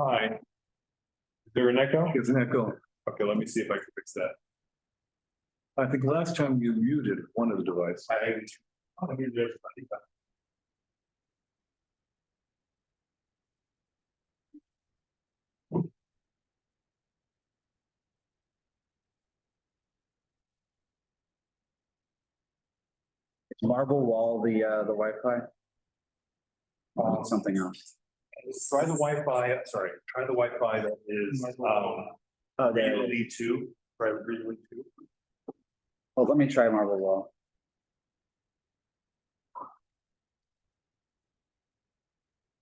Hi. Is there an echo? It's an echo. Okay, let me see if I can fix that. I think last time you muted one of the devices. I mean, there's- Is Marble Wall the Wi-Fi? Something else. Try the Wi-Fi, sorry, try the Wi-Fi that is, Oh, there it is. Readly 2, private Readly 2. Oh, let me try Marble Wall.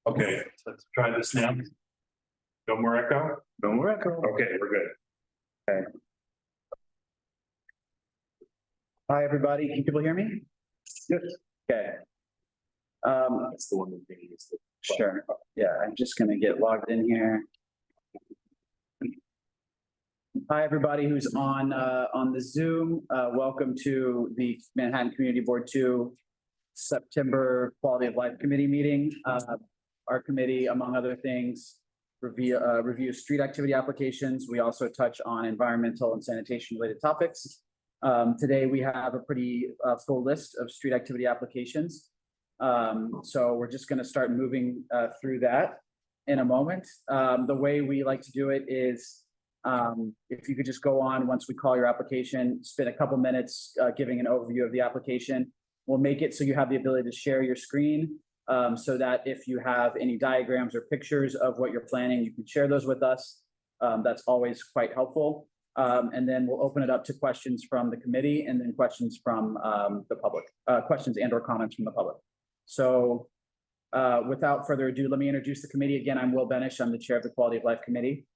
Okay, let's try this now. No more echo? No more echo. Okay, we're good. Hi, everybody. Can people hear me? Yes. Okay. That's the one that they use. Sure. Yeah, I'm just gonna get logged in here. Hi, everybody who's on the Zoom. Welcome to the Manhattan Community Board 2 September Quality of Life Committee meeting. Our committee, among other things, review street activity applications. We also touch on environmental and sanitation related topics. Today, we have a pretty full list of street activity applications. So we're just going to start moving through that in a moment. The way we like to do it is if you could just go on once we call your application, spend a couple minutes giving an overview of the application. We'll make it so you have the ability to share your screen so that if you have any diagrams or pictures of what you're planning, you can share those with us. That's always quite helpful. And then we'll open it up to questions from the committee and then questions from the public, questions and or comments from the public. So without further ado, let me introduce the committee. Again, I'm Will Benish. I'm the chair of the Quality of Life Committee.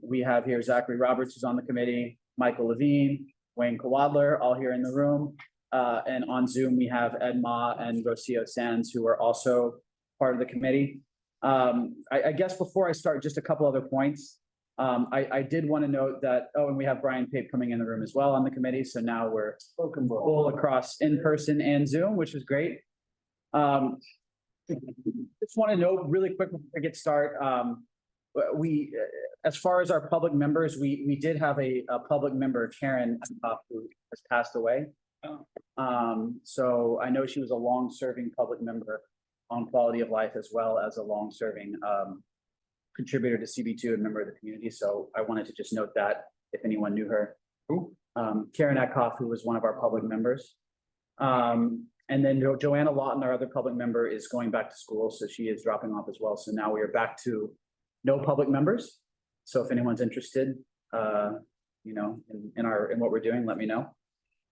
We have here Zachary Roberts, who's on the committee, Michael Levine, Wayne Kowadler, all here in the room. And on Zoom, we have Ed Ma and Rocio Sands, who are also part of the committee. I guess before I start, just a couple other points. I did want to note that, and we have Brian Pape coming in the room as well on the committee. So now we're full across in person and Zoom, which is great. Just want to note really quick before I get started. As far as our public members, we did have a public member, Karen, who has passed away. So I know she was a long-serving public member on Quality of Life as well as a long-serving contributor to CB2 and member of the community. So I wanted to just note that if anyone knew her. Karen Eckhoff, who was one of our public members. And then Joanna Lawton, our other public member, is going back to school, so she is dropping off as well. So now we are back to no public members. So if anyone's interested, you know, in what we're doing, let me know,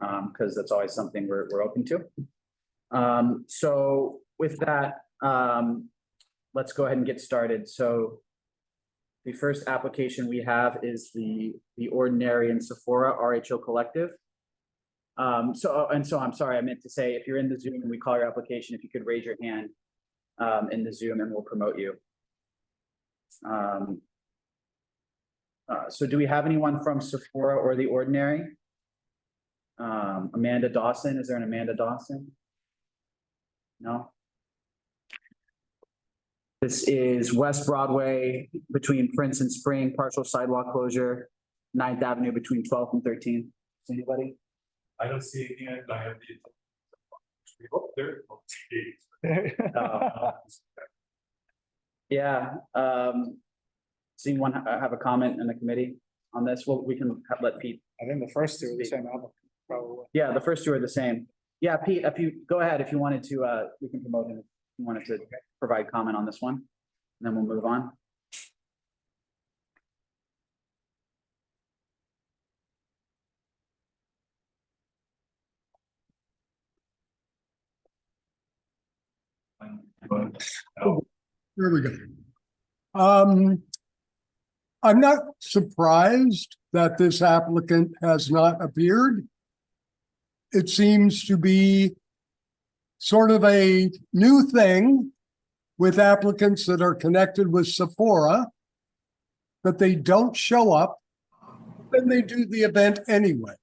because that's always something we're open to. So with that, let's go ahead and get started. So the first application we have is the Ordinary and Sephora RHO Collective. So I'm sorry, I meant to say, if you're in the Zoom and we call your application, if you could raise your hand in the Zoom and we'll promote you. So do we have anyone from Sephora or the Ordinary? Amanda Dawson, is there an Amanda Dawson? No? This is West Broadway between Prince and Spring, partial sidewalk closure, 9th Avenue between 12th and 13th. Anybody? I don't see anything. I have the. Oh, there. Yeah. Does anyone have a comment in the committee on this? Well, we can let Pete. I think the first two are the same album, probably. Yeah, the first two are the same. Yeah, Pete, if you go ahead, if you wanted to, we can promote him. If you wanted to provide comment on this one, and then we'll move on. Here we go. I'm not surprised that this applicant has not appeared. It seems to be sort of a new thing with applicants that are connected with Sephora, that they don't show up, then they do the event anyway.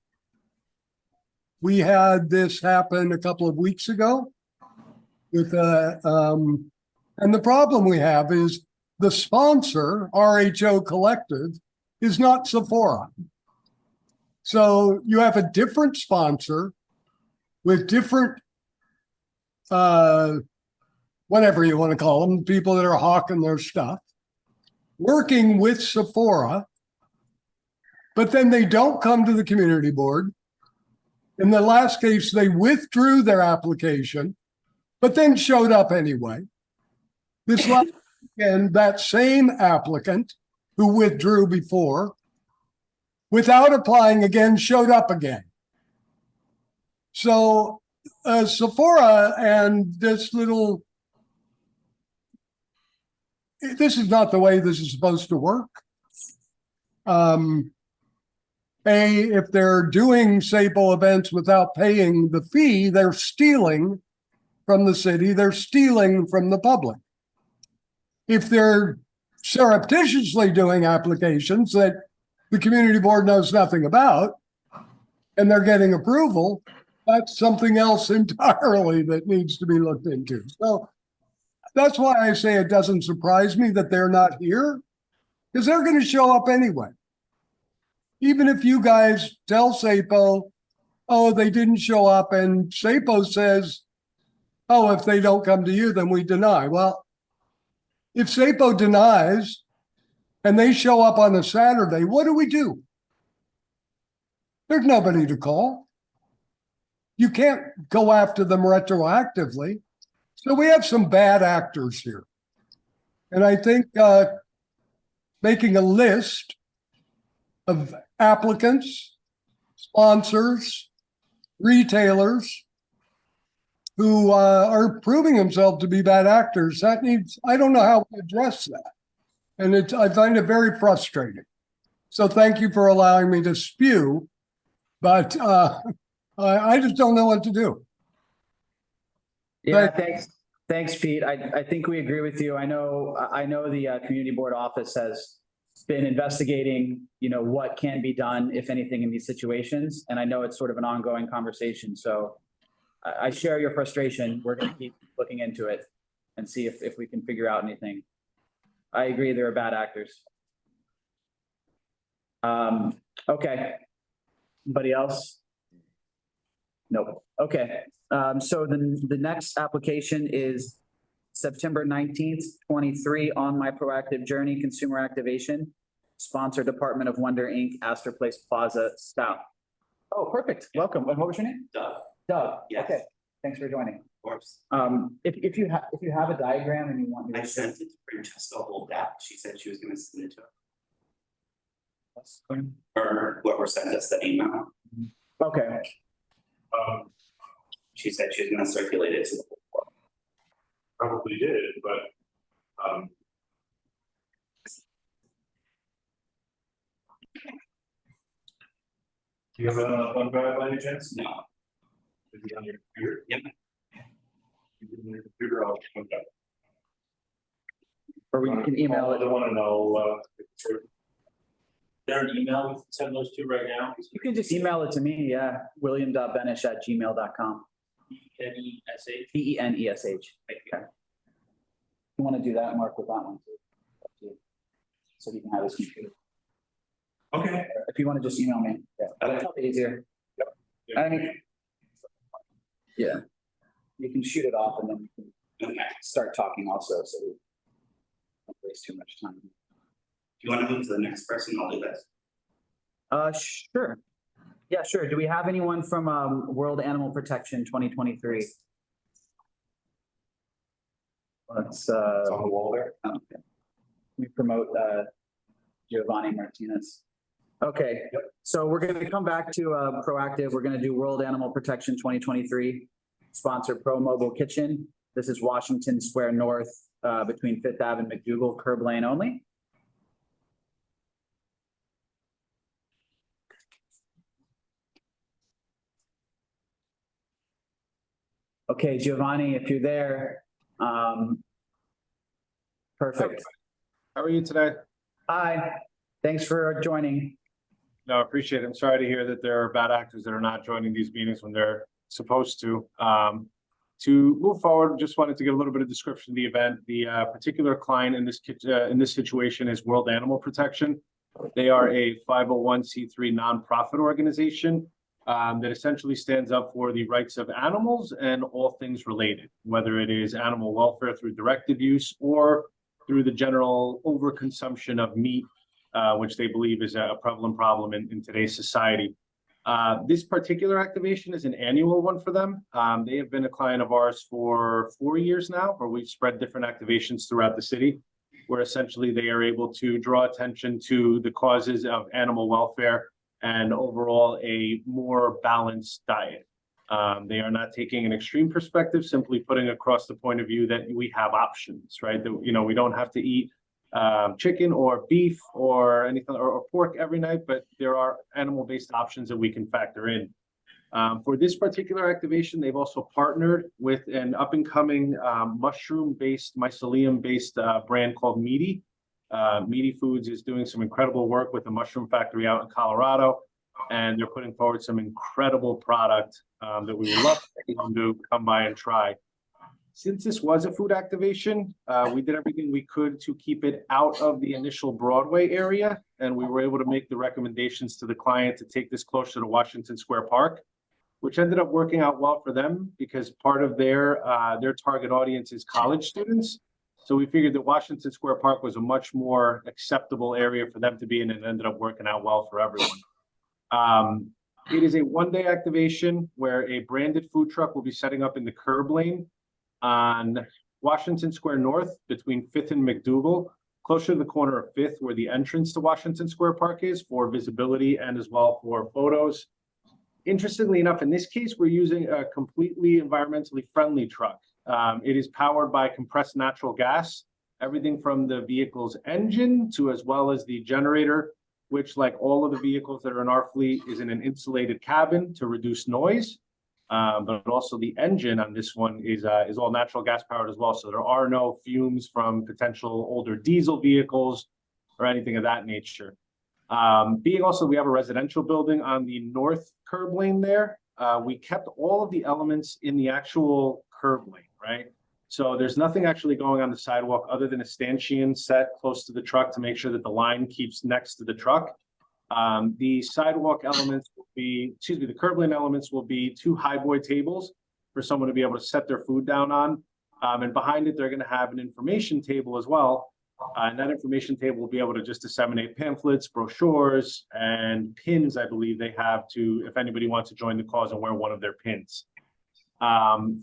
We had this happen a couple of weeks ago with and the problem we have is the sponsor, RHO Collective, is not Sephora. So you have a different sponsor with different, whatever you want to call them, people that are hawking their stuff, working with Sephora, but then they don't come to the community board. In the last case, they withdrew their application, but then showed up anyway. This last weekend, that same applicant who withdrew before, without applying again, showed up again. So Sephora and this is not the way this is supposed to work. If they're doing SAPO events without paying the fee, they're stealing from the city, they're stealing from the public. If they're surreptitiously doing applications that the community board knows nothing about, and they're getting approval, that's something else entirely that needs to be looked into. So that's why I say it doesn't surprise me that they're not here, because they're going to show up anyway. Even if you guys tell SAPO, oh, they didn't show up, and SAPO says, oh, if they don't come to you, then we deny. Well, if SAPO denies and they show up on a Saturday, what do? There's nobody to call. You can't go after them retroactively. So we have some bad actors here. And I think making a list of applicants, sponsors, retailers who are proving themselves to be bad actors, I don't know how to address that. And I find it very frustrating. So thank you for allowing me to spew, but I just don't know what to do. Yeah, thanks, Pete. I think we agree with you. I know the community board office has been investigating, what can be done, if anything, in these situations. And I know it's sort of an ongoing conversation. So I share your frustration. We're going to keep looking into it and see if we can figure out anything. I agree, there are bad actors. Okay. Anybody else? Nope. Okay. So the next application is September 19th, 23 on My Proactive Journey Consumer Activation, sponsor Department of Wonder, Inc., Astor Place Plaza, South. Oh, perfect. Welcome. What was your name? Doug. Doug. Yes. Okay. Thanks for joining. Of course. If you have a diagram and you want me I to sent it to Francesca Holdat. She said she was gonna send it to okay. her, or whoever sent us the email. Okay. She said she was gonna circulate it to the board. Probably did, but, do you have a one drive by any chance? No, Is it on your computer? Yep. You did it on your computer, I'll look it up. Or we can email I it. don't want to know, if it's true. there an email we can send those to right now? You can just email it to me. Yeah. william.benish@gmail.com. Benesh. Benesh. Okay. You want to do that, Mark, with that one too? So you can have this computer. Okay. If you want to just email me. Yeah. That's probably easier. I mean, yeah. You can shoot it off and then you can Okay. start talking also, so we don't waste too much time. Do you want to move to the next person? I'll do this. Sure. Yeah, sure. Do we have anyone from World Animal Protection 2023? Let's It's on the wall there. okay. We promote Giovanni Martinez. Okay, so we're going to come back to Proactive. We're going to do World Animal Protection 2023, sponsor Pro Mobile Kitchen. This is Washington Square North between Fifth Ave and McDougal, curb lane only. Okay, Giovanni, if you're there. Perfect. How are you today? Hi, thanks for joining. No, I appreciate it. I'm sorry to hear that there are bad actors that are not joining these meetings when they're supposed to. To move forward, just wanted to give a little bit of description of the event. The particular client in this situation is World Animal Protection. They are a 501c3 nonprofit organization that essentially stands up for the rights of animals and all things related, whether it is animal welfare through directed use or through the general overconsumption of meat, which they believe is a prevalent problem in today's society. This particular activation is an annual one for them. They have been a client of ours for 4 years now, where we've spread different activations throughout the city, where essentially they are able to draw attention to the causes of animal welfare and overall a more balanced diet. They are not taking an extreme perspective, simply putting across the point of view that we have options, right? That, you know, we don't have to eat chicken or beef or anything or pork every night, but there are animal-based options that we can factor in. For this particular activation, they've also partnered with an up-and-coming mushroom-based, mycelium-based brand called Meaty. Meaty Foods is doing some incredible work with a mushroom factory out in Colorado, and they're putting forward some incredible product that we would love everyone to come by and try. Since this was a food activation, we did everything we could to keep it out of the initial Broadway area, and we were able to make the recommendations to the client to take this closer to Washington Square Park, which ended up working out well for them because part of their target audience is college students. So we figured that Washington Square Park was a much more acceptable area for them to be in, and it ended up working out well for everyone. It is a one-day activation where a branded food truck will be setting up in the curb lane on Washington Square North between 5th and McDougal, closer to the corner of 5th where the entrance to Washington Square Park is, for visibility and as well for photos. Interestingly enough, in this case, we're using a completely environmentally friendly truck. It is powered by compressed natural gas, everything from the vehicle's engine to as well as the generator, which, like all of the vehicles that are in our fleet, is in an insulated cabin to reduce noise. But also the engine on this one is all natural gas powered as well. So there are no fumes from potential older diesel vehicles or anything of that nature. Being also, we have a residential building on the north curb lane there. We kept all of the elements in the actual curb lane, right? So there's nothing actually going on the sidewalk other than a stanchion set close to the truck to make sure that the line keeps next to the truck. The sidewalk elements will be, the curb lane elements will be 2 highboy tables for someone to be able to set their food down on. And behind it, they're going to have an information table as well. And that information table will be able to just disseminate pamphlets, brochures, and pins, I believe they have to, if anybody wants to join the cause and wear one of their pins.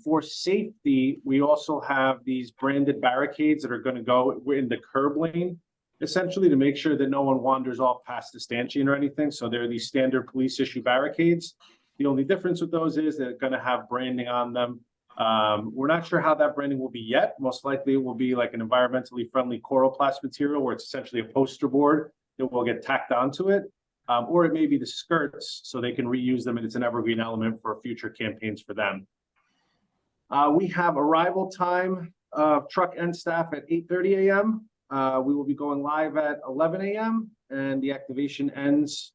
For safety, we also have these branded barricades that are going to go in the curb lane, essentially to make sure that no one wanders off past the stanchion or anything. So they're these standard police issue barricades. The only difference with those is they're going to have branding on them. We're not sure how that branding will be yet. Most likely it will be like an environmentally friendly coroplast material where it's essentially a poster board that will get tacked onto it. Or it may be the skirts so they can reuse them and it's an evergreen element for future campaigns for them. We have arrival time of truck and staff at 8:30 a.m. We will be going live at 11 a.m. and the activation ends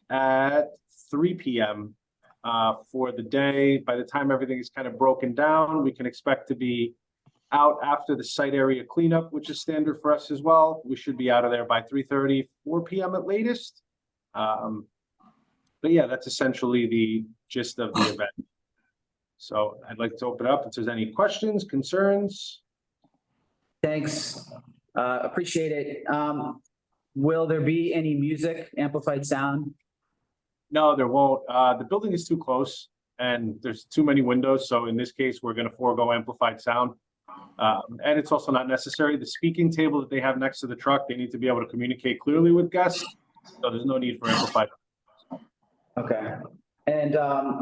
at 3 p.m. For the day. By the time everything is kind of broken down, we can expect to be out after the site area cleanup, which is standard for us as well. We should be out of there by 3:30, 4 p.m. at latest. But yeah, that's essentially the gist of the event. So I'd like to open up if there's any questions, concerns. Thanks. Appreciate it. Will there be any music, amplified sound? No, there won't. The building is too close and there's too many windows. So in this case, we're going to forego amplified sound. And it's also not necessary. The speaking table that they have next to the truck, they need to be able to communicate clearly with guests. So there's no need for amplified. Okay. And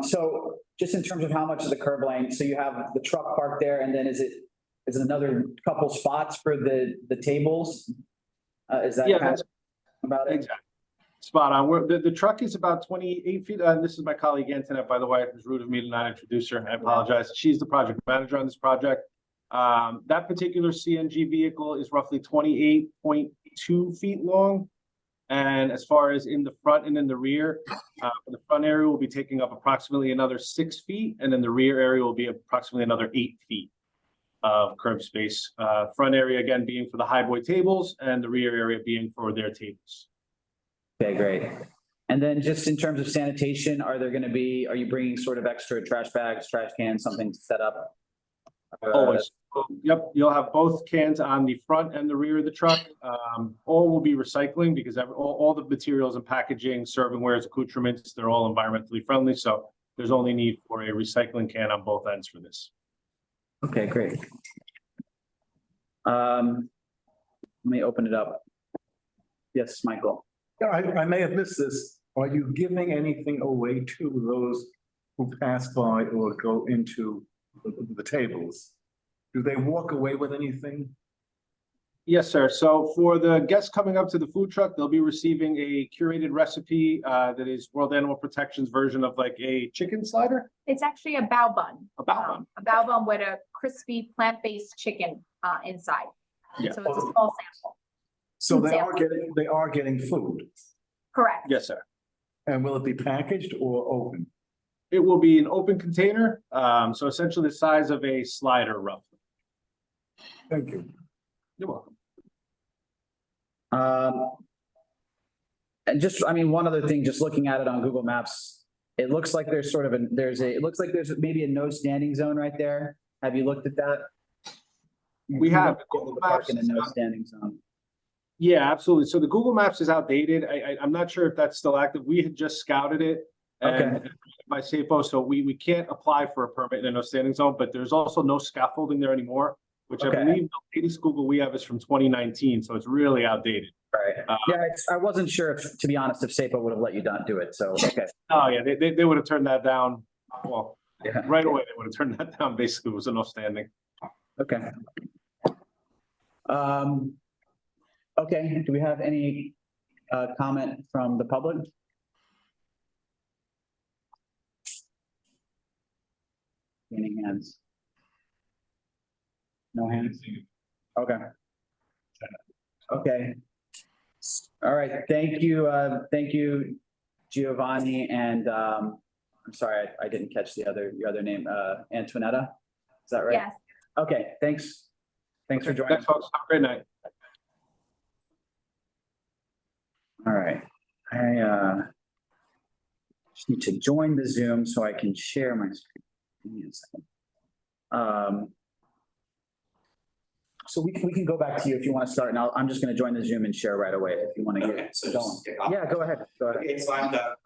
so just in terms of how much of the curb lane, so you have the truck parked there and then is it another couple spots for the tables? Is that kind of about it? Exactly. Spot on. The truck is about 28 feet. This is my colleague Antoinette, by the way. It was rude of me to not introduce her. I apologize. She's the project manager on this project. That particular CNG vehicle is roughly 28.2 feet long. And as far as in the front and in the rear, the front area will be taking up approximately another 6 feet, and then the rear area will be approximately another 8 feet of curb space. Front area again being for the high boy tables, and the rear area being for their tables. Okay, great. And then just in terms of sanitation, are you bringing sort of extra trash bags, trash cans, something to set up? Always. Yep, you'll have both cans on the front and the rear of the truck. All will be recycling because all the materials and packaging, servingwares, accoutrements, they're all environmentally friendly. So there's only need for a recycling can on both ends for this. Okay, great. Let me open it up. Yes, Michael. Yeah, I may have missed this. Are you giving anything away to those who pass by or go into the tables? Do they walk away with anything? Yes, sir. So for the guests coming up to the food truck, they'll be receiving a curated recipe that is World Animal Protection's version of like a chicken slider. It's actually a bao bun. A bao bun. A bao bun with a crispy plant-based chicken inside. Yeah. So it's a small sample. So Food they are getting food. Correct. Yes, sir. And will it be packaged or open? It will be an open container. So essentially the size of a slider roughly. Thank you. You're welcome. And just, I mean, one other thing, just looking at it on Google Maps, it looks like there's sort of it looks like there's maybe a no standing zone right there. Have you looked at that? We have Google Park in a no standing zone. Yeah, absolutely. So the Google Maps is outdated. I'm not sure if that's still active. We had just scouted it. And by SAPO, so we can't apply for a permit in a no standing zone, but there's also no scaffolding there anymore, which I believe the latest Google we have is from 2019, so it's really outdated. Right. Yeah, I wasn't sure if, to be honest, if SAPO would have let you do it. So, okay. Oh yeah, they would have turned that down. Well, Yeah. right away they would have turned that down. Basically, it was a no standing. Okay. Okay, do we have any comment from the public? Any hands? No hands? Okay. Okay. All right, thank you, Giovanni, and I'm sorry, I didn't catch your other name, Antoinetta, is that right? Yes. Okay, thanks for joining. Thanks, folks. Have a great night. All right, I just need to join the Zoom so I can share my screen. Give me a second. So we can go back to you if you want to start, and I'm just going to join the Zoom and share right away if you want to Okay, get so going. just kick off. Yeah, go ahead. Okay, so I'm Doug.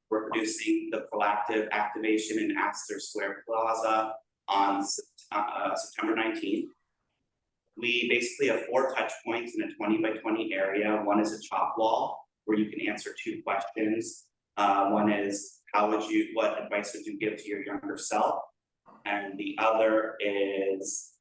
We're producing the proactive activation in Astor Square Plaza on September 19th. We basically have 4 touch points in a 20 by 20 area. One is a chalk wall where you can answer 2 questions. One is what advice would you give to your younger self? And the other is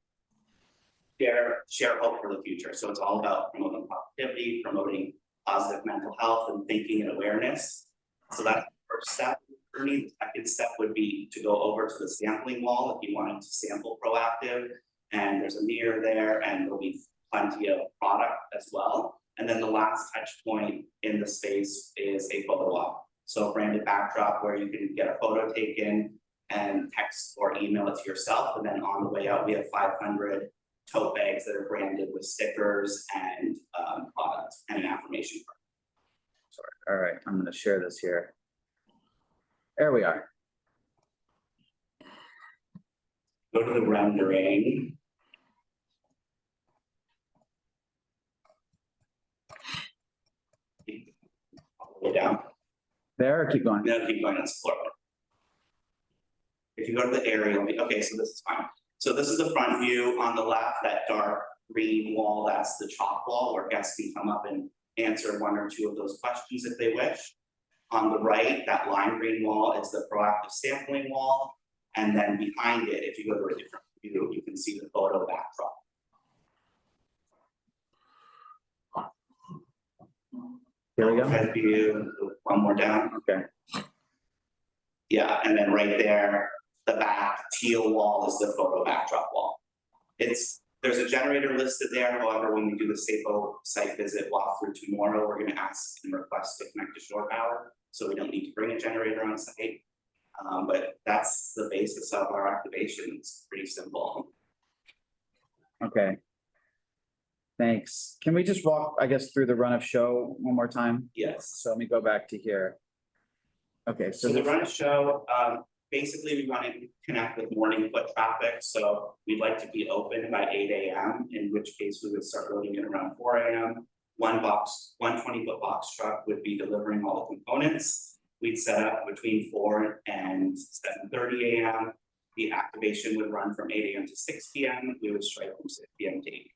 share hope for the future. So it's all about promoting positivity, promoting positive mental health and thinking and awareness. So that's the first step for me. The second step would be to go over to the sampling wall if you wanted to sample proactive. And there's a mirror there and there'll be plenty of product as well. And then the last touch point in the space is a photo op. So a branded backdrop where you can get a photo taken and text or email it to yourself. And then on the way out, we have 500 tote bags that are branded with stickers and products and an affirmation card. Sorry. All right, I'm going to share this here. There we are. Go to the rendering. All the way down. There, or keep going. No, keep going, it's floor. If you go to the aerial, okay, so this is fine. So this is the front view. On the left, that dark green wall, that's the chalk wall where guests can come up and answer 1 or 2 of those questions if they wish. On the right, that lime green wall is the proactive sampling wall. And then behind it, if you go to a different view, you can see the photo backdrop. Here we go. Head view, one more down. Okay. Yeah, and then right there, the back teal wall is the photo backdrop wall. There's a generator listed there, however, when we do the SAFO site visit walkthrough tomorrow, we're gonna ask and request to connect to shore power, so we don't need to bring a generator on site. But that's the basis of our activation, it's pretty simple. Okay. Thanks. Can we just walk, I guess, through the run of show one more time? Yes. So let me go back to here. Okay, So the run of show, basically we want to connect with morning foot traffic, so we'd like to be open by 8 AM, in which case we would start loading in around 4 AM. One 20-foot box truck would be delivering all the components. We'd set up between 4 and 7:30 AM. The activation would run from 8 AM to 6 PM. We would strike from 6 PM to 8.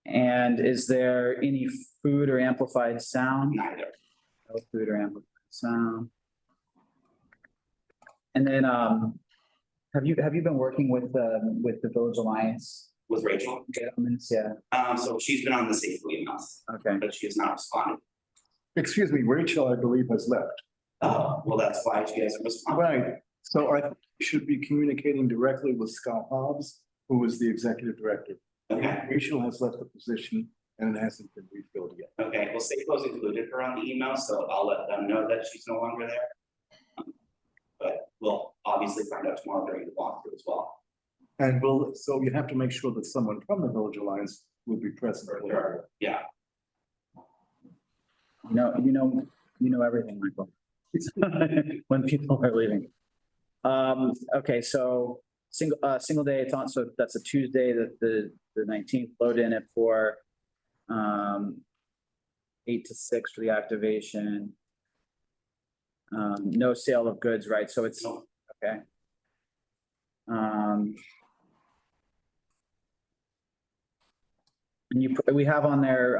And is there any food or amplified sound? Neither. No food or amplified sound. And then, have you been working with the Village Alliance? With Rachel. On this? Yeah, So she's been on the SAFO emails, okay. but she has not responded. Excuse me, Rachel, I believe, has left. Well, that's why she hasn't responded. Right, so I think we should be communicating directly with Scott Hobbs, who is the executive director. Okay. Rachel has left the position and it hasn't been refilled yet. Okay, well, SAFO's included her on the email, so I'll let them know that she's no longer there. But we'll obviously find out tomorrow during the walkthrough as well. And so you have to make sure that someone from the Village Alliance will be present. Sure. Yeah, You know everything, Michael. When people are leaving. Okay, so single day, it's on, so that's a Tuesday, the 19th, load in at 4. 8 to 6 for the activation. No sale of goods, right? So it's, No. okay. And we have on there,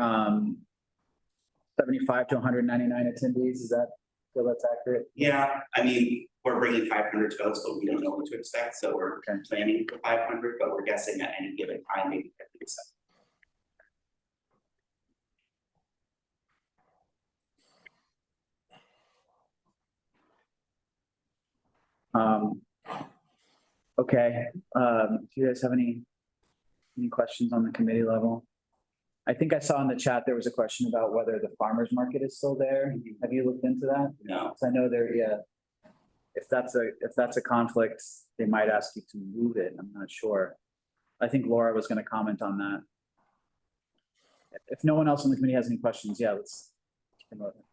75 to 199 attendees, is that, so that's accurate? yeah, I mean, we're bringing 500 totes, but we don't know what to expect, so we're Okay. planning for 500, but we're guessing at any given time, maybe 50%. Okay, do you guys have any questions on the committee level? I think I saw in the chat, there was a question about whether the farmer's market is still there. Have you looked into that? No, 'Cause I know there, yeah. If that's a conflict, they might ask you to move it. I'm not sure. I think Laura was gonna comment on that. If no one else on the committee has any questions, yeah, let's. keep moving.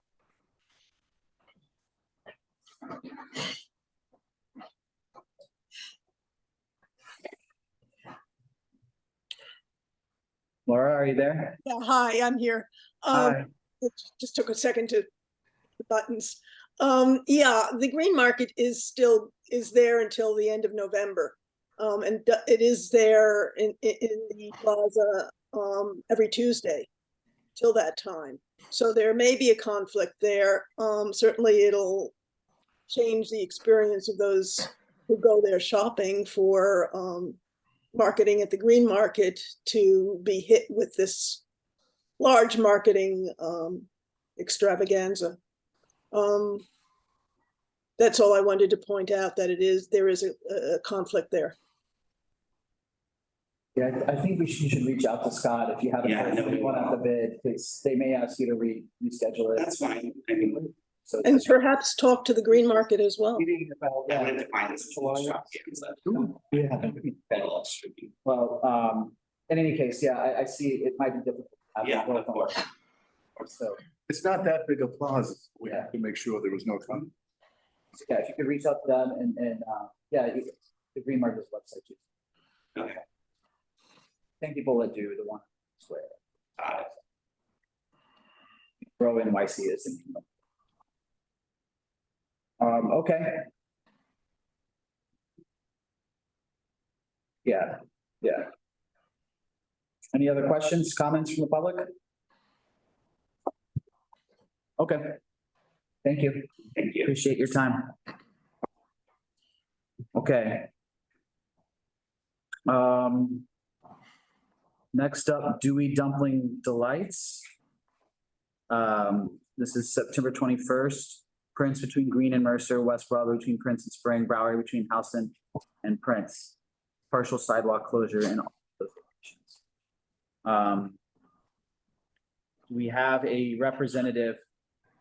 Laura, are you there? Yeah, hi, I'm here. Hi. It just took a second to the buttons. Yeah, the green market is there until the end of November. And it is there in the plaza every Tuesday till that time. So there may be a conflict there. Certainly it'll change the experience of those who go there shopping for marketing at the green market to be hit with this large marketing extravaganza. That's all I wanted to point out, that there is a conflict there. Yeah, I think you should reach out to Scott if you haven't Yeah, heard no, we anyone at the bid, because they may ask you to reschedule it. that's fine. I mean, So And perhaps talk to the green market as well. Meeting about I wanted to find this. well, in any case, yeah, I see it might be difficult. to have Yeah, both of course. on. So, It's not that big a plaza. We have to make sure there was no conflict. yeah, if you could reach out to them and yeah, the Green Market's website too. Okay. I think people that do the one swear. Got it. Throw NYC is in. Okay. Yeah, yeah. Any other questions, comments from the public? Okay. Thank you. Thank you. Appreciate your time. Okay. Next up, Dewey Dumpling Delights. This is September 21st. Prince between Green and Mercer, West Broadway between Prince and Spring, Bowery between Houston and Prince. Partial sidewalk closure in all those locations. We have a representative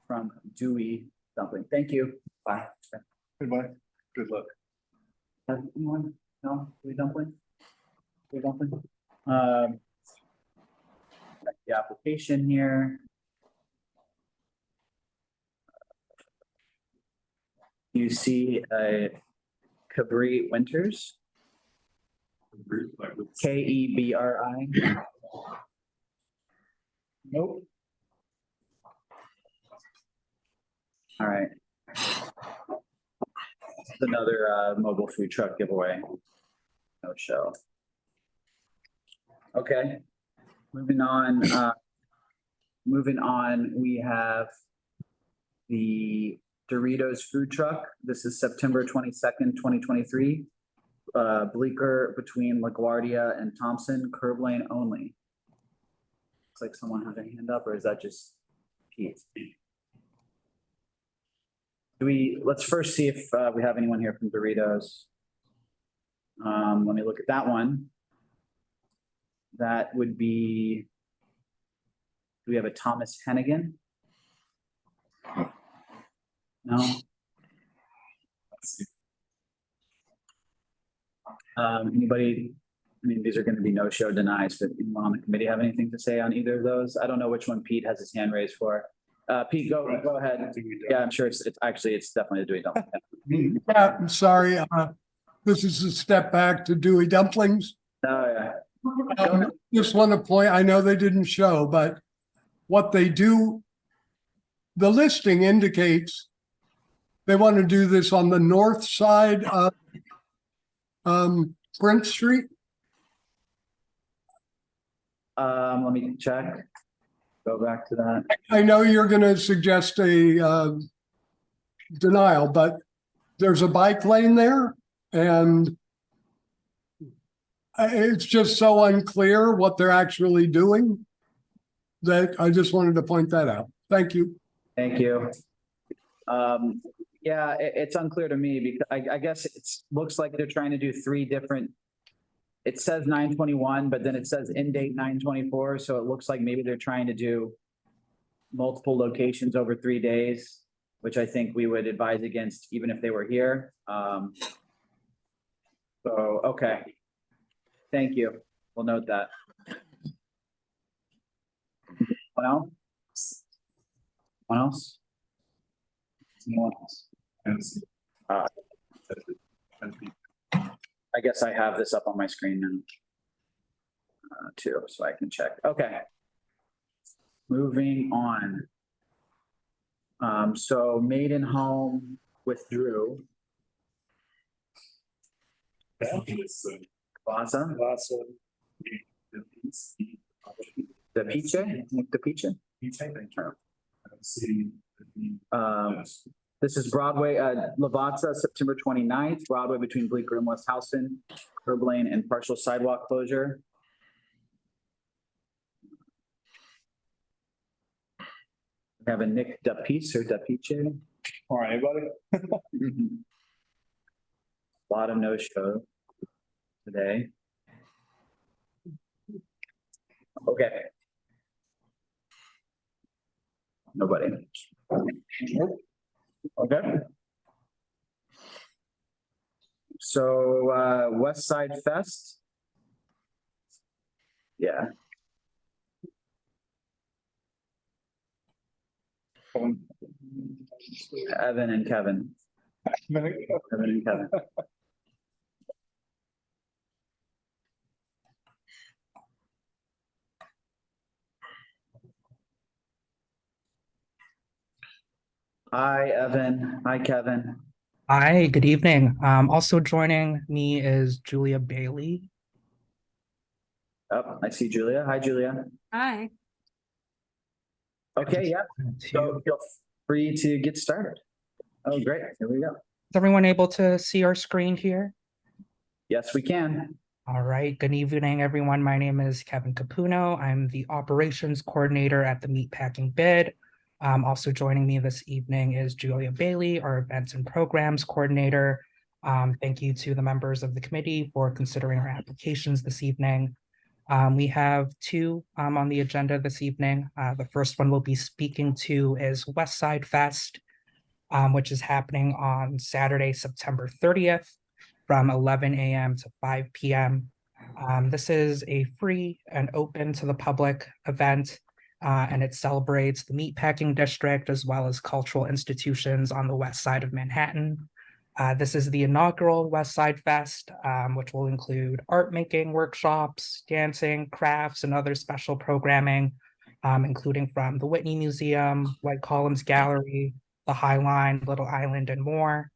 from Dewey Dumpling. Thank you. Bye. Goodbye. Good luck. Anyone? No, Dewey Dumpling? Dewey Dumpling? The application here. You see Cabri Winters, Kebri. Nope. All right. Another mobile food truck giveaway. No show. Okay. Moving on. We have the Doritos food truck. This is September 22nd, 2023. Bleecker between LaGuardia and Thompson, curb lane only. Looks like someone has a hand up, or is that just Pete? Let's first see if we have anyone here from Doritos. Let me look at that one. That would be, do we have a Thomas Hennigan? No. Anybody, I mean, these are going to be no-show denies, but anyone on the committee have anything to say on either of those? I don't know which one Pete has his hand raised for. Pete, go ahead. Yeah, I'm sure it's definitely a Dewey Dumpling. Yeah, I'm sorry. This is a step back to Dewey Dumplings. Oh, yeah. Just want to point, I know they didn't show, but what they do, the listing indicates they want to do this on the north side of Prince Street. Let me check. Go back to that. I know you're going to suggest a denial, but there's a bike lane there, and it's just so unclear what they're actually doing that I just wanted to point that out. Thank you. Thank you. Yeah, it's unclear to me because I guess it looks like they're trying to do three different. It says 9/21, but then it says in date 9/24. So it looks like maybe they're trying to do multiple locations over 3 days, which I think we would advise against even if they were here. So, okay. Thank you. We'll note that. Anyone else? Anyone else? Anyone else? I guess I have this up on my screen now too, so I can check. Okay. Moving on. So Maiden Home withdrew. Plaza. The Piche? This is Broadway, Lavazza, September 29th, Broadway between Bleecker and West Houston, curb lane and partial sidewalk closure. We have a Nick DePice or DePice. All right, buddy. A lot of no-show today. Okay. Nobody. Okay. So West Side Fest. Yeah. Evan and Kevin. Evan and Kevin. Hi, Evan. Hi, Kevin. Hi, good evening. Also joining me is Julia Bailey. Oh, I see Julia. Hi, Julia. Hi. Okay, yeah. So feel free to get started. Oh, great. Here we go. Is everyone able to see our screen here? Yes, we can. All right, good evening, everyone. My name is Kevin Capuno. I'm the operations coordinator at the Meatpacking Bid. Also joining me this evening is Julia Bailey, our Events and Programs Coordinator. Thank you to the members of the committee for considering our applications this evening. We have two on the agenda this evening. The first one we'll be speaking to is West Side Fest, which is happening on Saturday, September 30th from 11 a.m. to 5 p.m. This is a free and open to the public event, and it celebrates the meatpacking district as well as cultural institutions on the west side of Manhattan. This is the inaugural West Side Fest, which will include art making workshops, dancing, crafts, and other special programming, including from the Whitney Museum, White Columns Gallery, the High Line, Little Island, and more.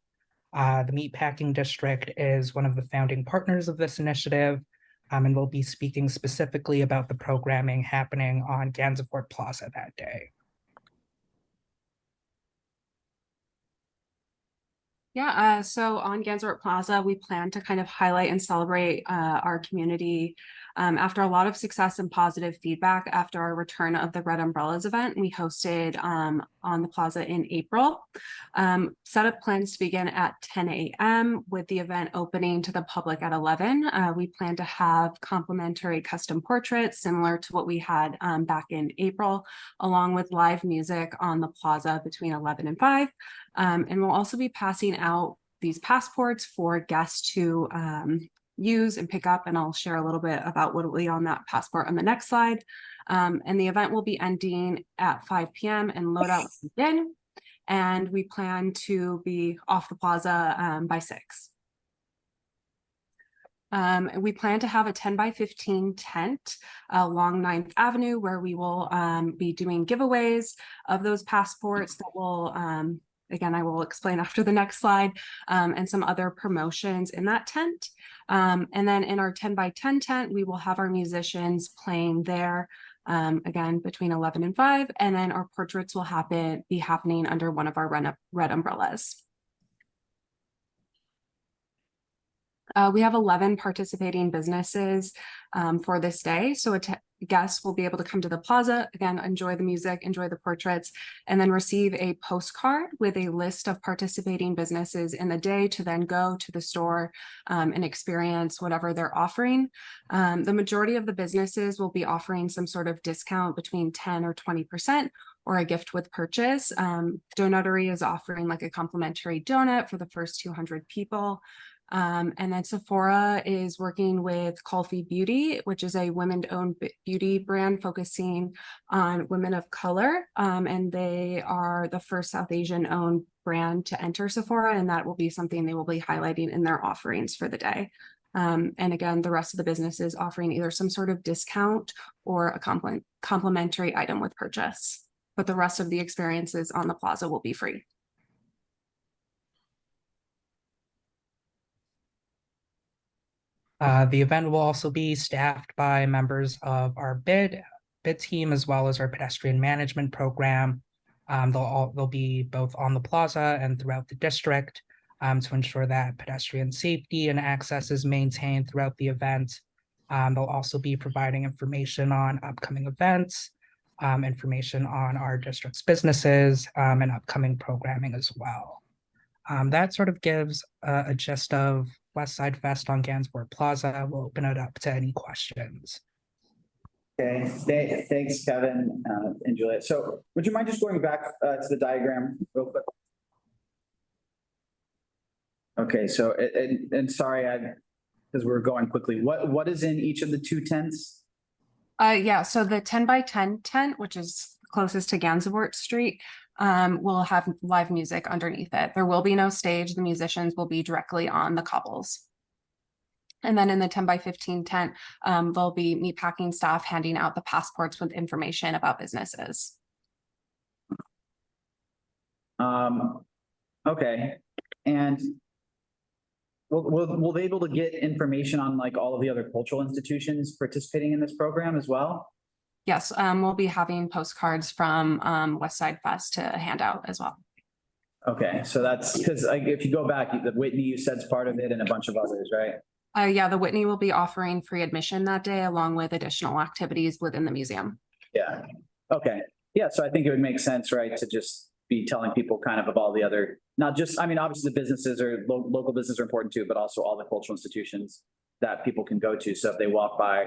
The Meatpacking District is one of the founding partners of this initiative, and we'll be speaking specifically about the programming happening on Gansevoort Plaza that day. Yeah, so on Gansevoort Plaza, we plan to kind of highlight and celebrate our community. After a lot of success and positive feedback after our return of the Red Umbrellas event, we hosted on the plaza in April. Setup plans to begin at 10 a.m. with the event opening to the public at 11. We plan to have complimentary custom portraits similar to what we had back in April, along with live music on the plaza between 11 and 5. And we'll also be passing out these passports for guests to use and pick up, and I'll share a little bit about what will be on that passport on the next slide. And the event will be ending at 5 p.m. and load out will begin, and we plan to be off the plaza by 6. We plan to have a 10 by 15 tent along 9th Avenue where we will be doing giveaways of those passports that will again, I will explain after the next slide, and some other promotions in that tent. And then in our 10 by 10 tent, we will have our musicians playing there, again, between 11 and 5. And then our portraits will be happening under one of our red umbrellas. We have 11 participating businesses for this day. So guests will be able to come to the plaza, again, enjoy the music, enjoy the portraits, and then receive a postcard with a list of participating businesses in the day to then go to the store and experience whatever they're offering. The majority of the businesses will be offering some sort of discount between 10 or 20%. Or a gift with purchase. Donuttery is offering like a complimentary donut for the first 200 people. And then Sephora is working with Colfi Beauty, which is a women-owned beauty brand focusing on women of color. And they are the first South Asian-owned brand to enter Sephora, and that will be something they will be highlighting in their offerings for the day. And again, the rest of the businesses offering either some sort of discount or a complimentary item with purchase. But the rest of the experiences on the plaza will be free. The event will also be staffed by members of our bid team as well as our pedestrian management program. They'll be both on the plaza and throughout the district to ensure that pedestrian safety and access is maintained throughout the event. They'll also be providing information on upcoming events, information on our district's businesses, and upcoming programming as well. That sort of gives a gist of West Side Fest on Gansevoort Plaza. We'll open it up to any questions. Okay, thanks, Kevin and Juliet. So would you mind just going back to the diagram real quick? Okay, so, and sorry, because we're going quickly. What is in each of the two tents? Yeah, so the 10 by 10 tent, which is closest to Gansevoort Street, will have live music underneath it. There will be no stage. The musicians will be directly on the cobbles. And then in the 10 by 15 tent, there'll be meatpacking staff handing out the passports with information about businesses. Okay, and will they be able to get information on like all of the other cultural institutions participating in this program as well? Yes, we'll be having postcards from West Side Fest to hand out as well. Okay, so that's because like if you go back, the Whitney you said is part of it and a bunch of others, right? Yeah, the Whitney will be offering free admission that day along with additional activities within the museum. Yeah, okay. Yeah, so I think it would make sense, right, to just be telling people kind of all the other, not just, I mean, obviously the businesses or local businesses are important too, but also all the cultural institutions that people can go to. So if they walk by,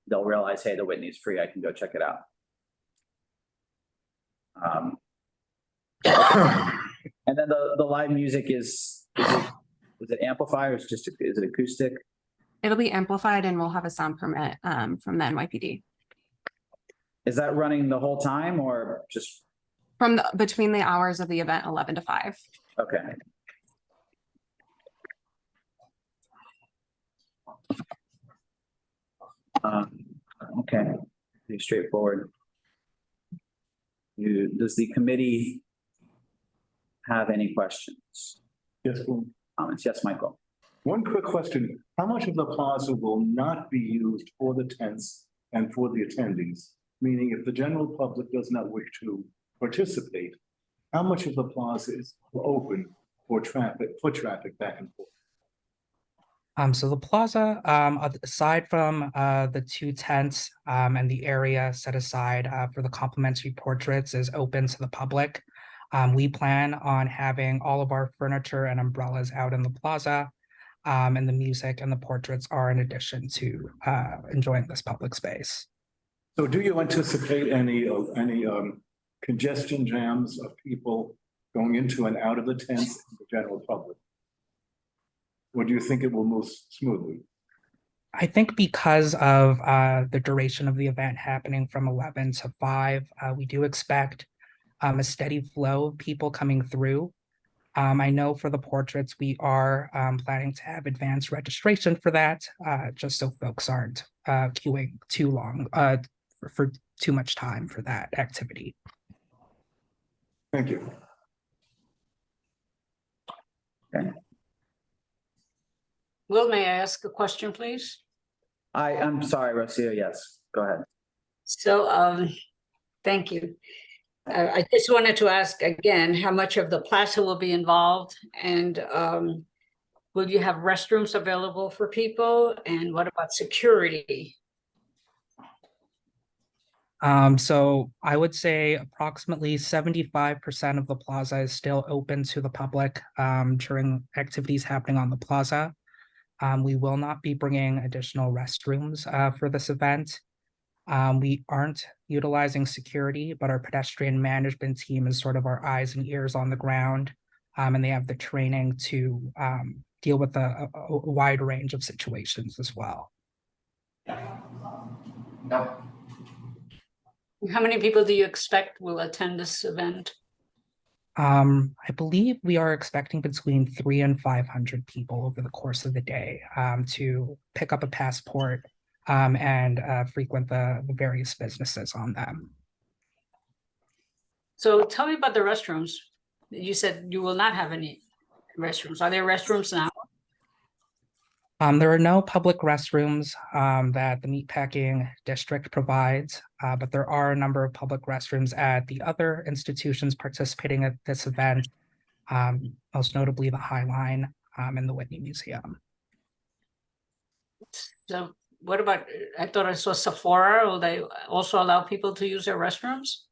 they'll realize, hey, the Whitney's free. I can go check it out. And then the live music is it amplified or is it acoustic? It'll be amplified and we'll have a sound permit from the NYPD. Is that running the whole time or just? From between the hours of the event, 11 to 5. Okay. Okay, pretty straightforward. Does the committee have any questions? Yes, well, Comments? Yes, Michael. one quick question. How much of the plaza will not be used for the tents and for the attendees? Meaning if the general public does not wish to participate, how much of the plaza is open for traffic, foot traffic back and forth? So the plaza, aside from the 2 tents and the area set aside for the complimentary portraits is open to the public. We plan on having all of our furniture and umbrellas out in the plaza, and the music and the portraits are in addition to enjoying this public space. So do you anticipate any congestion jams of people going into and out of the tents and the general public? Or do you think it will move smoothly? I think because of the duration of the event happening from 11 to 5, we do expect a steady flow of people coming through. I know for the portraits, we are planning to have advanced registration for that, just so folks aren't queuing too long for too much time for that activity. Thank you. Okay. Will, may I ask a question, please? I'm sorry, Rocio. Yes, go ahead. So, thank you. I just wanted to ask again, how much of the plaza will be involved and will you have restrooms available for people? And what about security? So I would say approximately 75% of the plaza is still open to the public during activities happening on the plaza. We will not be bringing additional restrooms for this event. We aren't utilizing security, but our pedestrian management team is sort of our eyes and ears on the ground, and they have the training to deal with a wide range of situations as well. How many people do you expect will attend this event? I believe we are expecting between 300 and 500 people over the course of the day to pick up a passport and frequent the various businesses on them. So tell me about the restrooms. You said you will not have any restrooms. Are there restrooms now? There are no public restrooms that the meatpacking district provides, but there are a number of public restrooms at the other institutions participating at this event, most notably the High Line and the Whitney Museum. So what about, I thought I saw Sephora. Will they also allow people to use their restrooms?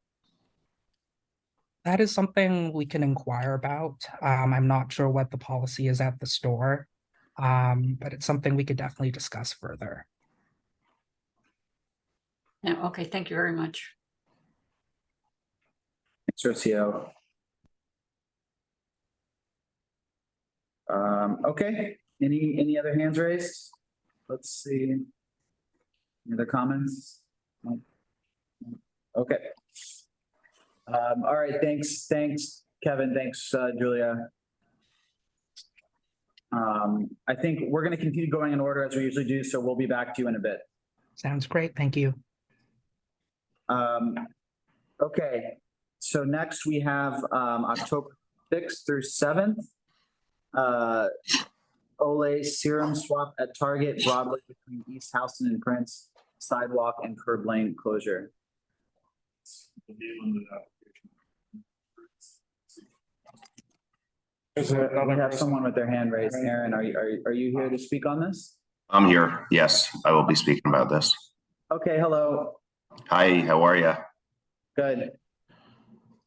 That is something we can inquire about. I'm not sure what the policy is at the store. But it's something we could definitely discuss further. Yeah, okay, thank you very much. Thanks, Rocio. Okay, any other hands raised? Let's see. Any other comments? No. Okay. All right, thanks, Kevin, thanks, Julia. I think we're going to continue going in order as we usually do, so we'll be back to you in a bit. Sounds great. Thank you. Okay, so next we have October 6th through 7th. Olay serum swap at Target Broadway between East Houston and Prince, sidewalk and curb lane closure. We have someone with their hand raised. Aaron, are you here to speak on this? I'm here. Yes, I will be speaking about this. Okay, hello. Hi, how are you? Good.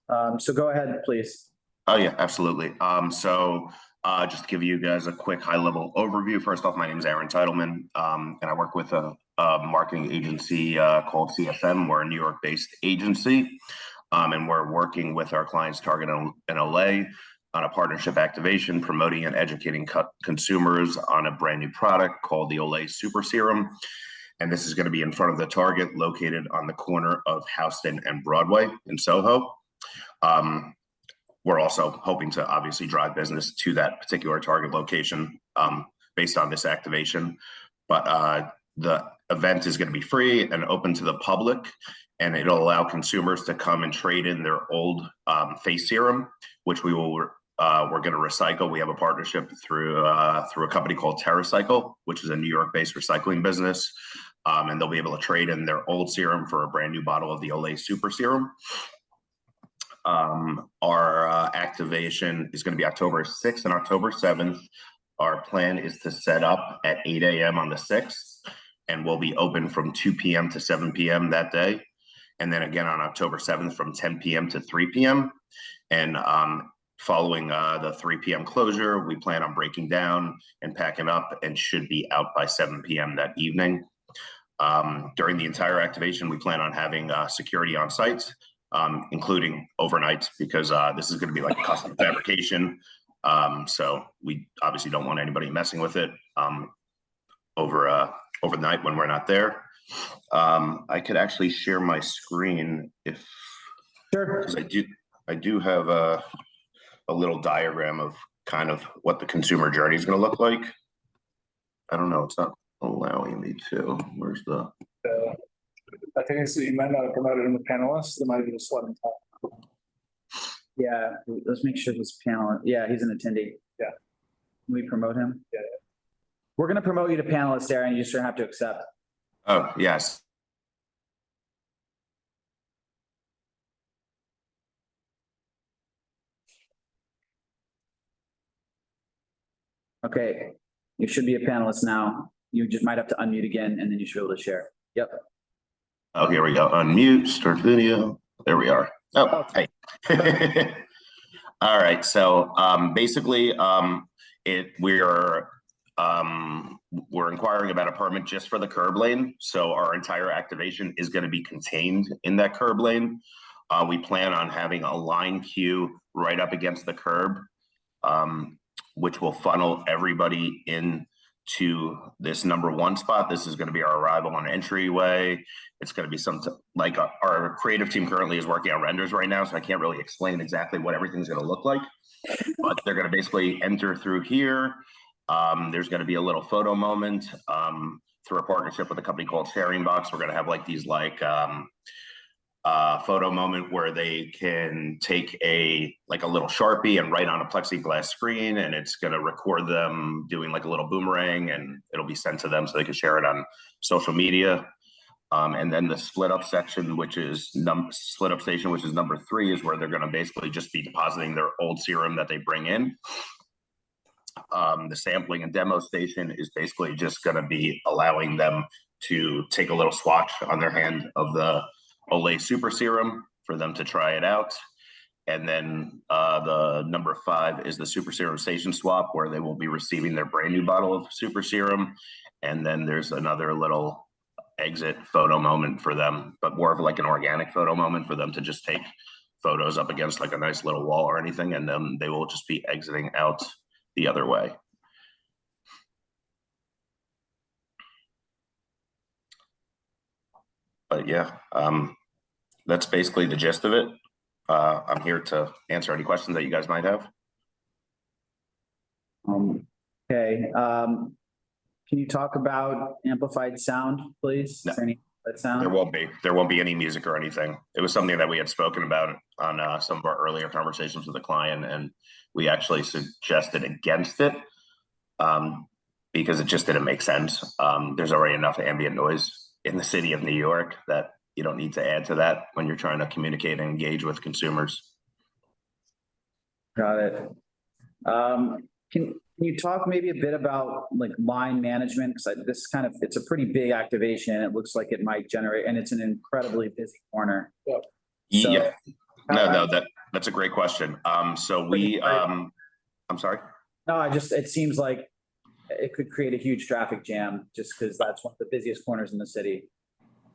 So go ahead, please. Oh, yeah, absolutely. Just to give you guys a quick high-level overview. First off, my name is Aaron Titleman, and I work with a marketing agency called CSM. We're a New York-based agency, and we're working with our clients Target in LA on a partnership activation, promoting and educating consumers on a brand new product called the Olay Super Serum. And this is going to be in front of the Target located on the corner of Houston and Broadway in Soho. We're also hoping to obviously drive business to that particular Target location based on this activation. But the event is going to be free and open to the public, and it'll allow consumers to come and trade in their old face serum, which we're going to recycle. We have a partnership through a company called TerraCycle, which is a New York-based recycling business, and they'll be able to trade in their old serum for a brand new bottle of the Olay Super Serum. Our activation is going to be October 6th and October 7th. Our plan is to set up at 8 a.m. on the 6th, and we'll be open from 2 p.m. to 7 p.m. that day. And then again on October 7th from 10 p.m. to 3 p.m. And following the 3 p.m. closure, we plan on breaking down and packing up and should be out by 7 p.m. that evening. During the entire activation, we plan on having security on site, including overnight, because this is going to be like a custom fabrication. So we obviously don't want anybody messing with it overnight when we're not there. I could actually share my screen if, Sure. because I do have a little diagram of kind of what the consumer journey is going to look like. I don't know. It's not allowing me to. Where's the? I think it's, you might not have promoted him a panelist. There might be a slot in top. Yeah, let's make sure this panel. Yeah, he's an attendee. Yeah. Can we promote him? Yeah. We're going to promote you to panelist, Aaron. You just have to accept. Oh, yes. Okay, you should be a panelist now. You just might have to unmute again, and then you should be able to share. Yep. Oh, here we go. Unmute, start video. There we are. Oh, hey. All right. So basically, we're inquiring about a permit just for the curb lane. So our entire activation is going to be contained in that curb lane. We plan on having a line queue right up against the curb, which will funnel everybody in to this #1 spot. This is going to be our arrival and entryway. It's going to be something like our creative team currently is working on renders right now, so I can't really explain exactly what everything's going to look like, but they're going to basically enter through here. There's going to be a little photo moment through a partnership with a company called Sharing Box. We're going to have like these photo moment where they can take a little Sharpie and write on a plexiglass screen, and it's going to record them doing like a little boomerang, and it'll be sent to them so they can share it on social media. And then the split up section, which is split up station, which is #3, is where they're going to basically just be depositing their old serum that they bring in. The sampling and demo station is basically just going to be allowing them to take a little swatch on their hand of the Olay Super Serum for them to try it out. And then the #5 is the Super Serum Station Swap, where they will be receiving their brand new bottle of Super Serum. And then there's another little exit photo moment for them, but more of like an organic photo moment for them to just take photos up against like a nice little wall or anything. And then they will just be exiting out the other way. But yeah, that's basically the gist of it. I'm here to answer any questions that you guys might have. Okay. Can you talk about amplified sound, please? No. Any sound? There won't be any music or anything. It was something that we had spoken about on some of our earlier conversations with the client, and we actually suggested against it because it just didn't make sense. There's already enough ambient noise in the city of New York that you don't need to add to that when you're trying to communicate and engage with consumers. Got it. Can you talk maybe a bit about like line management? Because it's a pretty big activation. It looks like it might generate, and it's an incredibly busy corner. Yeah. No, that's a great question. So we, I'm sorry. No, it seems like it could create a huge traffic jam just because that's one of the busiest corners in the city.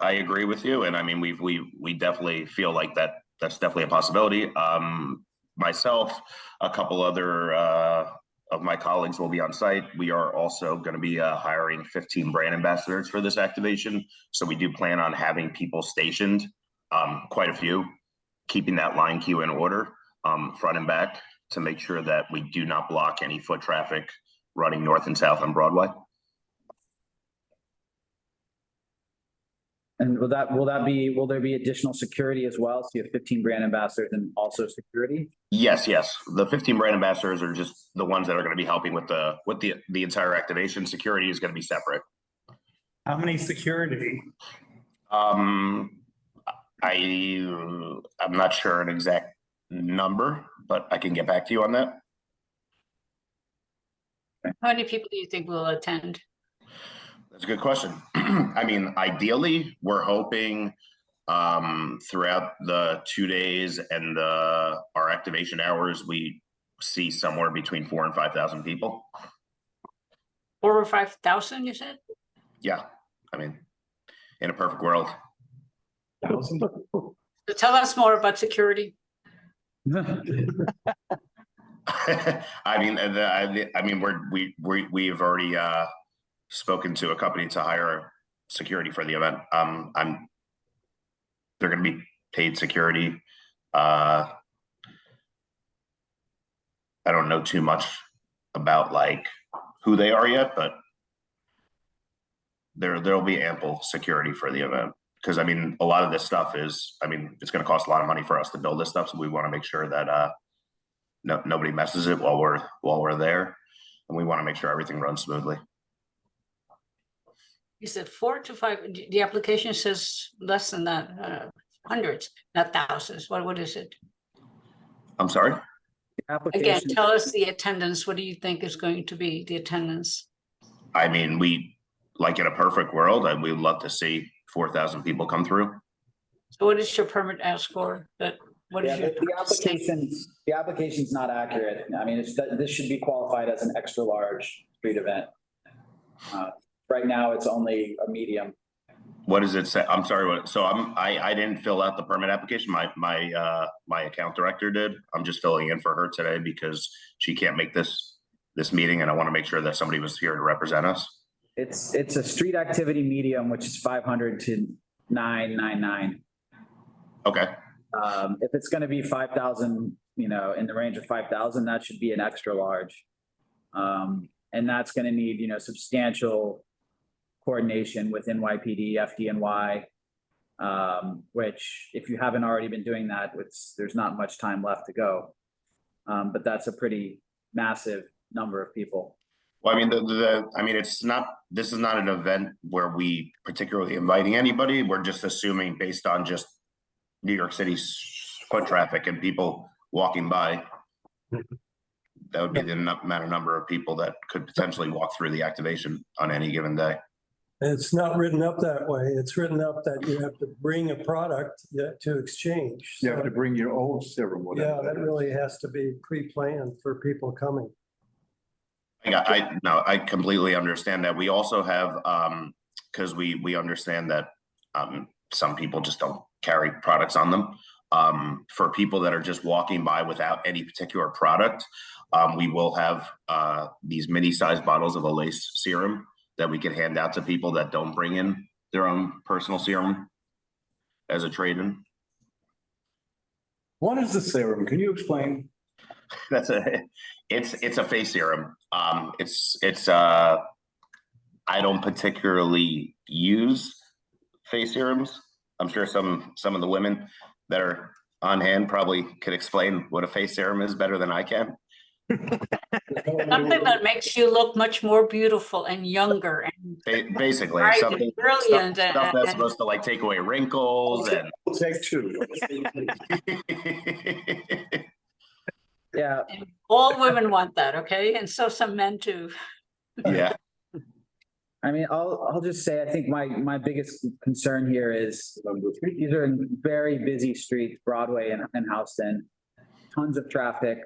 I agree with you. And I mean, we definitely feel like that's definitely a possibility. Myself, a couple other, of my colleagues will be on site. We are also going to be hiring 15 brand ambassadors for this activation. So we do plan on having people stationed, quite a few, keeping that line queue in order, front and back, to make sure that we do not block any foot traffic running north and south on Broadway. And will there be additional security as well? So you have 15 brand ambassadors and also security? Yes. The 15 brand ambassadors are just the ones that are going to be helping with the entire activation. Security is going to be separate. How many security? I'm not sure an exact number, but I can get back to you on that. How many people do you think will attend? That's a good question. I mean, ideally, we're hoping throughout the 2 days and our activation hours, we see somewhere between 4,000 and 5,000 people. 4,000 or 5,000, you said? Yeah, I mean, in a perfect world. So tell us more about security. I mean, we've already spoken to a company to hire security for the event. They're going to be paid security. I don't know too much about like who they are yet, but there'll be ample security for the event. Because I mean, a lot of this stuff is, I mean, it's going to cost a lot of money for us to build this stuff, so we want to make sure that nobody messes it while we're there, and we want to make sure everything runs smoothly. You said 4 to 5. The application says less than that, hundreds, not thousands. What is it? I'm sorry? Again, tell us the attendance. What do you think is going to be the attendance? I mean, like in a perfect world, we'd love to see 4,000 people come through. So what does your permit ask for? What is the application's not accurate. I mean, this should be qualified as an extra large street event. Right now, it's only a medium. What does it say? I'm sorry. So I didn't fill out the permit application. My account director did. I'm just filling in for her today because she can't make this meeting, and I want to make sure that somebody was here to represent us. It's a street activity medium, which is 500 to 999. Okay. If it's going to be 5,000, in the range of 5,000, that should be an extra large. And that's going to need, substantial coordination with NYPD, FDNY, which if you haven't already been doing that, there's not much time left to go. But that's a pretty massive number of people. Well, I mean, this is not an event where we particularly inviting anybody. We're just assuming based on just New York City's foot traffic and people walking by. That would be the amount of number of people that could potentially walk through the activation on any given day. It's not written up that way. It's written up that you have to bring a product to exchange. You have to bring your own serum. Yeah, that really has to be pre-planned for people coming. I completely understand that. We also have, because we understand that some people just don't carry products on them. For people that are just walking by without any particular product, we will have these mini-sized bottles of a lace serum that we can hand out to people that don't bring in their own personal serum as a trade-in. What is the serum? Can you explain? It's a face serum. I don't particularly use face serums. I'm sure some of the women that are on hand probably could explain what a face serum is better than I can. Something that makes you look much more beautiful and younger and basically bright something and brilliant stuff that's supposed to like take away wrinkles and take two. Yeah. And all women want that, okay? And so some men too. Yeah. I mean, I'll just say, I think my biggest concern here is these are very busy streets, Broadway and Houston. tons of traffic.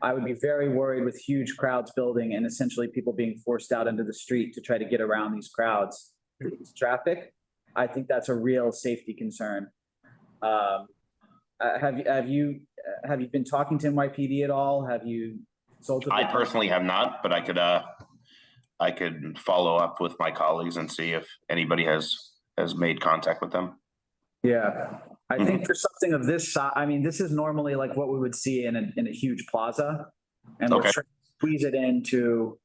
I would be very worried with huge crowds building and essentially people being forced out into the street to try to get around these crowds. Traffic, I think that's a real safety concern. Have you been talking to NYPD at all? Have you consulted? I personally have not, but I could follow up with my colleagues and see if anybody has made contact with them. Yeah, I think for something of this size, I mean, this is normally like what we would see in a huge plaza. And we're trying to squeeze it into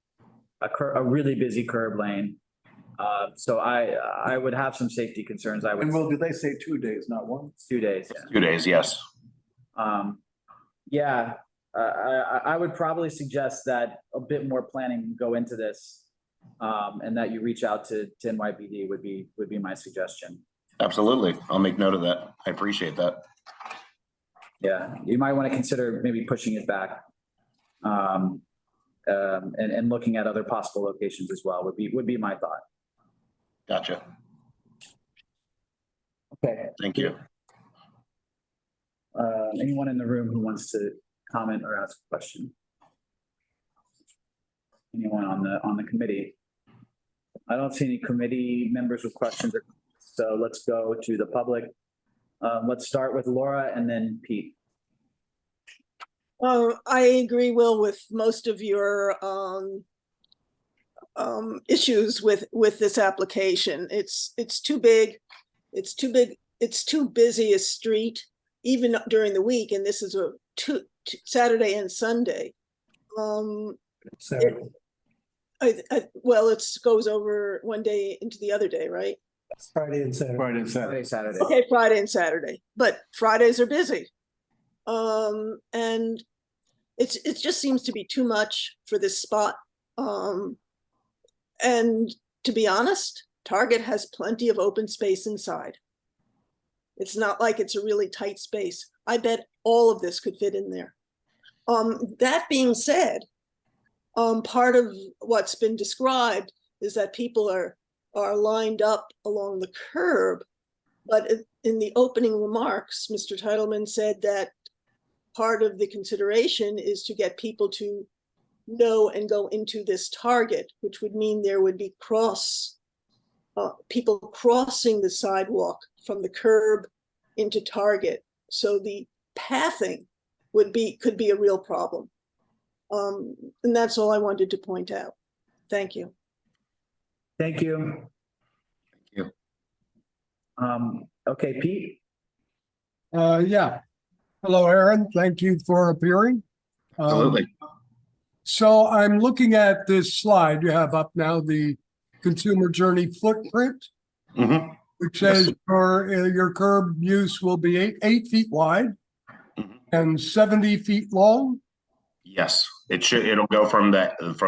a really busy curb lane. So I would have some safety concerns. And well, did they say 2 days, not 1? 2 days. Yeah. 2 days, yes. Yeah, I would probably suggest that a bit more planning go into this, and that you reach out to NYPD would be my suggestion. Absolutely. I'll make note of that. I appreciate that. Yeah, you might want to consider maybe pushing it back. And looking at other possible locations as well would be my thought. Gotcha. Okay. Thank you. Anyone in the room who wants to comment or ask a question? Anyone on the committee? I don't see any committee members with questions, so let's go to the public. Let's start with Laura and then Pete. I agree, Will, with most of your issues with this application. It's too big. It's too big. It's too busy a street, even during the week. And this is a Saturday and Sunday. Saturday. Well, it goes over one day into the other day, right? Friday and Saturday. Friday and Saturday. Saturday. Okay, Friday and Saturday, but Fridays are busy. And it just seems to be too much for this spot. And to be honest, Target has plenty of open space inside. It's not like it's a really tight space. I bet all of this could fit in there. That being said, part of what's been described is that people are lined up along the curb, but in the opening remarks, Mr. Titleman said that part of the consideration is to get people to know and go into this Target, which would mean there would be people crossing the sidewalk from the curb into Target. So the pathing could be a real problem. And that's all I wanted to point out. Thank you. Thank you. Thank you. Okay, Pete. Yeah. Hello, Aaron. Thank you for appearing. Absolutely. So I'm looking at this slide you have up now, the consumer journey footprint, which says your curb use will be 8 feet wide and 70 feet long. Yes, it'll go from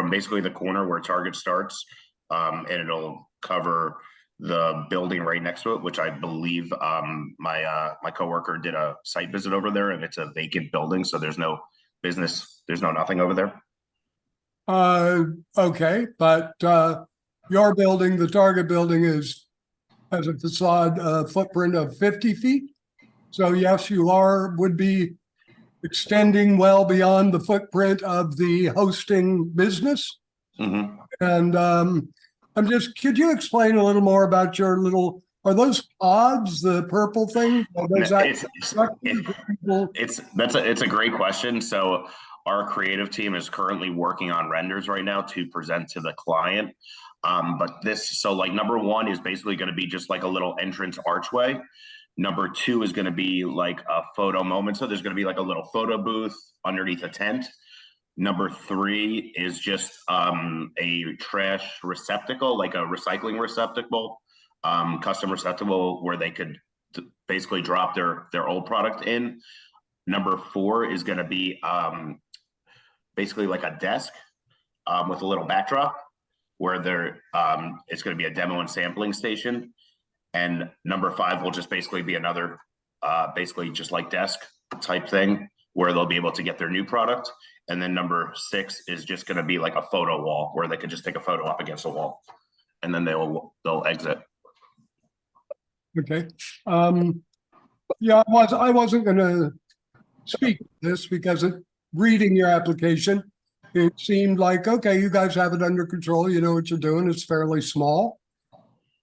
basically the corner where Target starts, and it'll cover the building right next to it, which I believe my coworker did a site visit over there, and it's a vacant building, so there's no business, there's nothing over there. Okay, but your building, the Target building, has a facade footprint of 50 feet. So yes, you would be extending well beyond the footprint of the hosting business. And could you explain a little more about your are those pods, the purple thing? It's a great question. So our creative team is currently working on renders right now to present to the client. But number one is basically going to be just like a little entrance archway. Number two is going to be like a photo moment. So there's going to be like a little photo booth underneath a tent. Number three is just a trash receptacle, like a recycling receptacle, custom receptacle where they could basically drop their old product in. Number four is going to be basically like a desk with a little backdrop where it's going to be a demo and sampling station. And number five will just basically be another, basically just like desk type thing where they'll be able to get their new product. And then number six is just going to be like a photo wall where they could just take a photo up against a wall, and then they'll exit. Okay. Yeah, I wasn't going to speak to this because reading your application, it seemed like, okay, you guys have it under control. You know what you're doing. It's fairly small.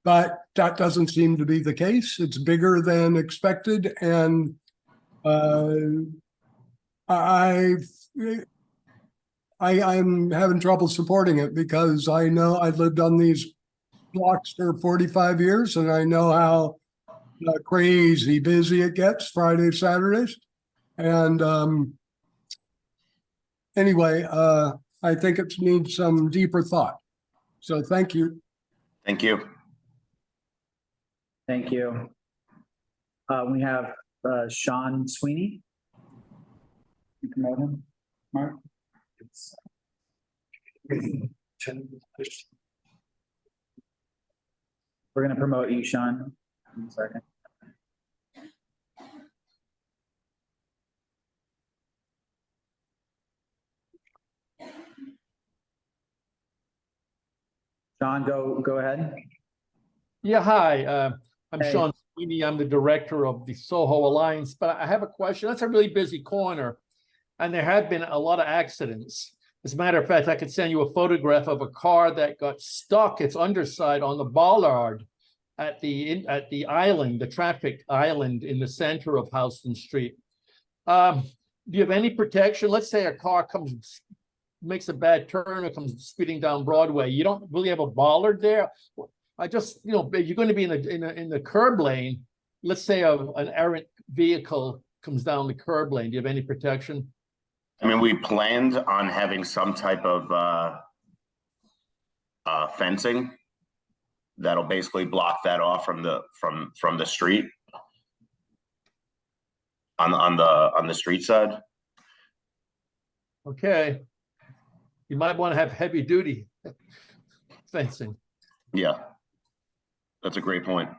But that doesn't seem to be the case. It's bigger than expected. And I'm having trouble supporting it because I know I've lived on these blocks for 45 years and I know how crazy busy it gets Friday, Saturdays. And anyway, I think it needs some deeper thought. So thank you. Thank you. Thank you. We have Sean Sweeney. You promote him, Mark? We're going to promote you, Sean. In a second. Sean, go ahead. Yeah, hi. I'm Hey. Sean Sweeney. I'm the director of the Soho Alliance, but I have a question. That's a really busy corner, and there have been a lot of accidents. As a matter of fact, I could send you a photograph of a car that got stuck its underside on the bollard at the island, the traffic island in the center of Houston Street. Do you have any protection? Let's say a car makes a bad turn or comes speeding down Broadway. You don't really have a bollard there. I just, you're going to be in the curb lane. Let's say an errant vehicle comes down the curb lane. Do you have any protection? I mean, we planned on having some type of fencing that'll basically block that off from the street on the street side. Okay. You might want to have heavy duty fencing. Yeah, that's a great point.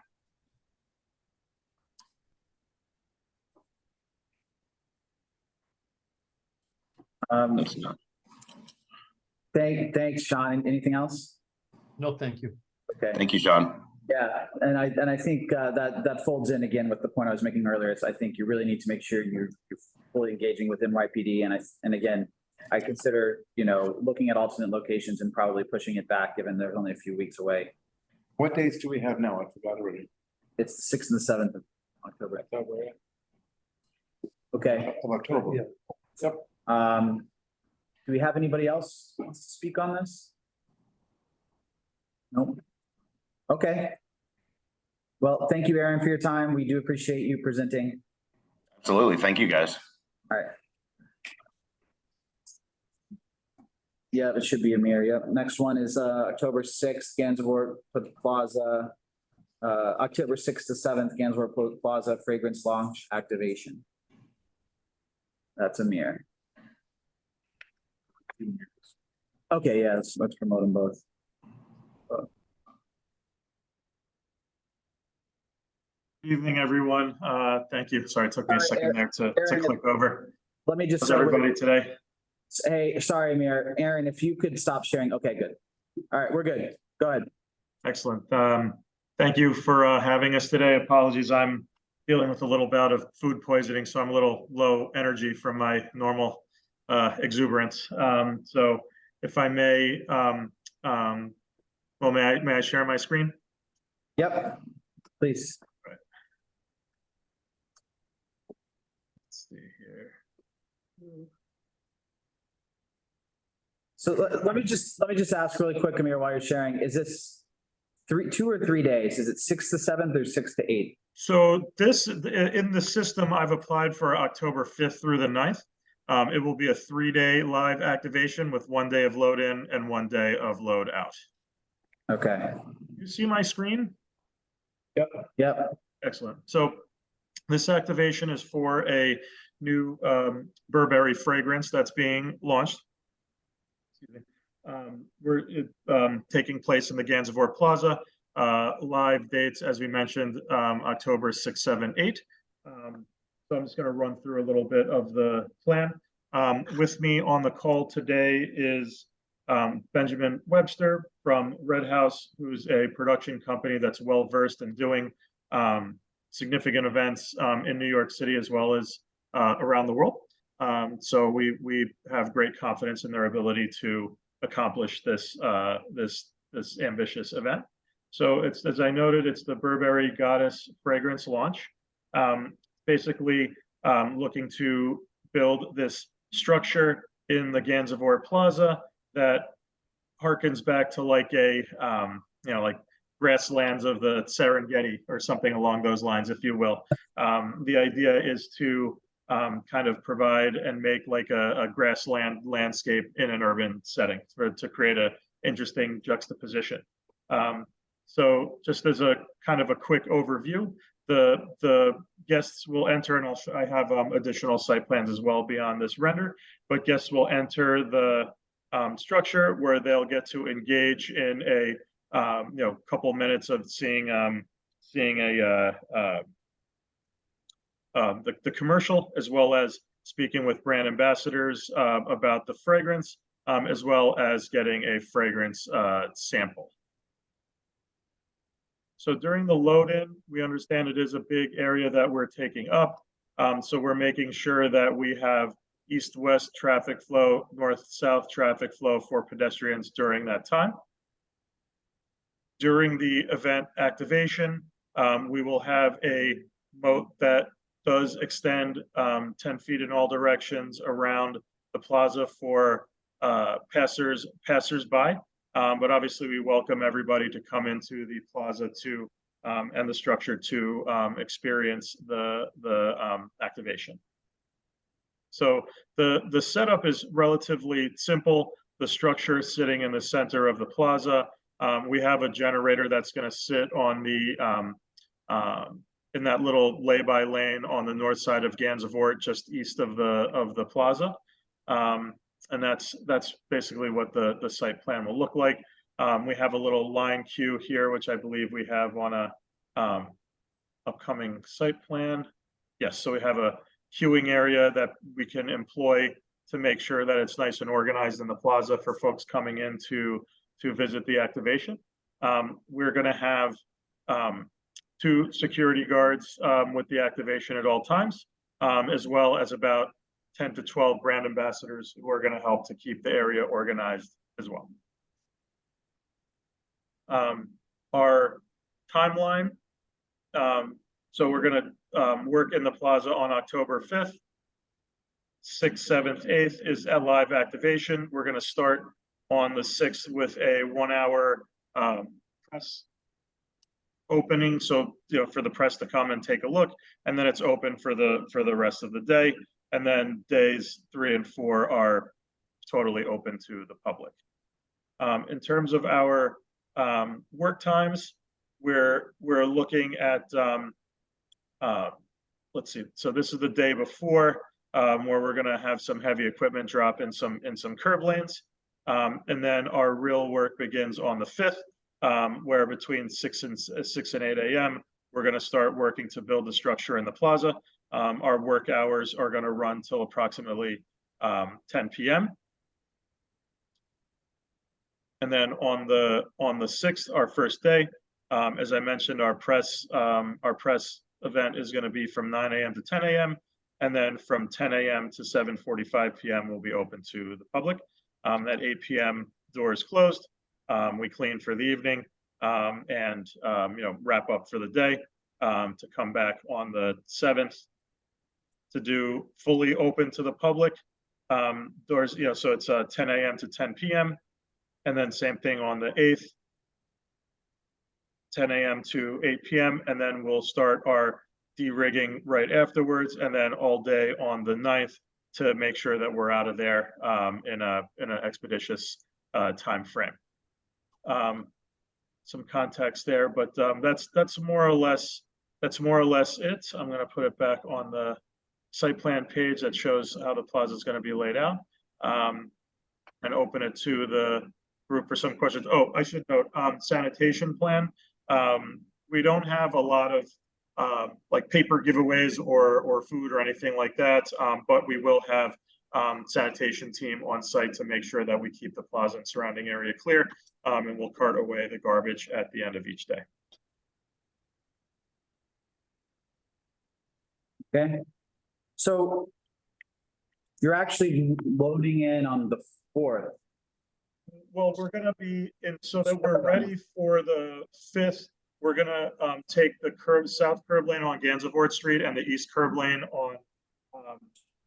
Thanks, Sean. Anything else? No, thank you. Okay. Thank you, Sean. Yeah, and I think that folds in again with the point I was making earlier. Is I think you really need to make sure you're fully engaging with NYPD, and again, I consider looking at alternate locations and probably pushing it back, given they're only a few weeks away. What dates do we have now? I forgot already. It's the 6th and the 7th of October. Okay. Of October. Yeah. Yep. Do we have anybody else who wants to speak on this? Nope. Okay. Well, thank you, Aaron, for your time. We do appreciate you presenting. Absolutely. Thank you, guys. All right. Yeah, it should be Amir. Yep. Next one is October 6th, Gansevoort Plaza. October 6th to 7th, Gansevoort Plaza fragrance launch activation. That's Amir. Okay, yeah, let's promote them both. Evening, everyone. Thank you. Sorry, it took me a second there to click over. Let me just. How's everybody today? Hey, sorry, Amir. Aaron, if you could stop sharing. Okay, good. All right, we're good. Go ahead. Excellent. Thank you for having us today. Apologies, I'm dealing with a little bout of food poisoning, so I'm a little low energy from my normal exuberance. So if I may, well, may I share my screen? Yep, please. Right. Let's see here. So let me just ask really quick, Amir, while you're sharing, is this 2 or 3 days? Is it 6th to 7th or 6th to 8th? So this, in the system, I've applied for October 5th through the 9th. It will be a 3-day live activation with 1 day of load in and 1 day of load out. Okay. You see my screen? Yep. Excellent. So this activation is for a new Burberry fragrance that's being launched. We're taking place in the Gansevoort Plaza. Live dates, as we mentioned, October 6, 7, 8. So I'm just going to run through a little bit of the plan. With me on the call today is Benjamin Webster from Red House, who's a production company that's well versed in doing significant events in New York City, as well as around the world. So we have great confidence in their ability to accomplish this this ambitious event. So it's, as I noted, it's the Burberry Goddess fragrance launch. Basically, looking to build this structure in the Gansevoort Plaza that harkens back to like a like grasslands of the Serengeti or something along those lines, if you will. The idea is to kind of provide and make like a grassland landscape in an urban setting to create a interesting juxtaposition. So just as a kind of a quick overview, the guests will enter, and I have additional site plans as well beyond this render, but guests will enter the structure where they'll get to engage in a couple minutes of seeing the commercial, as well as speaking with brand ambassadors about the fragrance, as well as getting a fragrance sample. So during the load-in, we understand it is a big area that we're taking up. So we're making sure that we have east-west traffic flow, north-south traffic flow for pedestrians during that time. During the event activation, we will have a moat that does extend 10 feet in all directions around the plaza for passers-by. But obviously we welcome everybody to come into the plaza to and the structure to experience the activation. So the setup is relatively simple. The structure is sitting in the center of the plaza. We have a generator that's going to sit on the in that little lay-by lane on the north side of Gansevoort, just east of the plaza. And that's basically what the site plan will look like. We have a little line queue here, which I believe we have on a upcoming site plan. Yes, so we have a queuing area that we can employ to make sure that it's nice and organized in the plaza for folks coming in to visit the activation. We're going to have 2 security guards with the activation at all times, as well as about 10 to 12 brand ambassadors who are going to help to keep the area organized as well. Our timeline, so we're going to work in the plaza on October 5th. 6th, 7th, 8th is a live activation. We're going to start on the 6th with a 1-hour press opening, so for the press to come and take a look, and then it's open for the rest of the day. And then days 3 and 4 are totally open to the public. In terms of our work times, we're looking at let's see. So this is the day before, where we're going to have some heavy equipment drop in some curb lanes, and then our real work begins on the 5th, where between 6 and 8 a.m. we're going to start working to build the structure in the plaza. Our work hours are going to run till approximately 10 p.m. And then on the 6th, our first day, as I mentioned, our press event is going to be from 9 a.m. to 10 a.m. And then from 10 a.m. to 7:45 p.m. will be open to the public. At 8 p.m. doors closed. We clean for the evening and wrap up for the day to come back on the 7th to do fully open to the public. Doors, so it's 10 a.m. to 10 p.m. And then same thing on the 8th, 10 a.m. to 8 p.m. And then we'll start our de-rigging right afterwards, and then all day on the 9th to make sure that we're out of there in an expeditious time frame. Some context there, but that's more or less it. I'm going to put it back on the site plan page that shows how the plaza is going to be laid out, and open it to the group for some questions. Oh, I should note, sanitation plan. We don't have a lot of like paper giveaways or food or anything like that, but we will have sanitation team on site to make sure that we keep the plaza and surrounding area clear, and we'll cart away the garbage at the end of each day. Okay. So you're actually loading in on the 4th. Well, we're gonna be in, so that we're ready for the 5th. We're gonna take the south curb lane on Gansevoort Street and the east curb lane on,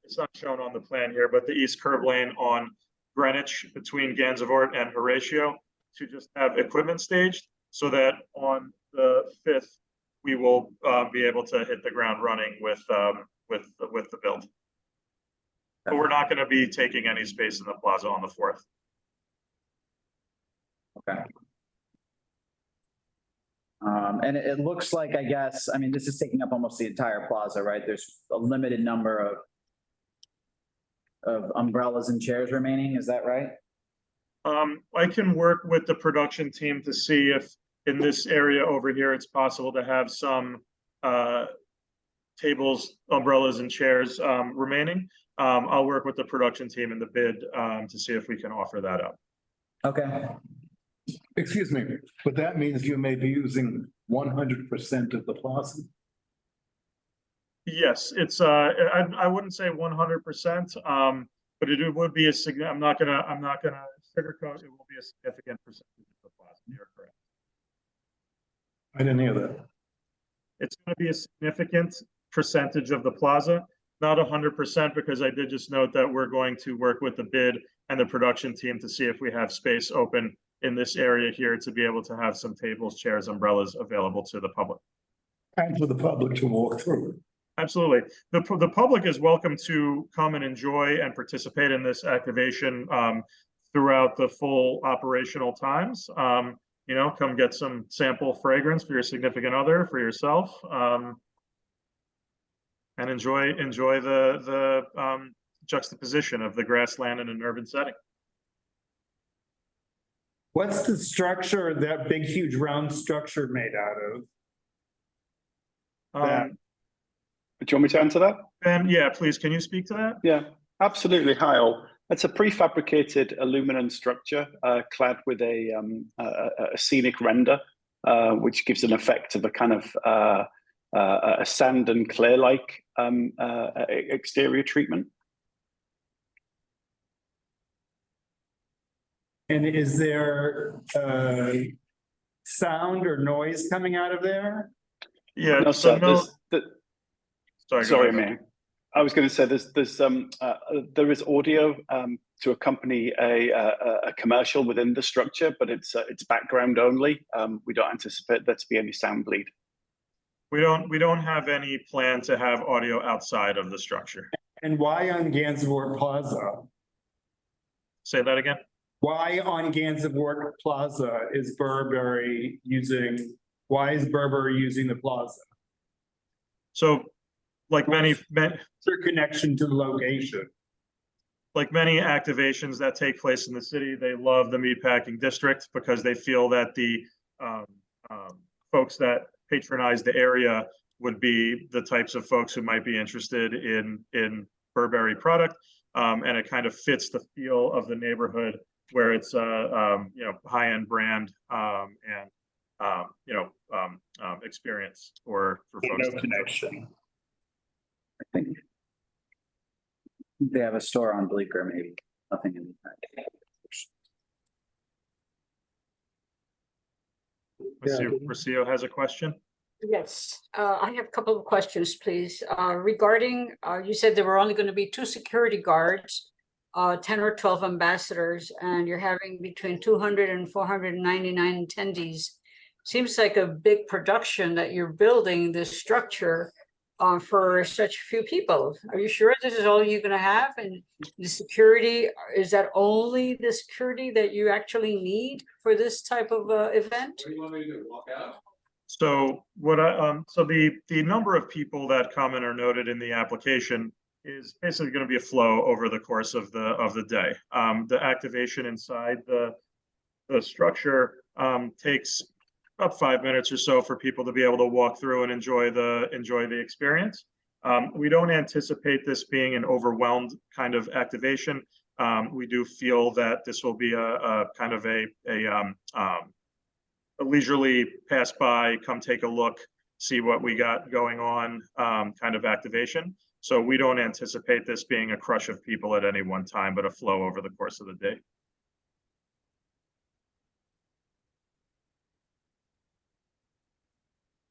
it's not shown on the plan here, but the east curb lane on Greenwich between Gansevoort and Horatio to just have equipment staged so that on the 5th, we will be able to hit the ground running with the build. But we're not gonna be taking any space in the plaza on the 4th. Okay. And it looks like, I guess, I mean, this is taking up almost the entire plaza, right? There's a limited number of umbrellas and chairs remaining, is that right? I can work with the production team to see if in this area over here, it's possible to have some tables, umbrellas and chairs remaining. I'll work with the production team in the bid to see if we can offer that up. Okay. Excuse me, but that means you may be using 100% of the plaza? Yes, it's I wouldn't say 100%, but it would be I'm not gonna sugarcoat. It will be a significant percentage of the plaza. You're correct. I didn't hear that. It's going to be a significant percentage of the plaza, not 100%, because I did just note that we're going to work with the bid and the production team to see if we have space open in this area here to be able to have some tables, chairs, umbrellas available to the public. And for the public to walk through. Absolutely. The public is welcome to come and enjoy and participate in this activation throughout the full operational times. You know, come get some sample fragrance for your significant other, for yourself, and enjoy the juxtaposition of the grassland in an urban setting. What's the structure, that big, huge round structure made out of? Do you want me to answer that? Ben, yeah, please, can you speak to that? Yeah, absolutely. Hi all. It's a prefabricated aluminum structure clad with a scenic render, which gives an effect of a kind of a sand and clay-like exterior treatment. And is there sound or noise coming out of there? Yeah, no, so sir, no. Sorry, man. I was going to say there is audio to accompany a commercial within the structure, but it's background only. We don't anticipate there to be any sound bleed. We don't have any plan to have audio outside of the structure. And why on Gansevoort Plaza? Say that again. Why on Gansevoort Plaza is Burberry using? Why is Burberry using the plaza? So, like many their connection to the location. Like many activations that take place in the city, they love the meatpacking district because they feel that the folks that patronize the area would be the types of folks who might be interested in Burberry product, and it kind of fits the feel of the neighborhood where it's a high-end brand and experience for folks. No connection. I think they have a store on Bleecker, maybe. Nothing in that. Rocio has a question. Yes, I have a couple of questions, please. Regarding, you said there were only going to be 2 security guards, 10 or 12 ambassadors, and you're having between 200 and 499 attendees. Seems like a big production that you're building this structure for such few people. Are you sure this is all you're going to have? And the security, is that only the security that you actually need for this type of event? What do you want me to do, walk out? So the number of people that come and are noted in the application is basically going to be a flow over the course of the day. The activation inside the structure takes about 5 minutes or so for people to be able to walk through and enjoy the experience. We don't anticipate this being an overwhelmed kind of activation. We do feel that this will be a kind of a leisurely pass by, come take a look, see what we got going on kind of activation. So we don't anticipate this being a crush of people at any one time, but a flow over the course of the day.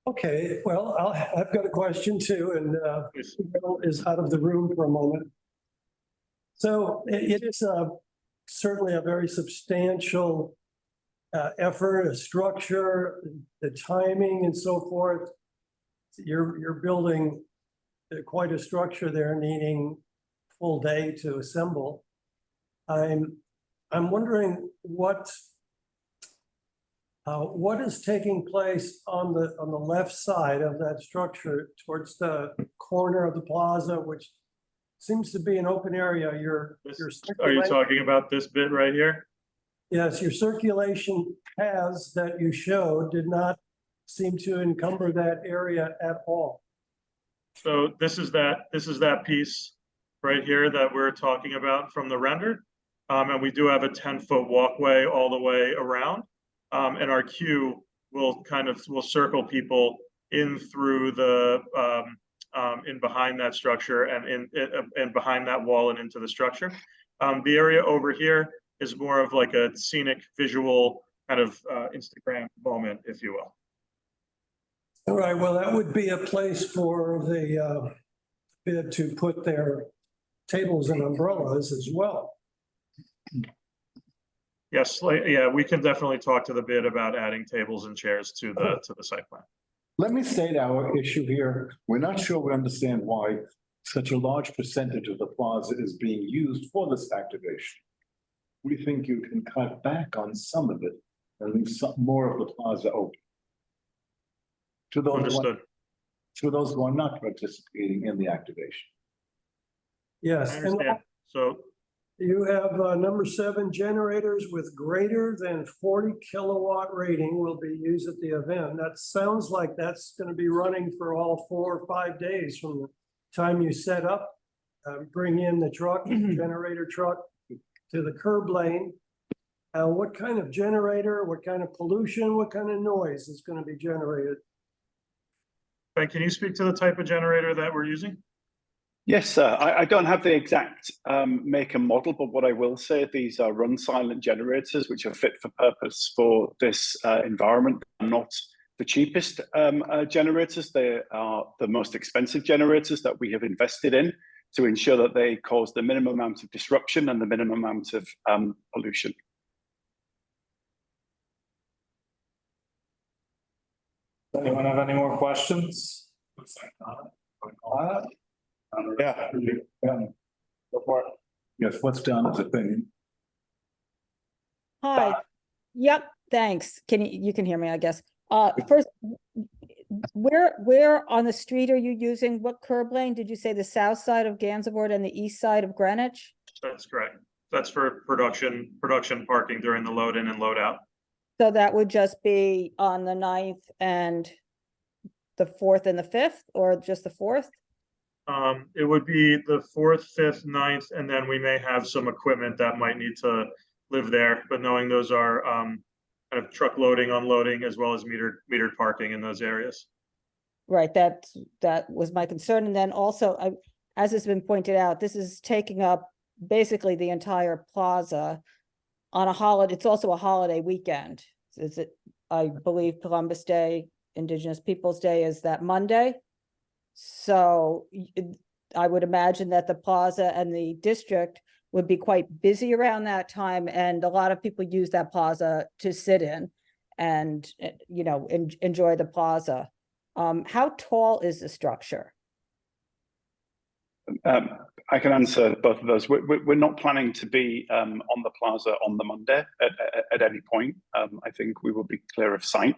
Okay, well, I've got a question too, and Bill is out of the room for a moment. So it is certainly a very substantial effort, a structure, the timing and so forth. You're building quite a structure there, needing full day to assemble. I'm wondering what is taking place on the left side of that structure towards the corner of the plaza, which seems to be an open area. Are you talking about this bit right here? Yes, your circulation paths that you showed did not seem to encumber that area at all. So this is that piece right here that we're talking about from the render. And we do have a 10-foot walkway all the way around. And our queue will circle people in through the in behind that structure and behind that wall and into the structure. The area over here is more of like a scenic visual kind of Instagram moment, if you will. All right, well, that would be a place for the bid to put their tables and umbrellas as well. Yes, yeah, we can definitely talk to the bid about adding tables and chairs to the site plan. Let me state our issue here. We're not sure we understand why such a large percentage of the plaza is being used for this activation. We think you can cut back on some of it and leave some more of the plaza open. To those who are not participating in the activation. Yes. I understand. So you have number 7 generators with greater than 40 kilowatt rating will be used at the event. That sounds like that's going to be running for all 4 or 5 days from the time you set up, bring in the truck, generator truck to the curb lane. What kind of generator, what kind of pollution, what kind of noise is going to be generated? Ben, can you speak to the type of generator that we're using? Yes, sir. I don't have the exact make and model, but what I will say, these are run silent generators, which are fit for purpose for this environment. They're not the cheapest generators. They are the most expensive generators that we have invested in to ensure that they cause the minimum amount of disruption and the minimum amount of pollution. Anyone have any more questions? Yeah. Go for it. Yes, what's Donna's opinion? Hi. Yep, thanks. You can hear me, I guess. First, where on the street are you using? What curb lane? Did you say the south side of Gansevoort and the east side of Greenwich? That's correct. That's for production parking during the load in and load out. So that would just be on the 9th and the 4th and the 5th, or just the 4th? It would be the 4th, 5th, 9th, and then we may have some equipment that might need to live there, but knowing those are kind of truck loading, unloading, as well as metered parking in those areas. Right, that was my concern. And then also, as has been pointed out, this is taking up basically the entire plaza on a holiday. It's also a holiday weekend. Is it, I believe Columbus Day, Indigenous Peoples' Day is that Monday. So I would imagine that the plaza and the district would be quite busy around that time. And a lot of people use that plaza to sit in and, you know, enjoy the plaza. How tall is the structure? I can answer both of those. We're not planning to be on the plaza on the Monday at any point. I think we will be clear of sight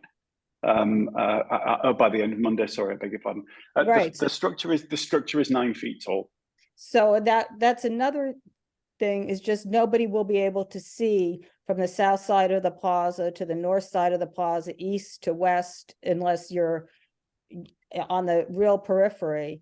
by the end of Monday. Sorry, I beg your pardon. Right. The structure is 9 feet tall. So that's another thing, is just nobody will be able to see from the south side of the plaza to the north side of the plaza, east to west, unless you're on the real periphery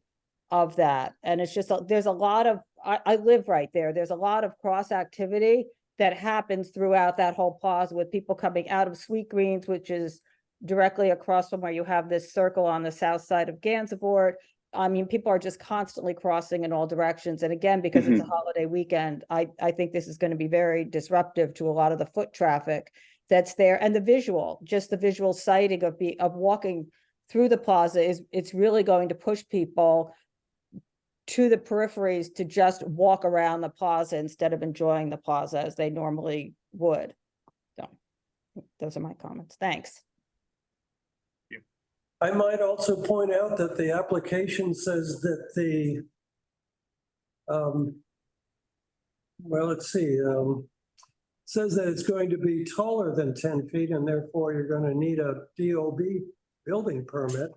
of that. And it's just, there's a lot of, I live right there. There's a lot of cross activity that happens throughout that whole plaza, with people coming out of Sweet Greens, which is directly across from where you have this circle on the south side of Gansevoort, I mean, people are just constantly crossing in all directions. And again, because it's a holiday weekend, I think this is going to be very disruptive to a lot of the foot traffic that's there. And the visual, just the visual sighting of walking through the plaza it's really going to push people to the peripheries to just walk around the plaza instead of enjoying the plaza as they normally would. So those are my comments. Thanks. I might also point out that the application says that the, well, let's see, says that it's going to be taller than 10 feet and therefore you're going to need a DOB building permit.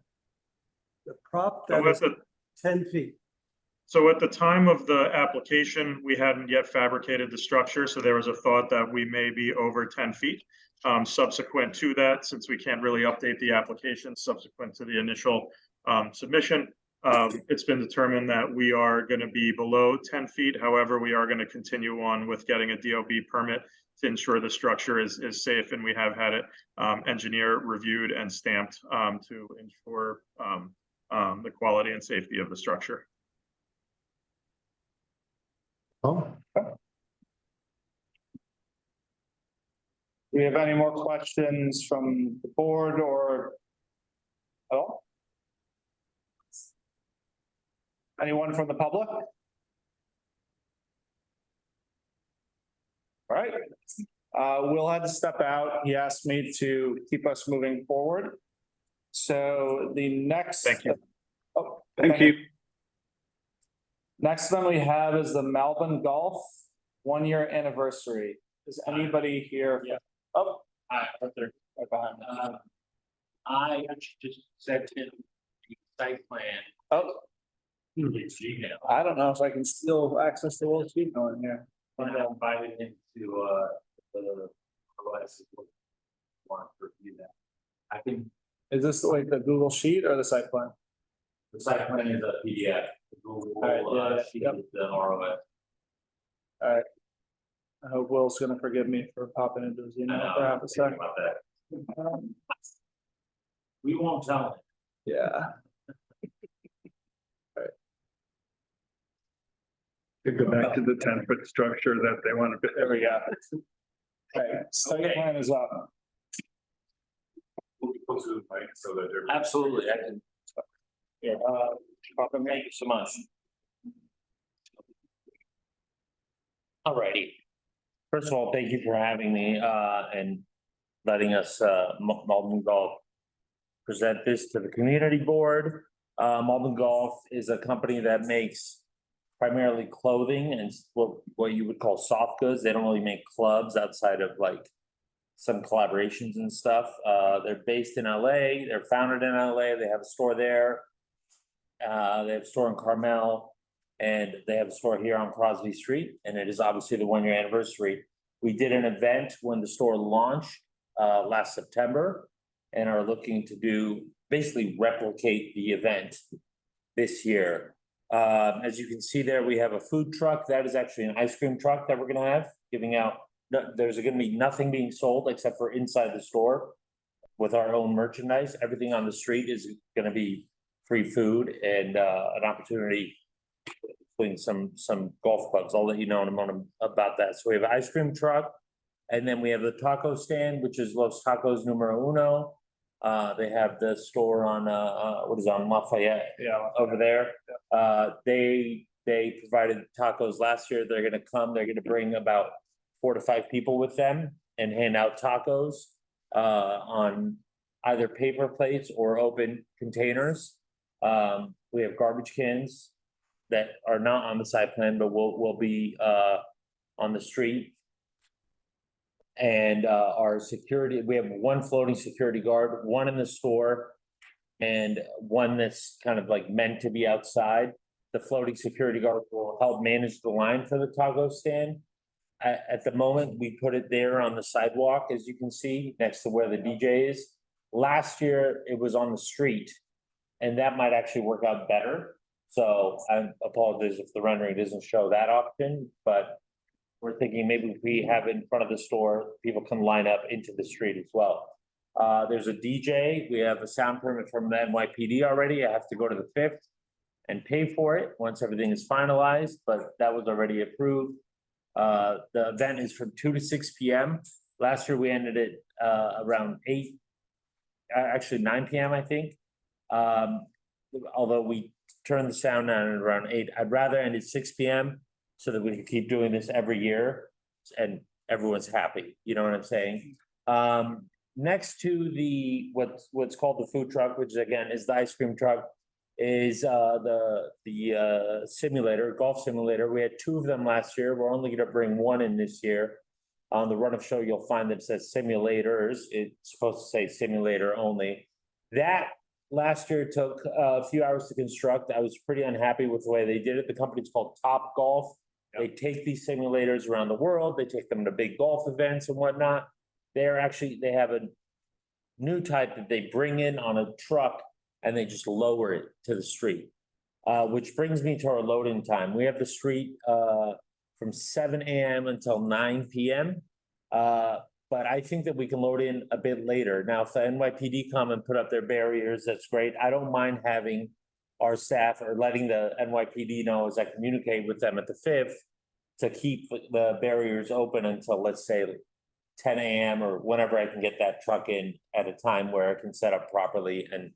The prop that is 10 feet. So at the time of the application, we hadn't yet fabricated the structure, so there was a thought that we may be over 10 feet. Subsequent to that, since we can't really update the application subsequent to the initial submission, it's been determined that we are going to be below 10 feet. However, we are going to continue on with getting a DOB permit to ensure the structure is safe, and we have had it engineer reviewed and stamped to ensure the quality and safety of the structure. Oh. Do we have any more questions from the board or at all? Anyone from the public? All right, we'll have to step out. He asked me to keep us moving forward. So the next. Thank you. Oh, Thank you. Next one we have is the Melbourne Golf 1-year anniversary. Is anybody here? Yeah. Oh, Hi, Arthur. right behind me. I just sent him the site plan. Oh, To his Gmail. I don't know if I can still access the old sheet in here. And I invited him to the want to review that. I can, Is this like the Google sheet or the site plan? the site plan is a PDF. The Google Alright, yeah, sheet yep. is the ROS. All right. I hope Will's gonna forgive me for popping into his email for half a second. About that. We won't tell him. Yeah. To go back to the 10-foot structure that they want to. There we go. All right, site plan is up. We'll be close to the mic so that they're. Absolutely, I can. Yeah. Thank you so much. Alrighty. First of all, thank you for having me and letting us Malden Golf present this to the community board. Malden Golf is a company that makes primarily clothing and what you would call soft goods. They don't really make clubs outside of like some collaborations and stuff. They're based in LA. They're founded in LA. They have a store there. They have a store in Carmel, and they have a store here on Crosby Street. And it is obviously the 1-year anniversary. We did an event when the store launched last September, and are looking to do basically replicate the event this year. As you can see there, we have a food truck. That is actually an ice cream truck that we're gonna have, giving out. There's gonna be nothing being sold except for inside the store with our own merchandise. Everything on the street is gonna be free food and an opportunity between some golf clubs. I'll let you know in a moment about that. So we have an ice cream truck, and then we have the taco stand, which is Los Tacos Numero Uno. They have the store on on Lafayette, over there. They provided tacos last year. They're gonna come, they're gonna bring about 4 to 5 people with them and hand out tacos on either paper plates or open containers. We have garbage cans that are not on the site plan, but will be on the street. And our security, we have 1 floating security guard, 1 in the store, and 1 that's kind of like meant to be outside. The floating security guard will help manage the line for the taco stand. At the moment, we put it there on the sidewalk, as you can see, next to where the DJ is. Last year, it was on the street, and that might actually work out better. So I apologize if the rendering doesn't show that option, but we're thinking maybe if we have it in front of the store, people can line up into the street as well. There's a DJ. We have a sound permit from the NYPD already. I have to go to the 5th. and pay for it once everything is finalized, but that was already approved. The event is from 2 to 6 p.m. Last year, we ended it around 8, actually 9 p.m., I think. Although we turned the sound on at around 8, I'd rather end at 6 p.m. so that we can keep doing this every year and everyone's happy. You know what I'm saying? Next to the what's called the food truck, which again is the ice cream truck, is the simulator, golf simulator. We had 2 of them last year. We're only going to bring 1 in this year. On the run of show, you'll find that it says simulators. It's supposed to say simulator only. That last year took a few hours to construct. I was pretty unhappy with the way they did it. The company's called Top Golf. They take these simulators around the world. They take them to big golf events and whatnot. They have a new type that they bring in on a truck and they just lower it to the street. Which brings me to our loading time. We have the street from 7 a.m. until 9 p.m. But I think that we can load in a bit later. Now, if the NYPD come and put up their barriers, that's great. I don't mind having our staff or letting the NYPD know as I communicate with them at the 5th to keep the barriers open until, let's say, 10 a.m. or whenever I can get that truck in at a time where it can set up properly, and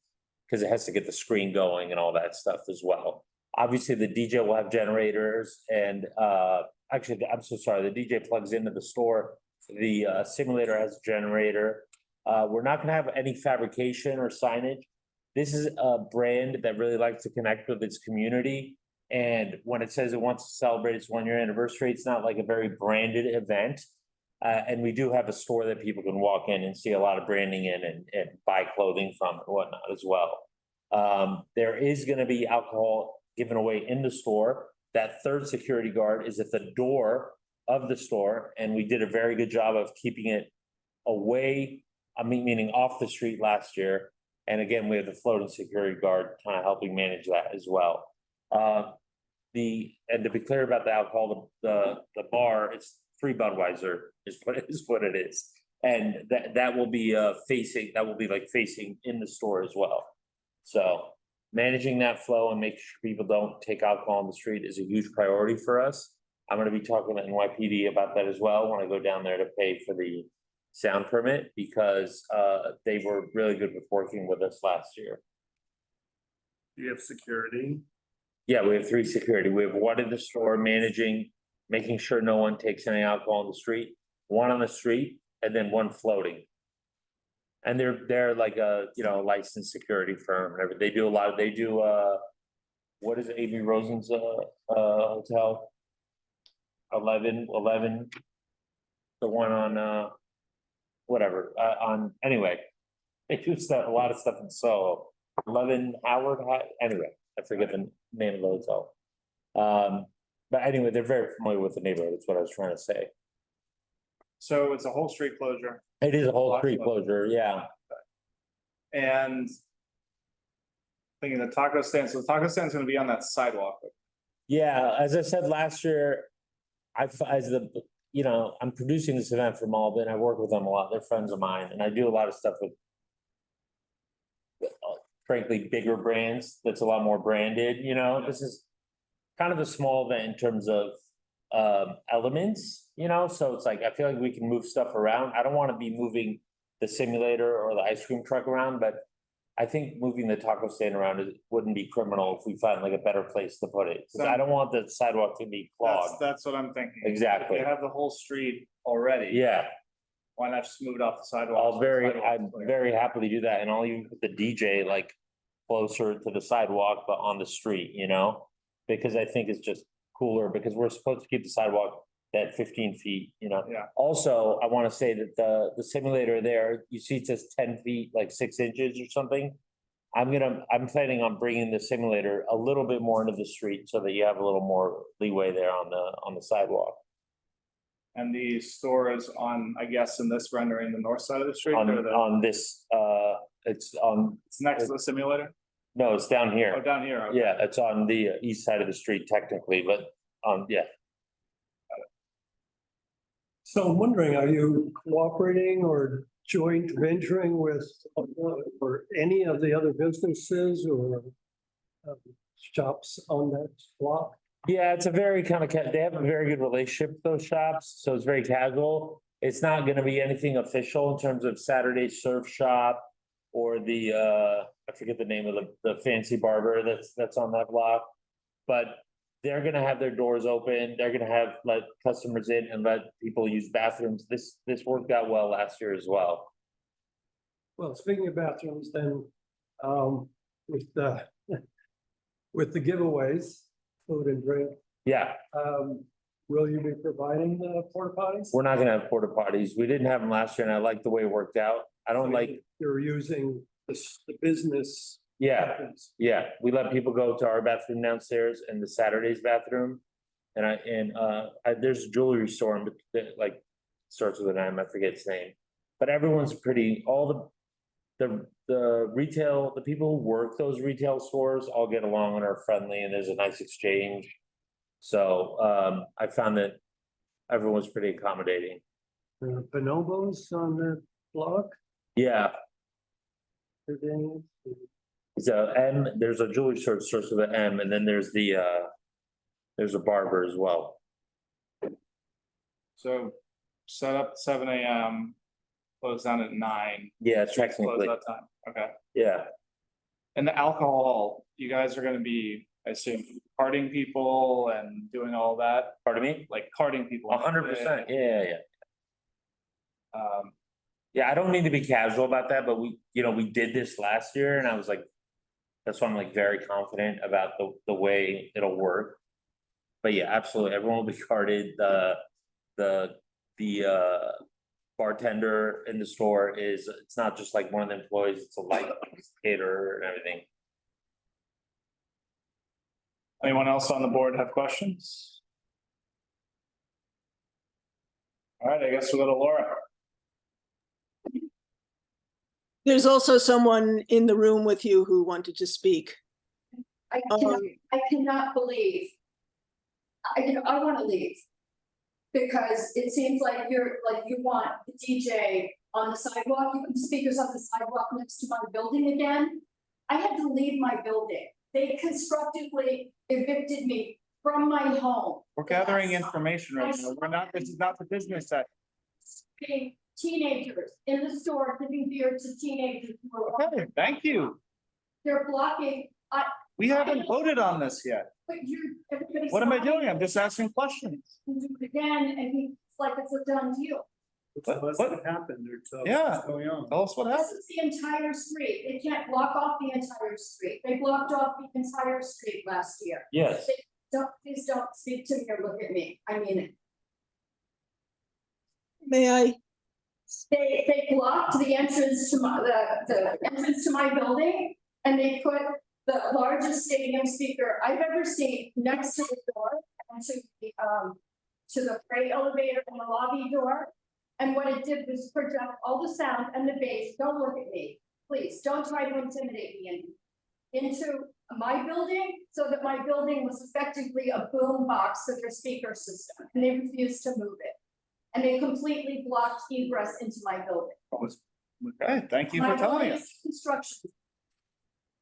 because it has to get the screen going and all that stuff as well. Obviously, the DJ will have generators, and actually, I'm so sorry, the DJ plugs into the store. The simulator has a generator. We're not going to have any fabrication or signage. This is a brand that really likes to connect with its community. And when it says it wants to celebrate its 1-year anniversary, it's not like a very branded event. And we do have a store that people can walk in and see a lot of branding in and buy clothing from and whatnot as well. There is going to be alcohol given away in the store. That 3rd security guard is at the door of the store, and we did a very good job of keeping it away, meaning off the street last year. And again, we have the floating security guard kind of helping manage that as well. And to be clear about the alcohol, the bar, it's 3 Budweiser is what it is. And that will be facing in the store as well. So managing that flow and making sure people don't take alcohol on the street is a huge priority for us. I'm going to be talking to NYPD about that as well when I go down there to pay for the sound permit, because they were really good with working with us last year. Do you have security? Yeah, we have 3 security. We have 1 in the store managing, making sure no one takes any alcohol on the street, 1 on the street, and then 1 floating. And they're like a licensed security firm and everything. They do a lot. They do what is it, A.B. Rosen's hotel? 11, the one on whatever anyway, they do a lot of stuff in Soho. 11 Howard anyway, I forget the name of the hotel. But anyway, they're very familiar with the neighborhood. That's what I was trying to say. So it's a whole street closure. It is a whole street closure, yeah. And thinking the taco stand, so the taco stand's gonna be on that sidewalk. Yeah, as I said last year, I'm producing this event for Malden. I work with them a lot. They're friends of mine, and I do a lot of stuff with frankly bigger brands. That's a lot more branded. This is kind of a small event in terms of elements. So it's like I feel like we can move stuff around. I don't want to be moving the simulator or the ice cream truck around, but I think moving the taco stand around wouldn't be criminal if we find like a better place to put it. 'Cause I don't want the sidewalk to be clogged. That's what I'm thinking. Exactly. They have the whole street already. Yeah. Why not just move it off the sidewalk? I'd very happily do that, and I'll even put the DJ like closer to the sidewalk, but on the street, because I think it's just cooler, because we're supposed to keep the sidewalk at 15 feet, Yeah. Also, I want to say that the simulator there, you see it says 10 feet, like 6 inches or something. I'm planning on bringing the simulator a little bit more into the street so that you have a little more leeway there on the sidewalk. And the store is on, I guess, in this rendering, the north side of the street? On this, it's next to the simulator? No, it's down here. Oh, down here, okay. Yeah, it's on the east side of the street technically, but yeah. So I'm wondering, are you cooperating or joint venturing with or any of the other businesses or shops on that block? Yeah, it's a very kind of, they have a very good relationship with those shops, so it's very casual. It's not gonna be anything official in terms of Saturday surf shop or the, I forget the name of the fancy barber that's on that block. But they're gonna have their doors open, they're gonna let customers in and let people use bathrooms. This worked out well last year as well. Well, speaking of bathrooms, then, with the, with the giveaways, food and drink, Yeah, will you be providing the porta potties? we're not gonna have porta potties. We didn't have them last year and I like the way it worked out. I don't like, You're using the business. yeah, bathrooms. yeah, we let people go to our bathroom downstairs and the Saturday's bathroom. And there's a jewelry store, that like starts with an M, I forget its name. But everyone's pretty, all the retail, the people who work those retail stores all get along and are friendly and there's a nice exchange. So I found that everyone's pretty accommodating. Bonobos on the block? Yeah, Are they- it's a M, there's a jewelry store that starts with an M, and then there's there's a barber as well. So set up 7 AM, close down at 9. Yeah, Close technically, that time, okay. yeah. And the alcohol, you guys are gonna be, I assume, carding people and doing all that, Pardon me? like carding people. 100%, yeah. Um, Yeah, I don't mean to be casual about that, but we did this last year and I was like, that's why I'm like very confident about the way it'll work. But yeah, absolutely, everyone will be carded, the bartender in the store it's not just like one of the employees, it's a light caterer and everything. anyone else on the board have questions? All right, I guess we'll go to Laura. There's also someone in the room with you who wanted to speak. I cannot believe. I want to leave. Because it seems like you want the DJ on the sidewalk, you want the speakers on the sidewalk next to my building again. I had to leave my building. They constructively evicted me from my home. We're gathering information right now. This is not the business side. Being teenagers in the store giving beer to teenagers who are. Okay, thank you. They're blocking, We haven't voted on this yet. but everybody's. What am I doing? I'm just asking questions. Do it again, and it's like it's a done deal. What happened or Yeah. what's going on? Tell us what This happened. is the entire street. They can't block off the entire street. They blocked off the entire street last year. Yes. Please don't speak to me or look at me. I mean it. May I? They blocked the entrance to the entrance to my building, and they put the largest stadium speaker I've ever seen next to the door and to the freight elevator and the lobby door. And what it did was project all the sound and the bass. Don't look at me, please. Don't try to intimidate me into my building, so that my building was effectively a boom box for their speaker system, and they refused to move it. And they completely blocked egress into my building. Okay, thank you for telling us. Construction.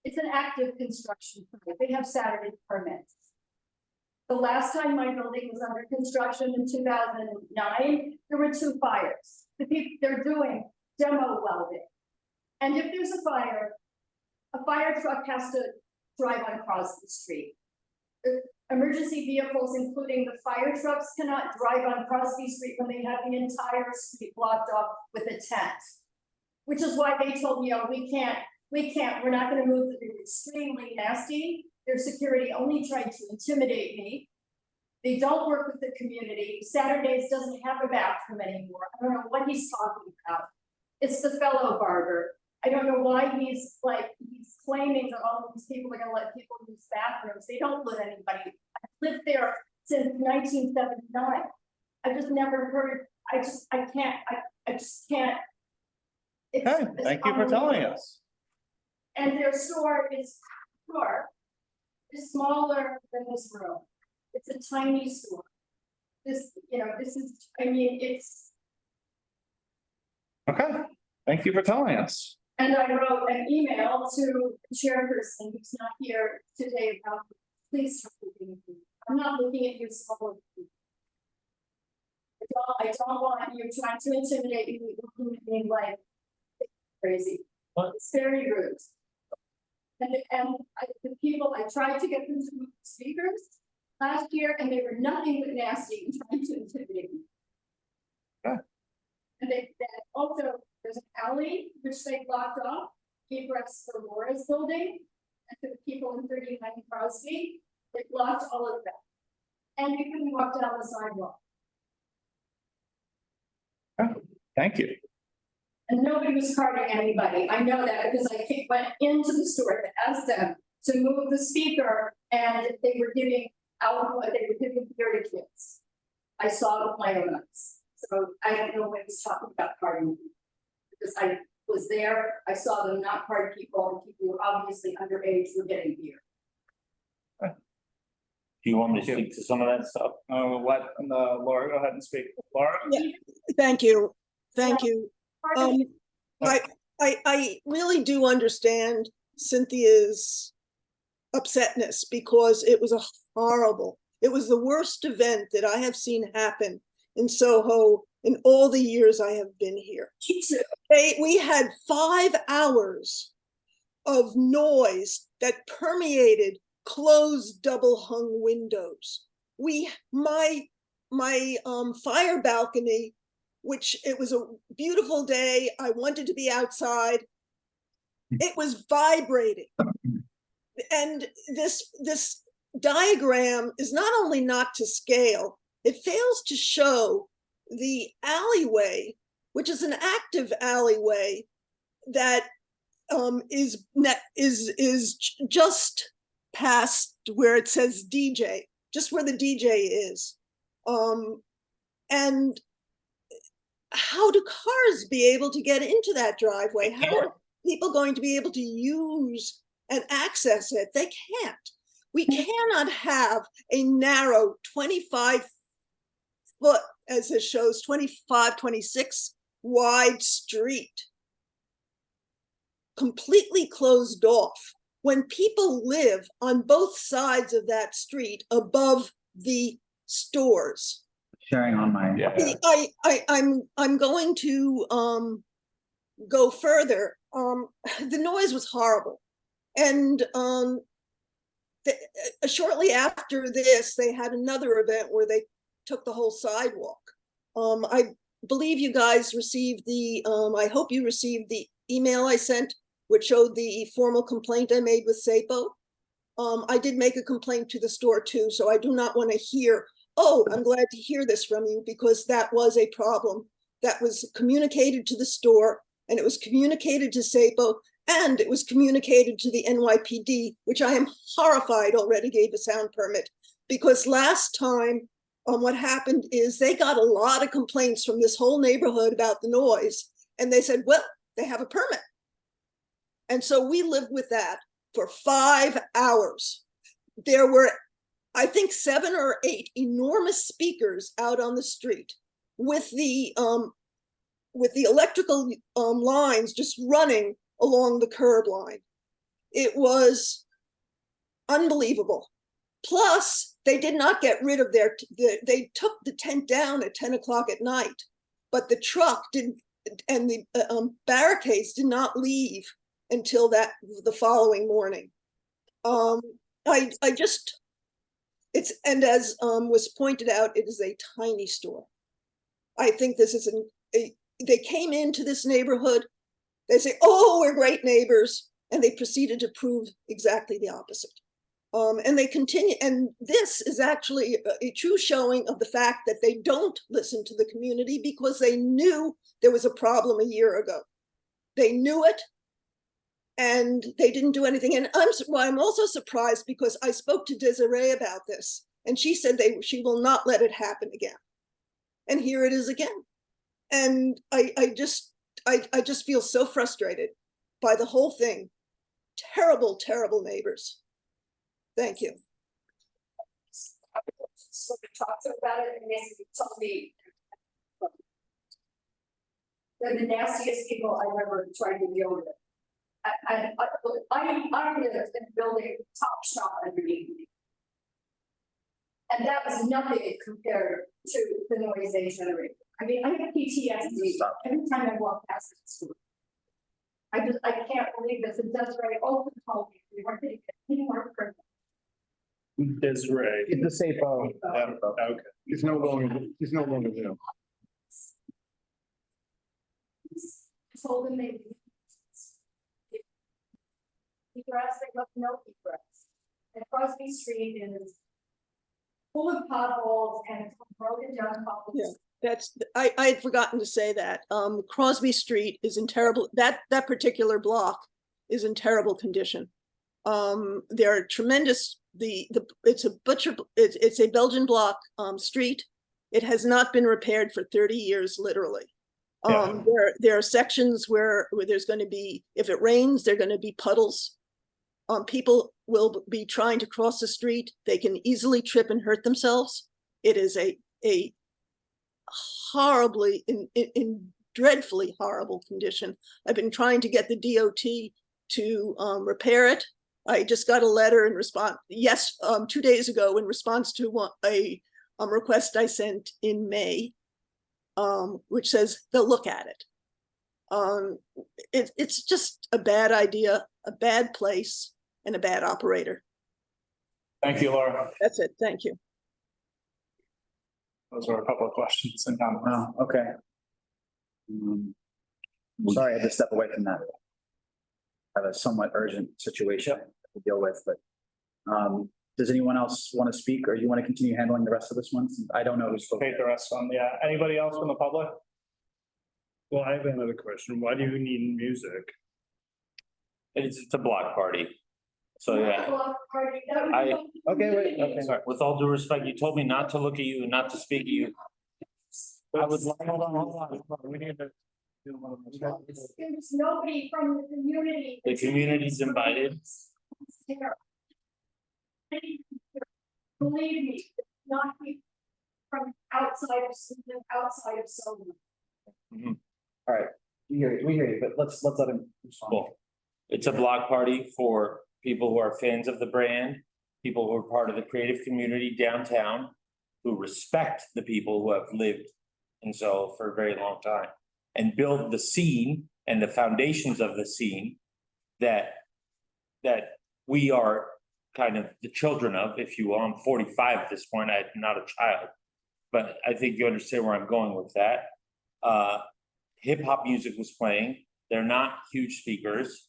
It's an active construction permit. They have Saturday permits. The last time my building was under construction in 2009, there were 2 fires. The people, they're doing demo welding. And if there's a fire truck has to drive across the street. Emergency vehicles, including the fire trucks, cannot drive on Crosby Street when they have the entire street blocked off with a tent. Which is why they told me, oh, we can't, we're not gonna move, they're extremely nasty. Their security only tried to intimidate me. They don't work with the community. Saturdays doesn't have a bathroom anymore. I don't know what he's talking about. It's the fellow barber. I don't know why he's claiming that all of these people are gonna let people use bathrooms. They don't let anybody. I've lived there since 1979. I just never heard, I just can't. Okay, thank you for telling us. And their store is smaller than this room. It's a tiny store. This is, I mean, it's. Okay, thank you for telling us. And I wrote an email to the chairperson who's not here today about, please stop looking at me. I'm not looking at you, so I don't want you trying to intimidate me, looking at me like crazy. It's very rude. The people, I tried to get them to move the speakers last year, and they were nothing but nasty and trying to intimidate me. Yeah. And also, there's an alley which they blocked off, egress for Laura's building, and for the people in 39 Crosby, they blocked all of that. And you couldn't walk down the sidewalk. Thank you. And nobody was carding anybody. I know that because I went into the store to ask them to move the speaker, and they were giving beer to kids. I saw the my own eyes. So I don't know when he's talking about carding, because I was there, I saw them not card people, and people who were obviously underage were getting beer. Do you want me to speak to some of that stuff? Let Laura go ahead and speak. Laura? Yeah, thank you. Thank you. I really do understand Cynthia's upsetness, because it was it was the worst event that I have seen happen in Soho in all the years I have been here. We had 5 hours of noise that permeated closed double hung windows. My fire balcony, which it was a beautiful day, I wanted to be outside, it was vibrating. And this diagram is not only not to scale, it fails to show the alleyway, which is an active alleyway that is just past where it says DJ, just where the DJ is. And how do cars be able to get into that driveway? How are people going to be able to use and access it? They can't. We cannot have a narrow 25 foot, as it shows, 25, 26 wide street, completely closed off, when people live on both sides of that street above the stores. Sharing on my. I'm going to go further. The noise was horrible, and shortly after this, they had another event where they took the whole sidewalk. I believe you guys received the. I hope you received the email I sent, which showed the formal complaint I made with SAPO. I did make a complaint to the store too, so I do not want to hear, oh, I'm glad to hear this from you, because that was a problem that was communicated to the store, and it was communicated to SAPO, and it was communicated to the NYPD, which I am horrified already gave a sound permit, because last time what happened is they got a lot of complaints from this whole neighborhood about the noise, and they said, well, they have a permit. And so we lived with that for 5 hours. There were, I think, 7 or 8 enormous speakers out on the street with the electrical lines just running along the curb line. It was unbelievable. Plus, they did not get rid of they took the tent down at 10 o'clock at night, but the truck didn't, and the barricades did not leave until the following morning. And as was pointed out, it is a tiny store. I think this is they came into this neighborhood, they say, oh, we're great neighbors, and they proceeded to prove exactly the opposite. And they continue, and this is actually a true showing of the fact that they don't listen to the community, because they knew there was a problem a year ago. They knew it, and they didn't do anything. And I'm also surprised, because I spoke to Desiree about this, and she said she will not let it happen again. And here it is again. And I just feel so frustrated by the whole thing. Terrible, terrible neighbors. Thank you. So we talked about it, and they told me they're the nastiest people I've ever tried to deal with. I lived in a building top shop underneath me. And that was nothing compared to the noise they generated. I mean, I have PTSD every time I walk past the school. I can't believe this, and Desiree open told me we weren't gonna get any more permits. Desiree. It's the safe phone. Okay. He's no longer there. Told them they. Egress, they left no egress. And Crosby Street is full of potholes and broken down potholes. Yeah. That's, I had forgotten to say that. Crosby Street is in terrible, that particular block is in terrible condition. There are tremendous, it's a Belgian block street. It has not been repaired for 30 years, literally. There are sections where there's going to be, if it rains, there are going to be puddles. People will be trying to cross the street. They can easily trip and hurt themselves. It is a horribly, in dreadfully horrible condition. I've been trying to get the DOT to repair it. I just got a letter in response, 2 days ago, in response to a request I sent in May, which says they'll look at it. It's just a bad idea, a bad place, and a bad operator. Thank you, Laura. That's it. Thank you. Those are a couple of questions and comments. Oh, okay. Sorry, I had to step away from that. I have a somewhat urgent situation to deal with, but does anyone else want to speak, or do you want to continue handling the rest of this one? I don't know who's spoken. Take the rest on. Yeah. Anybody else from the public? Well, I have another question. Why do you need music? It's a block party. So, yeah. Okay. Sorry. With all due respect, you told me not to look at you and not to speak at you. I would like, hold on. We need to. There's nobody from the community. The community's invited. Believe me, not people from outside of Sylvan. All right, we hear you, but let's let him respond. Cool. It's a block party for people who are fans of the brand, people who are part of the creative community downtown, who respect the people who have lived in Soho for a very long time, and build the scene and the foundations of the scene that we are kind of the children of, if you will. I'm 45 at this point. I'm not a child, but I think you understand where I'm going with that. Hip hop music was playing. They're not huge speakers.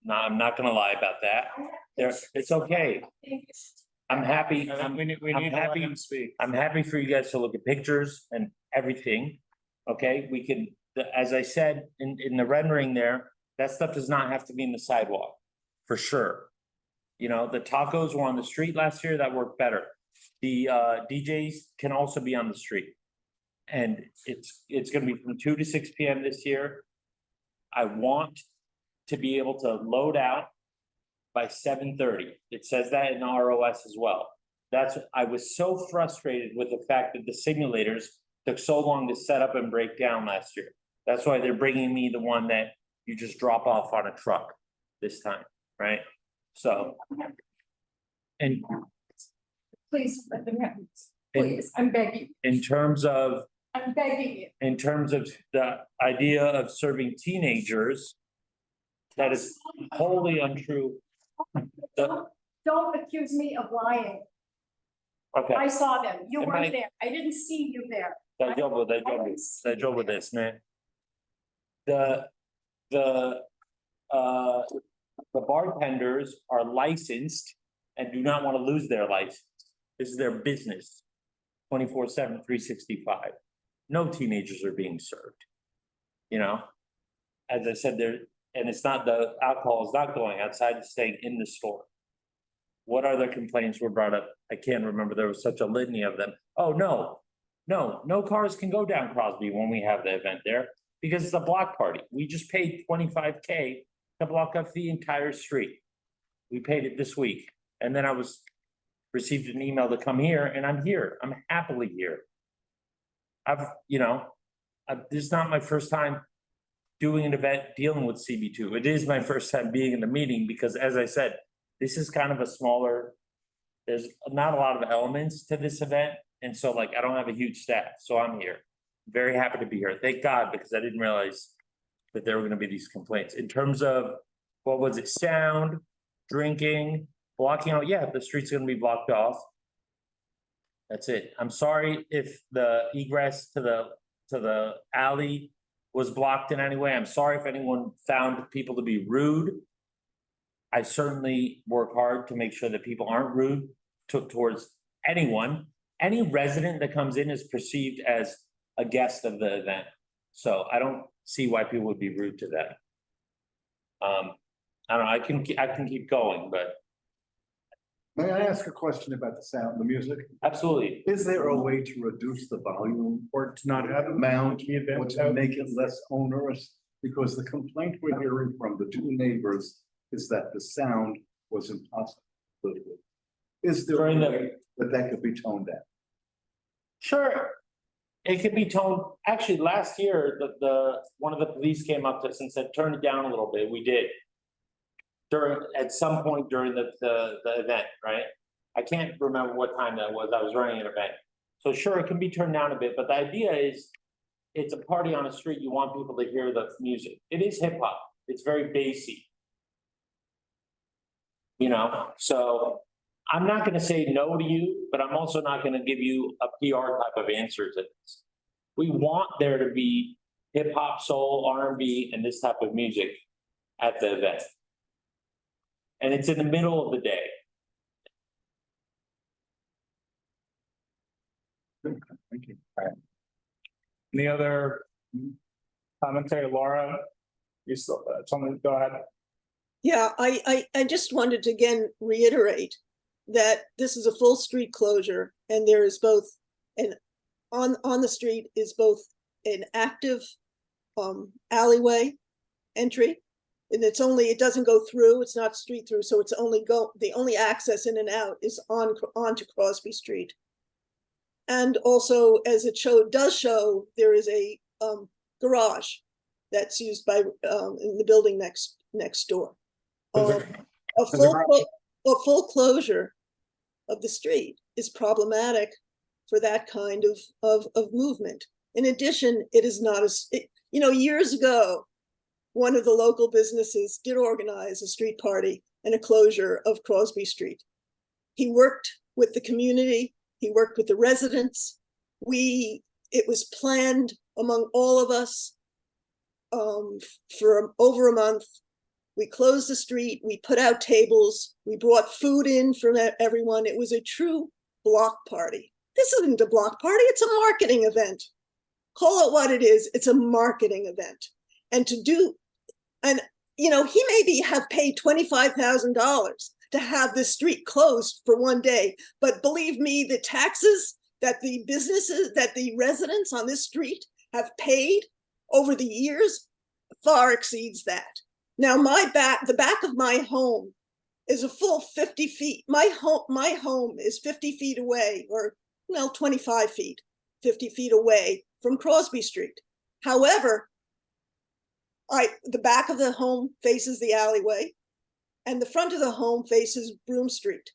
No, I'm not gonna lie about that. It's okay. I'm happy. I'm happy. I'm happy for you guys to look at pictures and everything. Okay, we can, as I said in the rendering there, that stuff does not have to be in the sidewalk, for sure. You know, the tacos were on the street last year, that worked better. The DJs can also be on the street. And it's gonna be from 2 to 6 p.m. this year. I want to be able to load out by 7:30. It says that in ROS as well. I was so frustrated with the fact that the simulators took so long to set up and break down last year. That's why they're bringing me the one that you just drop off on a truck this time, right? So. And Please, let them have it. Please, I'm begging. in terms of I'm begging you. in terms of the idea of serving teenagers, that is wholly untrue. Don't accuse me of lying. Okay. I saw them. You Am weren't I- there. I didn't see you there. Dai job with this, man. The bartenders are licensed and do not want to lose their license. This is their business. 24/7, 365. No teenagers are being served. You know, as I said, and it's not, the alcohol is not going outside, it's staying in the store. What other complaints were brought up? I can't remember. There was such a litany of them. Oh, no cars can go down Crosby when we have the event there because it's a block party. We just paid $25K to block off the entire street. We paid it this week. And then I received an email to come here, and I'm here. I'm happily here. This is not my first time doing an event dealing with CB2. It is my first time being in the meeting because, as I said, this is kind of a smaller, there's not a lot of elements to this event. And so like, I don't have a huge staff, so I'm here. Very happy to be here. Thank God, because I didn't realize that there were gonna be these complaints. In terms of, what was it, sound, drinking, blocking out, yeah, the street's gonna be blocked off. That's it. I'm sorry if the egress to the alley was blocked in any way. I'm sorry if anyone found people to be rude. I certainly work hard to make sure that people aren't rude towards anyone. Any resident that comes in is perceived as a guest of the event. So I don't see why people would be rude to that. I don't know, I can keep going, but. May I ask a question about the sound, the music? Absolutely. Is there a way to reduce the volume Or to not have amount the event or to make it less onerous? Because the complaint we're hearing from the two neighbors is that the sound was impossible to live with. Is there a way that could be toned down? Sure. It could be toned, actually, last year, one of the police came up to us and said, turn it down a little bit, we did. At some point during the event, right? I can't remember what time that was, I was running an event. So sure, it can be turned down a bit, but the idea is, it's a party on a street, you want people to hear the music. It is hip hop, it's very bassy. You know, so I'm not gonna say no to you, but I'm also not gonna give you a PR type of answer to this. We want there to be hip hop, soul, R&B, and this type of music at the event. And it's in the middle of the day. Thank you. All right. Any other commentary, Laura? You still, someone, go ahead. Yeah, I just wanted to again reiterate that this is a full street closure and there is both on the street is both an active alleyway entry. And it doesn't go through, it's not street through, so it's the only access in and out is onto Crosby Street. And also, as it does show, there is a garage that's used by in the building next door. A full closure of the street is problematic for that kind of movement. In addition, it is not years ago, one of the local businesses did organize a street party and a closure of Crosby Street. He worked with the community, he worked with the residents. It was planned among all of us for over a month. We closed the street, we put out tables, we brought food in for everyone. It was a true block party. This isn't a block party, it's a marketing event. Call it what it is, it's a marketing event. He maybe have paid $25,000 to have this street closed for one day, but believe me, the taxes that the businesses, that the residents on this street have paid over the years far exceeds that. Now, the back of my home is a full 50 feet. My home is 50 feet away, or 25 feet, 50 feet away from Crosby Street. However, the back of the home faces the alleyway and the front of the home faces Broome Street.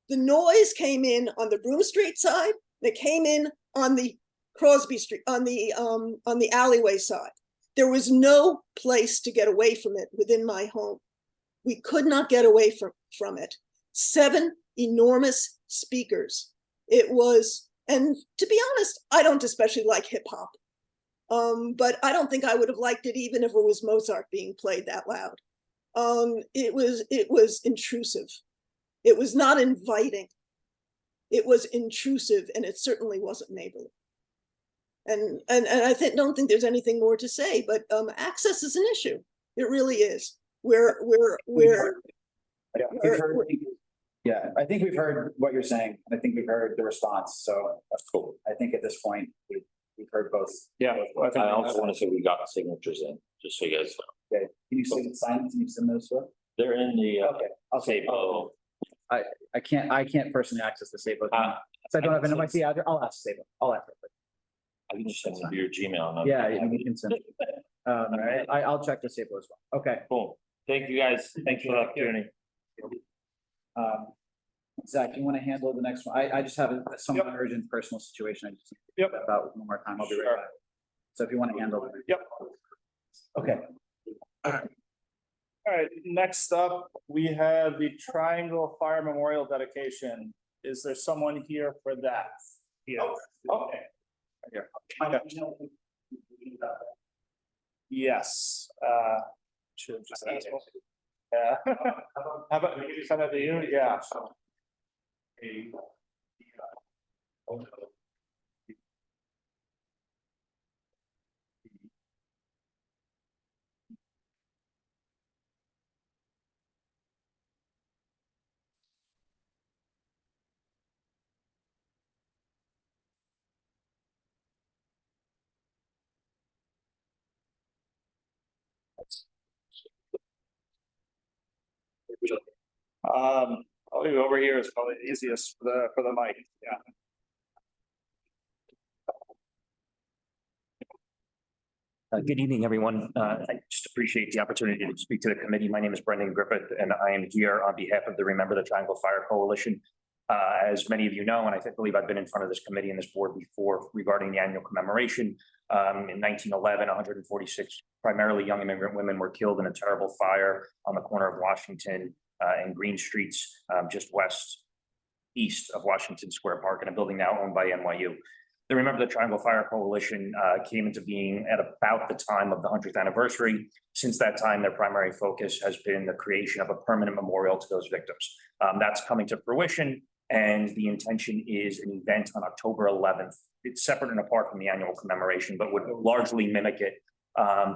The noise came in on the Broome Street side, and it came in on the Crosby Street, on the alleyway side. There was no place to get away from it within my home. We could not get away from it. 7 enormous speakers. It was, and to be honest, I don't especially like hip hop. But I don't think I would have liked it even if it was Mozart being played that loud. It was intrusive. It was not inviting. It was intrusive, and it certainly wasn't neighborly. And I don't think there's anything more to say, but access is an issue. It really is. I think we've heard what you're saying. I think we've heard the response. So that's cool. I think at this point we've heard both. Yeah. I also want to say we got signatures in, just so you guys know. Okay. Can you sign? Can you send those to us? They're in the okay. I'll say. I can't personally access the Sabo. So I don't have an NYC address. I'll ask Sabo. I'll ask her. I can just send it to your Gmail. Yeah, you can send it. I'll check the Sable as well. Okay. Cool. Thank you, guys. Thanks for the opportunity. Zach, you want to handle the next one? I just have somewhat urgent personal situation. I just need to think about one more time. I'll be right back. So if you want to handle it. Yep. Okay. All right, next up, we have the Triangle Fire Memorial dedication. Is there someone here for that? Yeah. Okay. Here. Yes, should just ask. Yeah. How about send it to you? Yeah. I'll leave it over here is probably the easiest for the mic, yeah. Good evening, everyone. I just appreciate the opportunity to speak to the committee. My name is Brendan Griffith, and I am here on behalf of the Remember the Triangle Fire Coalition. As many of you know, and I believe I've been in front of this committee and this board before regarding the annual commemoration. In 1911, 146 primarily young immigrant women were killed in a terrible fire on the corner of Washington and Green Streets, just east of Washington Square Park, in a building now owned by NYU. The Remember the Triangle Fire Coalition came into being at about the time of the 100th anniversary. Since that time, their primary focus has been the creation of a permanent memorial to those victims. That's coming to fruition, and the intention is an event on October 11th. It's separate and apart from the annual commemoration, but would largely mimic it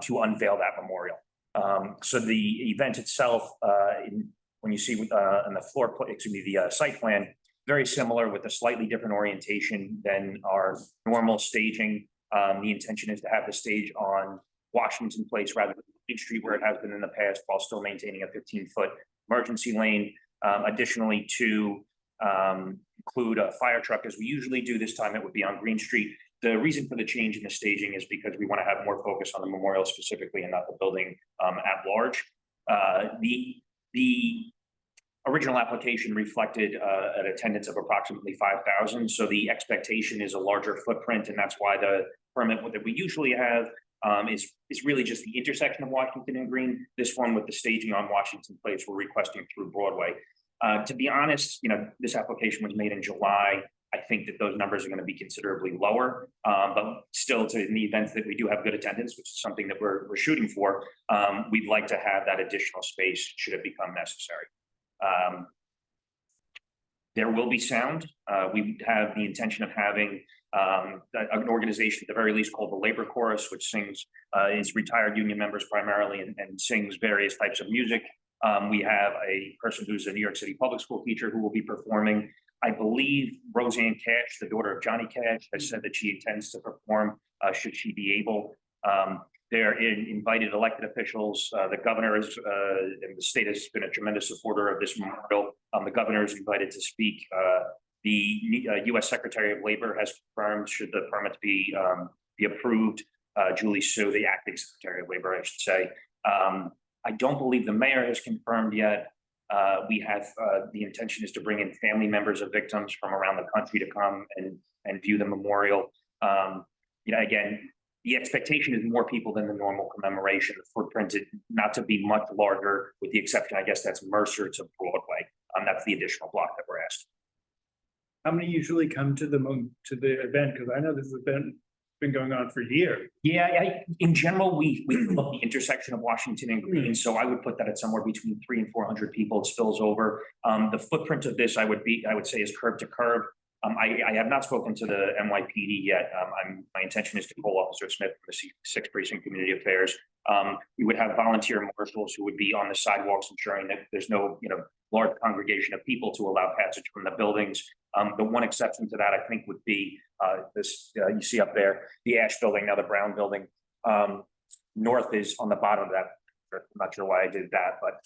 to unveil that memorial. So the event itself, when you see on the floor, the site plan, very similar with a slightly different orientation than our normal staging. The intention is to have the stage on Washington Place rather than Main Street where it has been in the past, while still maintaining a 15-foot emergency lane. Additionally, to include a fire truck as we usually do. This time it would be on Green Street. The reason for the change in the staging is because we want to have more focus on the memorial specifically and not the building at large. The original application reflected an attendance of approximately 5,000. So the expectation is a larger footprint, and that's why the permit that we usually have is really just the intersection of Washington and Green. This one with the staging on Washington Place, we're requesting through Broadway. To be honest, this application was made in July. I think that those numbers are going to be considerably lower, but still, in the event that we do have good attendance, which is something that we're shooting for, we'd like to have that additional space should it become necessary. There will be sound. We have the intention of having an organization at the very least called the Labor Chorus, which sings, is retired union members primarily and sings various types of music. We have a person who's a New York City public school teacher who will be performing. I believe Roseanne Cash, the daughter of Johnny Cash, has said that she intends to perform should she be able. They're invited elected officials. The governor is, and the state has been a tremendous supporter of this memorial. The governor is invited to speak. The U.S. Secretary of Labor has confirmed, should the permit be approved, Julie Sue, the acting Secretary of Labor, I should say. I don't believe the mayor has confirmed yet. We have the intention is to bring in family members of victims from around the country to come and view the memorial. Again, the expectation is more people than the normal commemoration. The footprint is not to be much larger, with the exception, I guess, that's Mercer to Broadway. That's the additional block that we're asking. How many usually come to the event? Because I know this event been going on for years. Yeah, in general, we love the intersection of Washington and Green, so I would put that at somewhere between 300 and 400 people. It spills over. The footprint of this, I would say, is curb to curb. I have not spoken to the NYPD yet. My intention is to call Officer Smith from the 6th Precinct Community Affairs. We would have volunteer marshals who would be on the sidewalks, ensuring that there's no large congregation of people to allow passage from the buildings. The one exception to that, I think, would be this you see up there, the Ash building, now the Brown building. North is on the bottom of that. I'm not sure why I did that, but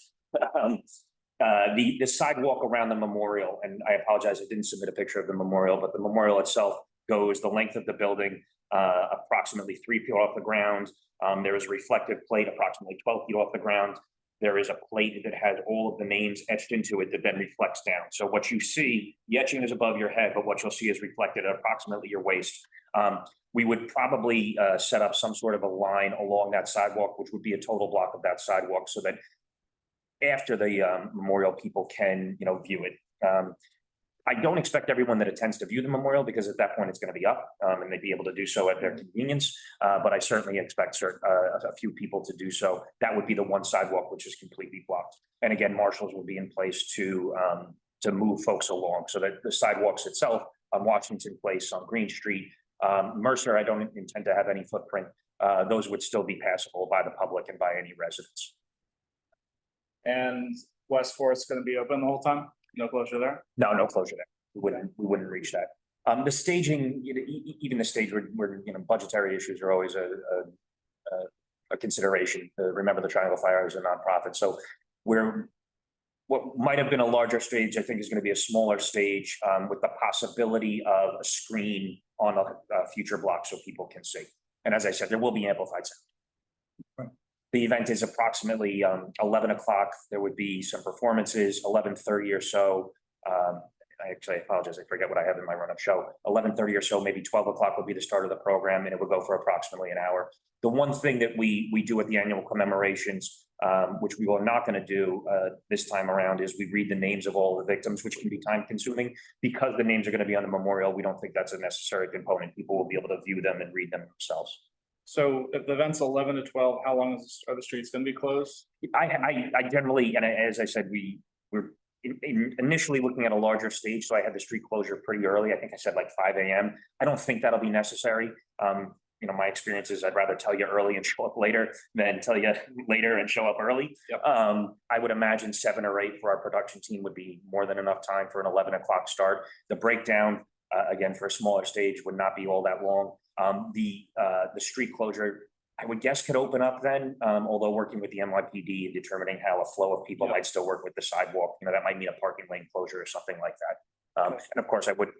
the sidewalk around the memorial, and I apologize, I didn't submit a picture of the memorial, but the memorial itself goes the length of the building approximately 3 feet off the ground. There is a reflective plate approximately 12 feet off the ground. There is a plate that has all of the names etched into it that then reflects down. So what you see, the etching is above your head, but what you'll see is reflected at approximately your waist. We would probably set up some sort of a line along that sidewalk, which would be a total block of that sidewalk, so that after the memorial, people can, view it. I don't expect everyone that attends to view the memorial, because at that point it's going to be up, and they'd be able to do so at their convenience. But I certainly expect a few people to do so. That would be the one sidewalk which is completely blocked. And again, marshals will be in place to move folks along, so that the sidewalks itself on Washington Place, on Green Street, Mercer, I don't intend to have any footprint. Those would still be passable by the public and by any residents. And West Forest going to be open the whole time? No closure there? No, no closure there. We wouldn't reach that. The staging, even the stage where budgetary issues are always a consideration. Remember, the Triangle Fire is a nonprofit, so what might have been a larger stage, I think, is going to be a smaller stage with the possibility of a screen on a future block so people can see. And as I said, there will be amplified sound. Right. The event is approximately 11 o'clock. There would be some performances, 11:30 or so. I apologize, I forget what I have in my run-up show. 11:30 or so, maybe 12 o'clock would be the start of the program, and it would go for approximately an hour. The one thing that we do at the annual commemorations, which we are not going to do this time around, is we read the names of all the victims, which can be time-consuming. Because the names are going to be on the memorial, we don't think that's a necessary component. People will be able to view them and read them themselves. So if the event's 11 to 12, how long are the streets going to be closed? I generally, and as I said, we're initially looking at a larger stage, so I had the street closure pretty early. I think I said like 5 a.m. I don't think that'll be necessary. My experience is I'd rather tell you early and show up later than tell you later and show up early. Yep. I would imagine 7 or 8 for our production team would be more than enough time for an 11 o'clock start. The breakdown, again, for a smaller stage would not be all that long. The street closure, I would guess, could open up then, although working with the NYPD and determining how a flow of people might still work with the sidewalk, that might mean a parking lane closure or something like that. And of course, I would,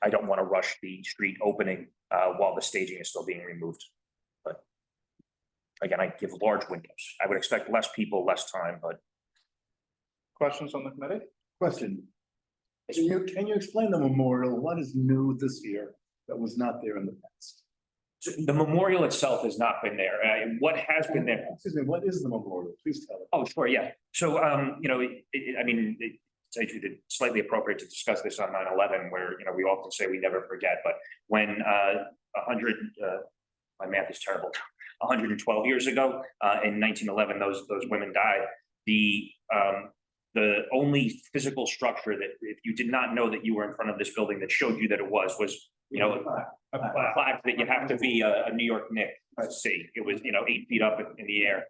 I don't want to rush the street opening while the staging is still being removed. But again, I give large windows. I would expect less people, less time, but. Questions on the committee? Question. Can you explain the memorial? What is new this year that was not there in the past? So the memorial itself has not been there. What has been there? Excuse me, what is the memorial? Please tell us. Oh, sure, yeah. So, it's slightly appropriate to discuss this on 9/11, where, we often say we never forget, but when my math is terrible, 112 years ago, in 1911, those women died. The only physical structure that, if you did not know that you were in front of this building, that showed you that it was, a plaque that you have to be a New York Knick to see. It was, 8 feet up in the air.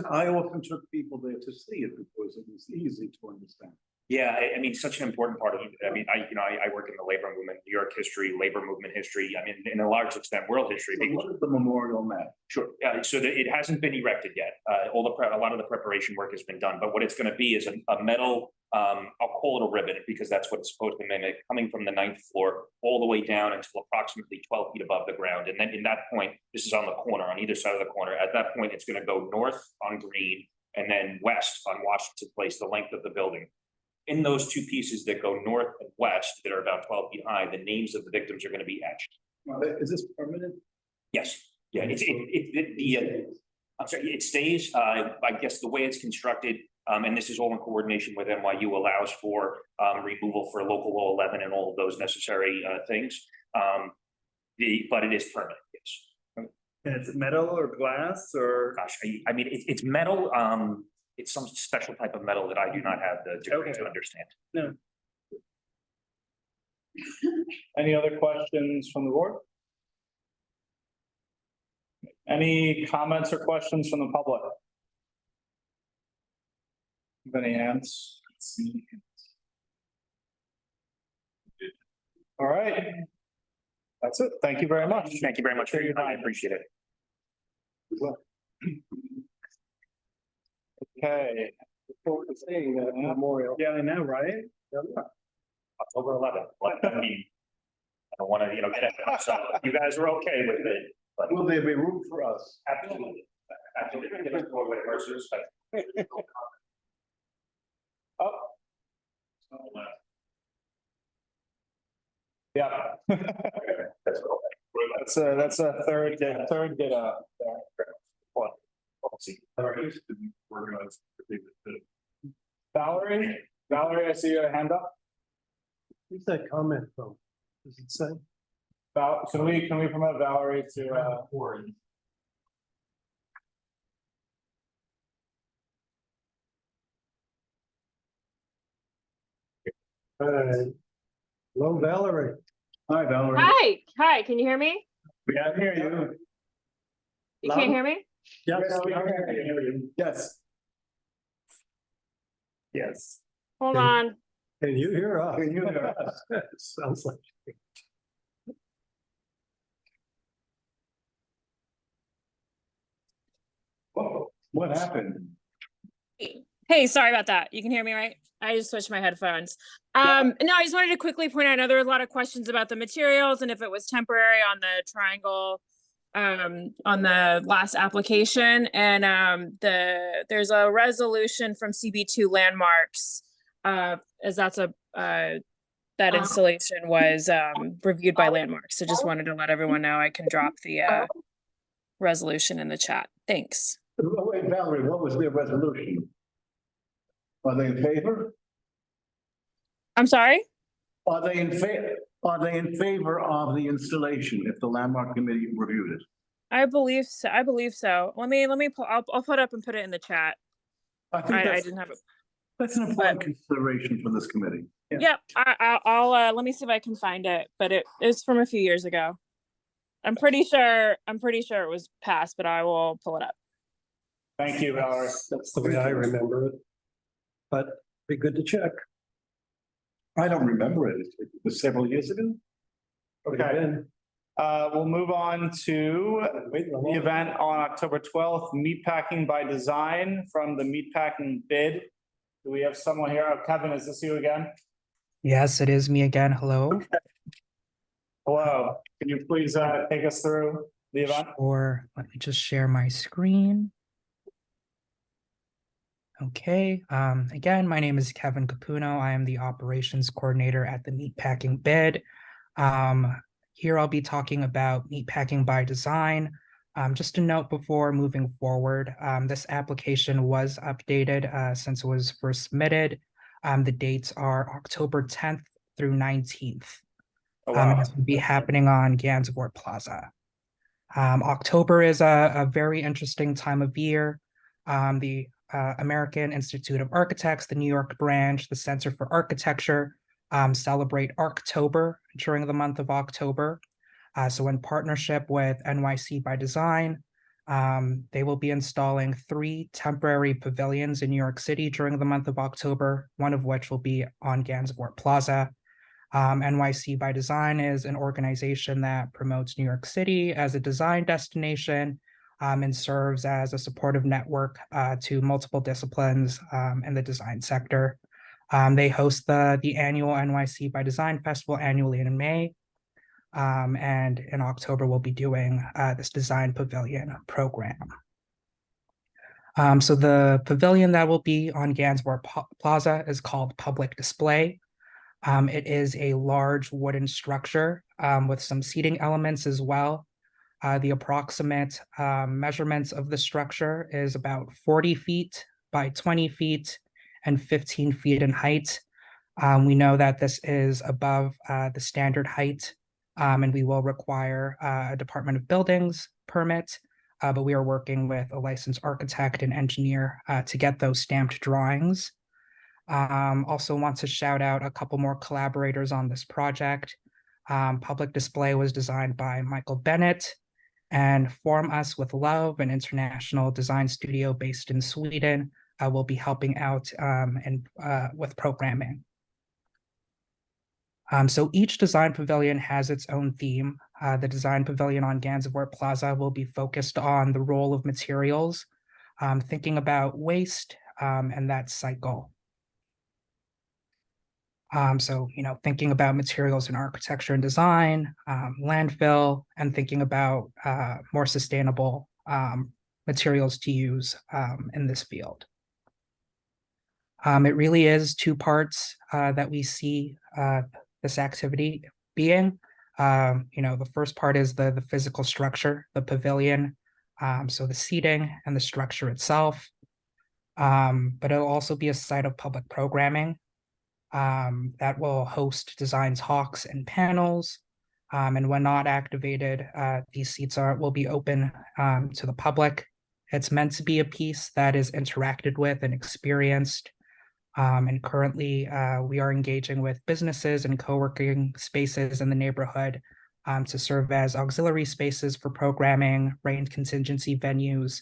I often took people there to see it because it was easy to understand. Yeah, such an important part of it. I work in the labor movement, New York history, labor movement history. In a large extent, world history. So what is the memorial map? Sure. So it hasn't been erected yet. A lot of the preparation work has been done, but what it's going to be is a metal. I'll call it a ribbon, because that's what it's supposed to mimic, coming from the 9th floor all the way down until approximately 12 feet above the ground. And then in that point, this is on the corner, on either side of the corner. At that point, it's going to go north on Green and then west on Washington Place, the length of the building. In those two pieces that go north and west, that are about 12 feet high, the names of the victims are going to be etched. Is this permanent? Yes. Yeah. I'm sorry. It stays. I guess the way it's constructed, and this is all in coordination with NYU, allows for removal for local law 11 and all of those necessary things. But it is permanent. Yes. And it's metal or glass or? Gosh, it's metal. It's some special type of metal that I do not have the degree to understand. No. Any other questions from the board? Any comments or questions from the public? Any hands? All right. That's it. Thank you very much. Thank you very much for your time. I appreciate it. Good luck. Okay. Look forward to seeing that memorial. Yeah, I know, right? October 11th. don't want to, get it, so if you guys are okay with it, but. Will there be room for us? Absolutely. Absolutely. Give us more versus, but. Oh. Yeah. That's a third ditto there. Valerie, I see your hand up. Who's that comment from? Does it say? Can we promote Valerie to All right. Hello, Valerie. Hi, Valerie. Hi, can you hear me? We can hear you. You can't hear me? Yes. Yes. Yes. Hold on. Can you hear us? Can you hear us? Sounds like. Whoa, what happened? Hey, sorry about that. You can hear me, right? I just switched my headphones. No, I just wanted to quickly point out, I know there were a lot of questions about the materials and if it was temporary on the triangle on the last application. And there's a resolution from CB2 Landmarks as that's that installation was reviewed by Landmarks. So just wanted to let everyone know I can drop the resolution in the chat. Thanks. Wait, Valerie, what was their resolution? Are they in favor? I'm sorry? Are they in favor of the installation if the landmark committee reviewed it? I believe so. Let me pull, I'll put up and put it in the chat. I think I didn't have it. That's an important consideration for this committee. Yep. I'll let me see if I can find it, but it's from a few years ago. I'm pretty sure it was passed, but I will pull it up. Thank you, Valerie. That's the way I remember it. But be good to check. I don't remember it. It was several years ago. Okay. We'll move on to the event on October 12th, Meatpacking by Design from the Meatpacking bid. Do we have someone here? Oh, Kevin, is this you again? Yes, it is me again. Hello. Okay. Hello. Can you please take us through the event? Or let me just share my screen. Okay, again, my name is Kevin Capuno. I am the operations coordinator at the Meatpacking bid. Here I'll be talking about Meatpacking by Design. Just a note before moving forward, this application was updated since it was first submitted. The dates are October 10th through 19th. And this will be happening on Gansevoort Plaza. October is a very interesting time of year. The American Institute of Architects, the New York branch, the Center for Architecture celebrate Archtober during the month of October. So in partnership with NYC by Design, they will be installing 3 temporary pavilions in New York City during the month of October, one of which will be on Gansevoort Plaza. NYC by Design is an organization that promotes New York City as a design destination and serves as a supportive network to multiple disciplines in the design sector. They host the annual NYC by Design Festival annually in May. And in October, we'll be doing this design pavilion program. So the pavilion that will be on Gansevoort Plaza is called Public Display. It is a large wooden structure with some seating elements as well. The approximate measurements of the structure is about 40 feet by 20 feet and 15 feet in height. We know that this is above the standard height, and we will require a Department of Buildings permit, but we are working with a licensed architect and engineer to get those stamped drawings. Also want to shout out a couple more collaborators on this project. Public Display was designed by Michael Bennett, and Form Us with Love, an international design studio based in Sweden, will be helping out with programming. So each design pavilion has its own theme. The design pavilion on Gansevoort Plaza will be focused on the role of materials, thinking about waste and that cycle. So, thinking about materials in architecture and design, landfill, and thinking about more sustainable materials to use in this field. It really is two parts that we see this activity being. The first part is the physical structure, the pavilion, so the seating and the structure itself. But it'll also be a site of public programming that will host design talks and panels. And when not activated, these seats will be open to the public. It's meant to be a piece that is interacted with and experienced. And currently, we are engaging with businesses and co-working spaces in the neighborhood to serve as auxiliary spaces for programming, rain contingency venues.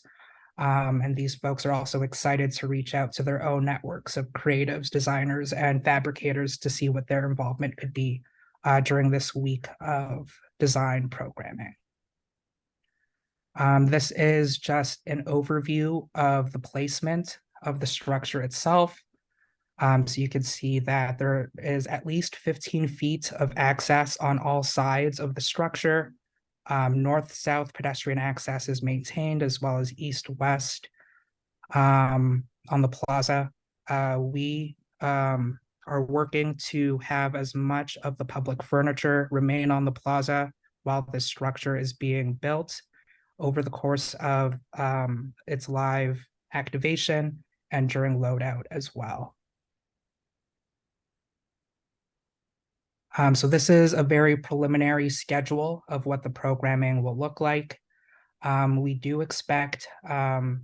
And these folks are also excited to reach out to their own networks of creatives, designers, and fabricators to see what their involvement could be during this week of design programming. This is just an overview of the placement of the structure itself. So you can see that there is at least 15 feet of access on all sides of the structure. North-south pedestrian access is maintained, as well as east-west on the plaza. We are working to have as much of the public furniture remain on the plaza while this structure is being built over the course of its live activation and during loadout as well. So this is a very preliminary schedule of what the programming will look like. We do expect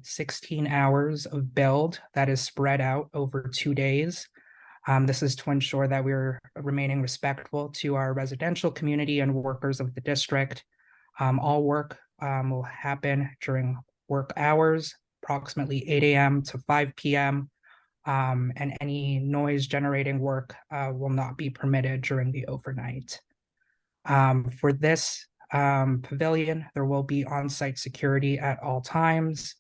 16 hours of build that is spread out over 2 days. This is to ensure that we're remaining respectful to our residential community and workers of the district. All work will happen during work hours, approximately 8 a.m. to 5 p.m. And any noise generating work will not be permitted during the overnight. For this pavilion, there will be on-site security at all times.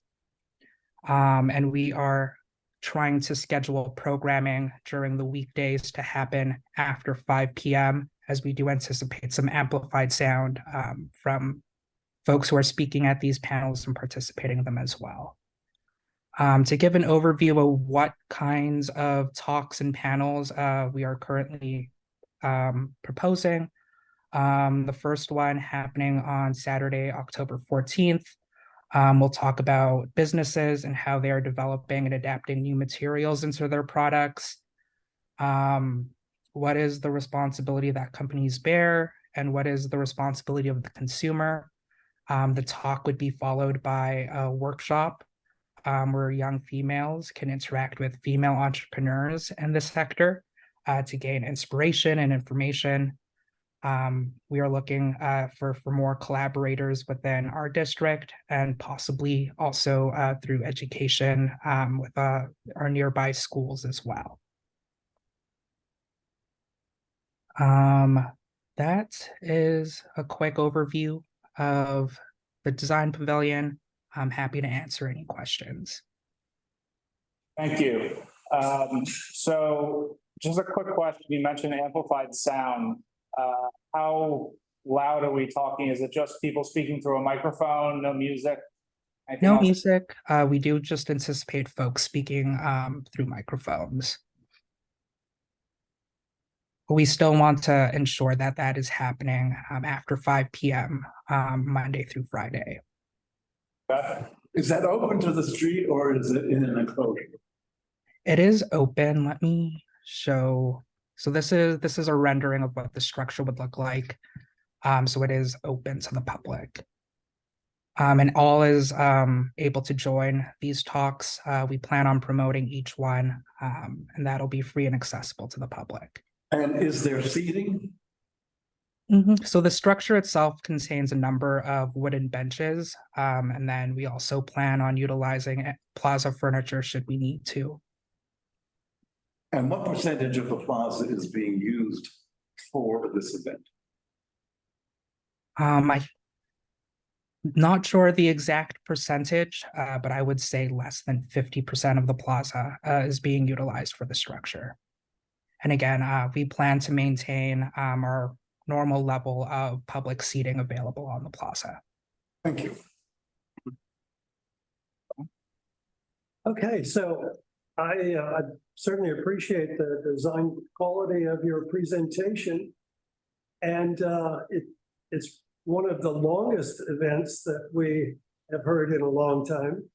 And we are trying to schedule programming during the weekdays to happen after 5 p.m. as we do anticipate some amplified sound from folks who are speaking at these panels and participating in them as well. To give an overview of what kinds of talks and panels we are currently proposing. The first one happening on Saturday, October 14th. We'll talk about businesses and how they are developing and adapting new materials into their products. What is the responsibility that companies bear, and what is the responsibility of the consumer? The talk would be followed by a workshop where young females can interact with female entrepreneurs in this sector to gain inspiration and information. We are looking for more collaborators within our district and possibly also through education with our nearby schools as well. That is a quick overview of the design pavilion. I'm happy to answer any questions. Thank you. So just a quick question. You mentioned amplified sound. How loud are we talking? Is it just people speaking through a microphone, no music? Anything No else? music. We do just anticipate folks speaking through microphones. But we still want to ensure that that is happening after 5 p.m. Monday through Friday. Is that open to the street or is it in an enclosure? It is open. Let me show. So this is a rendering of what the structure would look like. So it is open to the public. And all is able to join these talks. We plan on promoting each one, and that'll be free and accessible to the public. And is there seating? So the structure itself contains a number of wooden benches, and then we also plan on utilizing plaza furniture should we need to. And what percentage of the plaza is being used for this event? I'm not sure the exact percentage, but I would say less than 50% of the plaza is being utilized for the structure. And again, we plan to maintain our normal level of public seating available on the plaza. Thank you. Okay, so I certainly appreciate the design quality of your presentation. And it's one of the longest events that we have heard in a long time.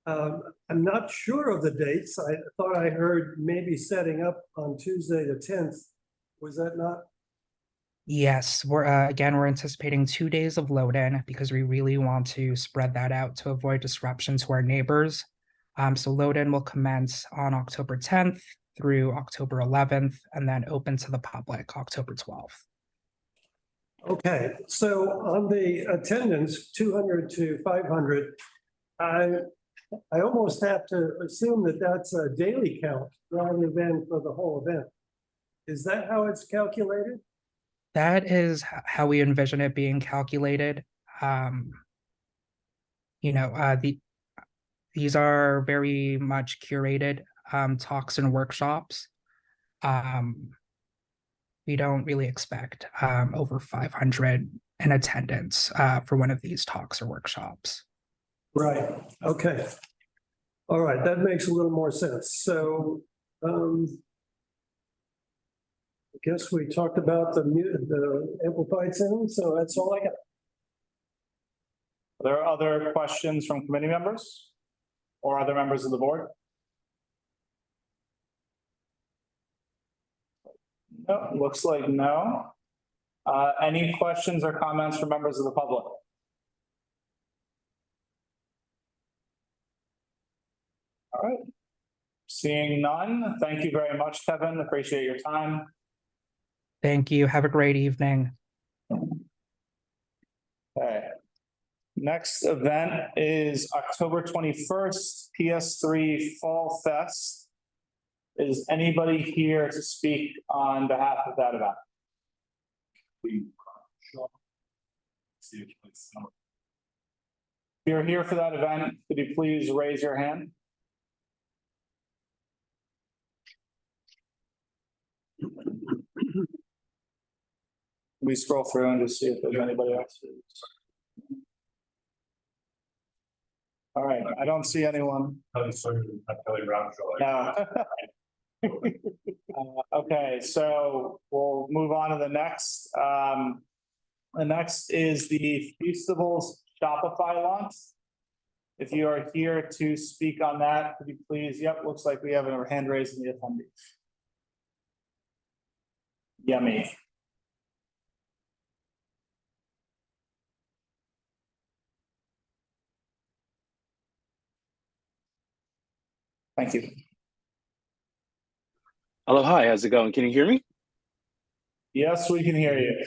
I'm not sure of the dates. I thought I heard maybe setting up on Tuesday the 10th. Was that not? Yes, we're anticipating 2 days of load-in because we really want to spread that out to avoid disruption to our neighbors. So load-in will commence on October 10th through October 11th, and then open to the public October 12th. Okay, so on the attendance, 200 to 500, I almost have to assume that that's a daily count rather than for the whole event. Is that how it's calculated? That is how we envision it being calculated. These are very much curated talks and workshops. We don't really expect over 500 in attendance for one of these talks or workshops. Right, okay. All right, that makes a little more sense. So I guess we talked about the amplified sound, so that's all I got. Are there other questions from committee members or other members of the board? No, looks like no. Any questions or comments from members of the public? All right. Seeing none, thank you very much, Kevin. Appreciate your time. Thank you. Have a great evening. Okay. Next event is October 21st, PS3 Fall Fest. Is anybody here to speak on behalf of that event? If you're here for that event, could you please raise your hand? We scroll through and just see if there's anybody else. All right, I don't see anyone. No. Okay, so we'll move on to the next. The next is the Feastables Shopify launch. If you are here to speak on that, could you please, yep, looks like we have a hand raised in the attendees. Yummy. Thank you. Hello, hi, how's it going? Can you hear me? Yes, we can hear you.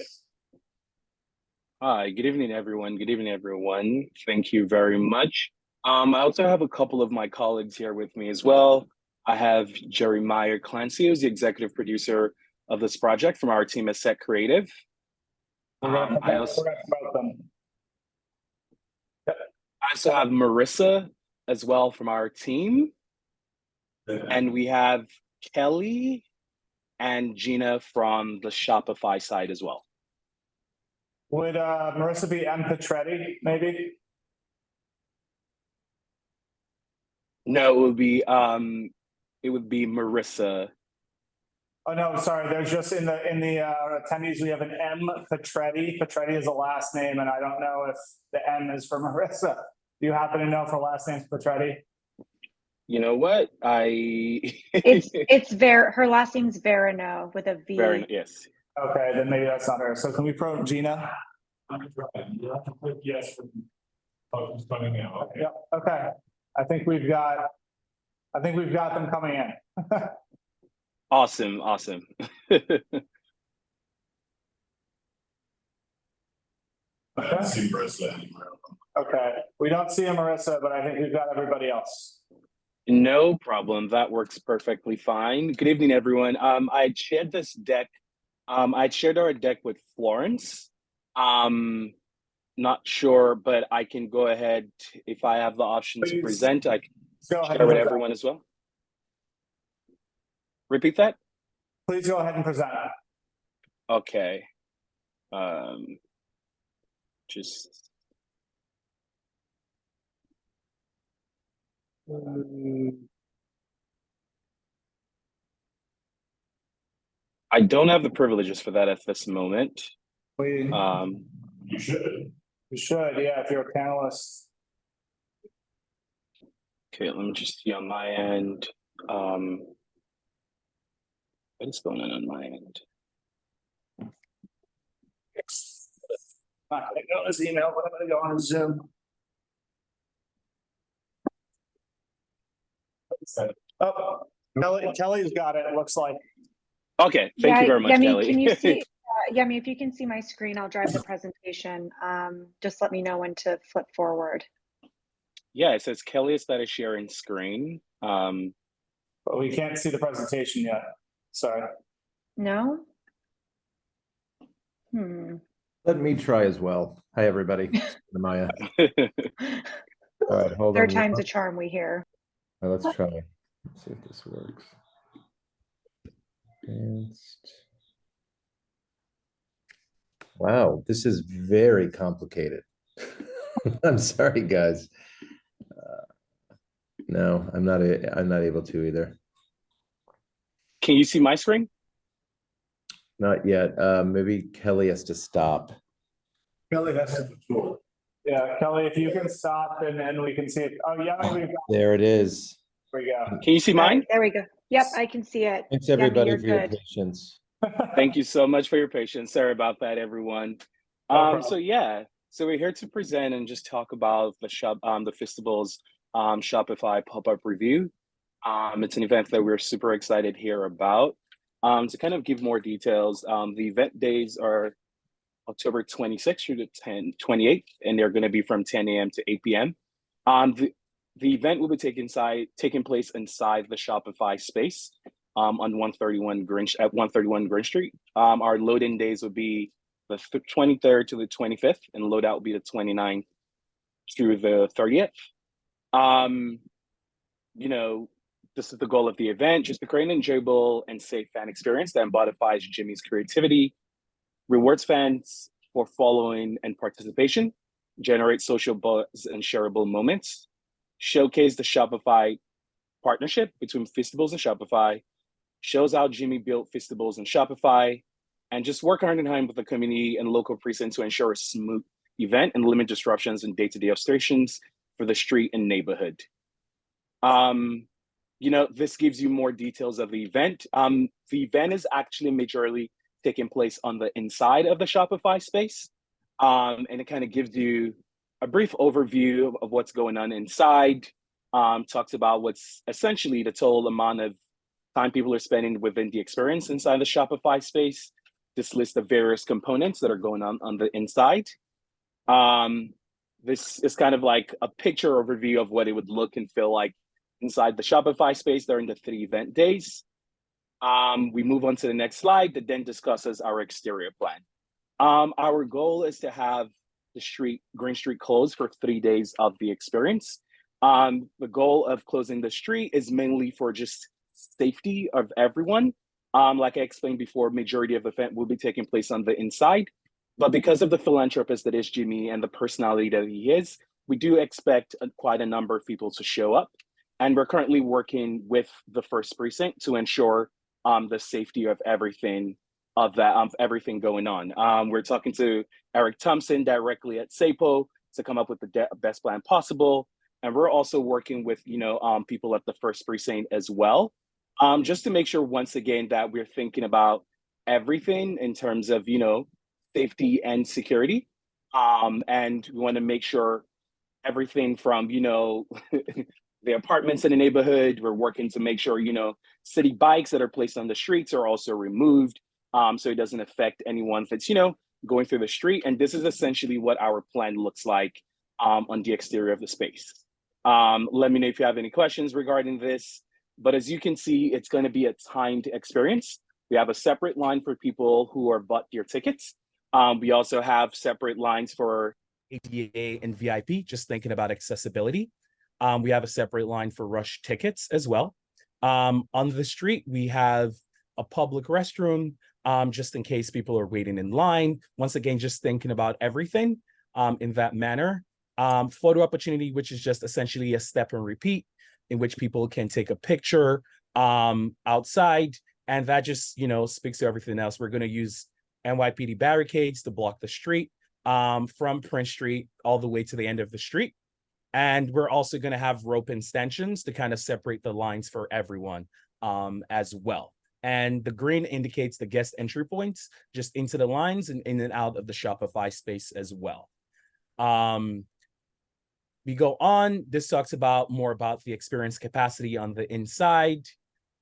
Hi, good evening, everyone. Good evening, everyone. Thank you very much. I also have a couple of my colleagues here with me as well. I have Jeremiah Clancy, who's the executive producer of this project from our team at Set Creative. I also have Marissa as well from our team. And we have Kelly and Gina from the Shopify side as well. Would Marissa be M. Petretti, maybe? No, it would be Marissa. Oh, no, sorry, there's just in the attendees, we have an M. Petretti. Petretti is a last name, and I don't know if the M is for Marissa. Do you happen to know if her last name's Petretti? You know what? It's her last name's Verino with a V. Verino, yes. Okay, then maybe that's not her. So can we probe Gina? Yes. Who's coming in? Okay. Yep. Okay. I think we've got them coming in. Awesome. I don't see Marissa anywhere. Okay, we don't see a Marissa, but I think we've got everybody else. No problem. That works perfectly fine. Good evening, everyone. I had shared this deck. I shared our deck with Florence. Not sure, but I can go ahead if I have the option to present. I can share with everyone as well. Repeat that. Please go ahead and present. Okay. Just. I don't have the privileges for that at this moment. You should. You should, yeah, if you're a panelist. Okay, let me just see on my end. What is going on my end? I'm not gonna go on his email, but I'm gonna go on his Zoom. Oh, Kelly's got it, it looks like. Okay, thank you very much, Yemi, Kelly. can you see, Yemi, if you can see my screen, I'll drive the presentation. Just let me know when to flip forward. Yeah, it says Kelly is started sharing screen. But we can't see the presentation yet. Sorry. No? Let me try as well. Hi, everybody. Maya. All right, hold on. Third time's a charm, we hear. All right, let's try. Let's see if this works. Advanced. Wow, this is very complicated. I'm sorry, guys. No, I'm not able to either. Can you see my screen? Not yet. Maybe Kelly has to stop. Kelly has to control. Yeah, Kelly, if you can stop and then we can see it. Oh, yeah, we've got. There it is. There we go. Can you see mine? There we go. Yep, I can see it. Thanks Yemi, everybody you're for your good. patience. Thank you so much for your patience. Sorry about that, everyone. So yeah, so we're here to present and just talk about the the Festivals Shopify pop-up review. It's an event that we're super excited here about. To kind of give more details, the event days are October 26th through the 28th, and they're going to be from 10 a.m. to 8 p.m. The event will be taking place inside the Shopify space on 131 Grin Street. Our load-in days will be the 23rd to the 25th, and load-out will be the 29th through the 30th. You know, this is the goal of the event, just to create an enjoyable and safe fan experience that embodies Jimmy's creativity, rewards fans for following and participation, generate social buzz and shareable moments, showcase the Shopify partnership between Festivals and Shopify, shows how Jimmy built Festivals and Shopify, and just work hand in hand with the community and local precinct to ensure a smooth event and limit disruptions in day-to-day operations for the street and neighborhood. You know, this gives you more details of the event. The event is actually majorly taking place on the inside of the Shopify space. And it kind of gives you a brief overview of what's going on inside. Talks about what's essentially the total amount of time people are spending within the experience inside the Shopify space. This list of various components that are going on the inside. This is kind of like a picture overview of what it would look and feel like inside the Shopify space during the 3 event days. We move on to the next slide that then discusses our exterior plan. Our goal is to have the Green Street closed for 3 days of the experience. The goal of closing the street is mainly for just safety of everyone. Like I explained before, majority of the event will be taking place on the inside, but because of the philanthropist that is Jimmy and the personality that he is, we do expect quite a number of people to show up. And we're currently working with the first precinct to ensure the safety of everything everything going on. We're talking to Eric Thompson directly at SAPO to come up with the best plan possible. And we're also working with, people at the first precinct as well, just to make sure, once again, that we're thinking about everything in terms of, safety and security. And we want to make sure everything from, the apartments in the neighborhood, we're working to make sure, city bikes that are placed on the streets are also removed, so it doesn't affect anyone that's, going through the street. And this is essentially what our plan looks like on the exterior of the space. Let me know if you have any questions regarding this. But as you can see, it's going to be a timed experience. We have a separate line for people who are bought their tickets. We also have separate lines for ADA and VIP, just thinking about accessibility. We have a separate line for rush tickets as well. On the street, we have a public restroom, just in case people are waiting in line. Once again, just thinking about everything in that manner. Photo opportunity, which is just essentially a step and repeat in which people can take a picture outside. And that just, speaks to everything else. We're going to use NYPD barricades to block the street from Prince Street all the way to the end of the street. And we're also going to have rope and stanchions to kind of separate the lines for everyone as well. And the green indicates the guest entry points just into the lines and in and out of the Shopify space as well. We go on, this talks about more about the experience capacity on the inside.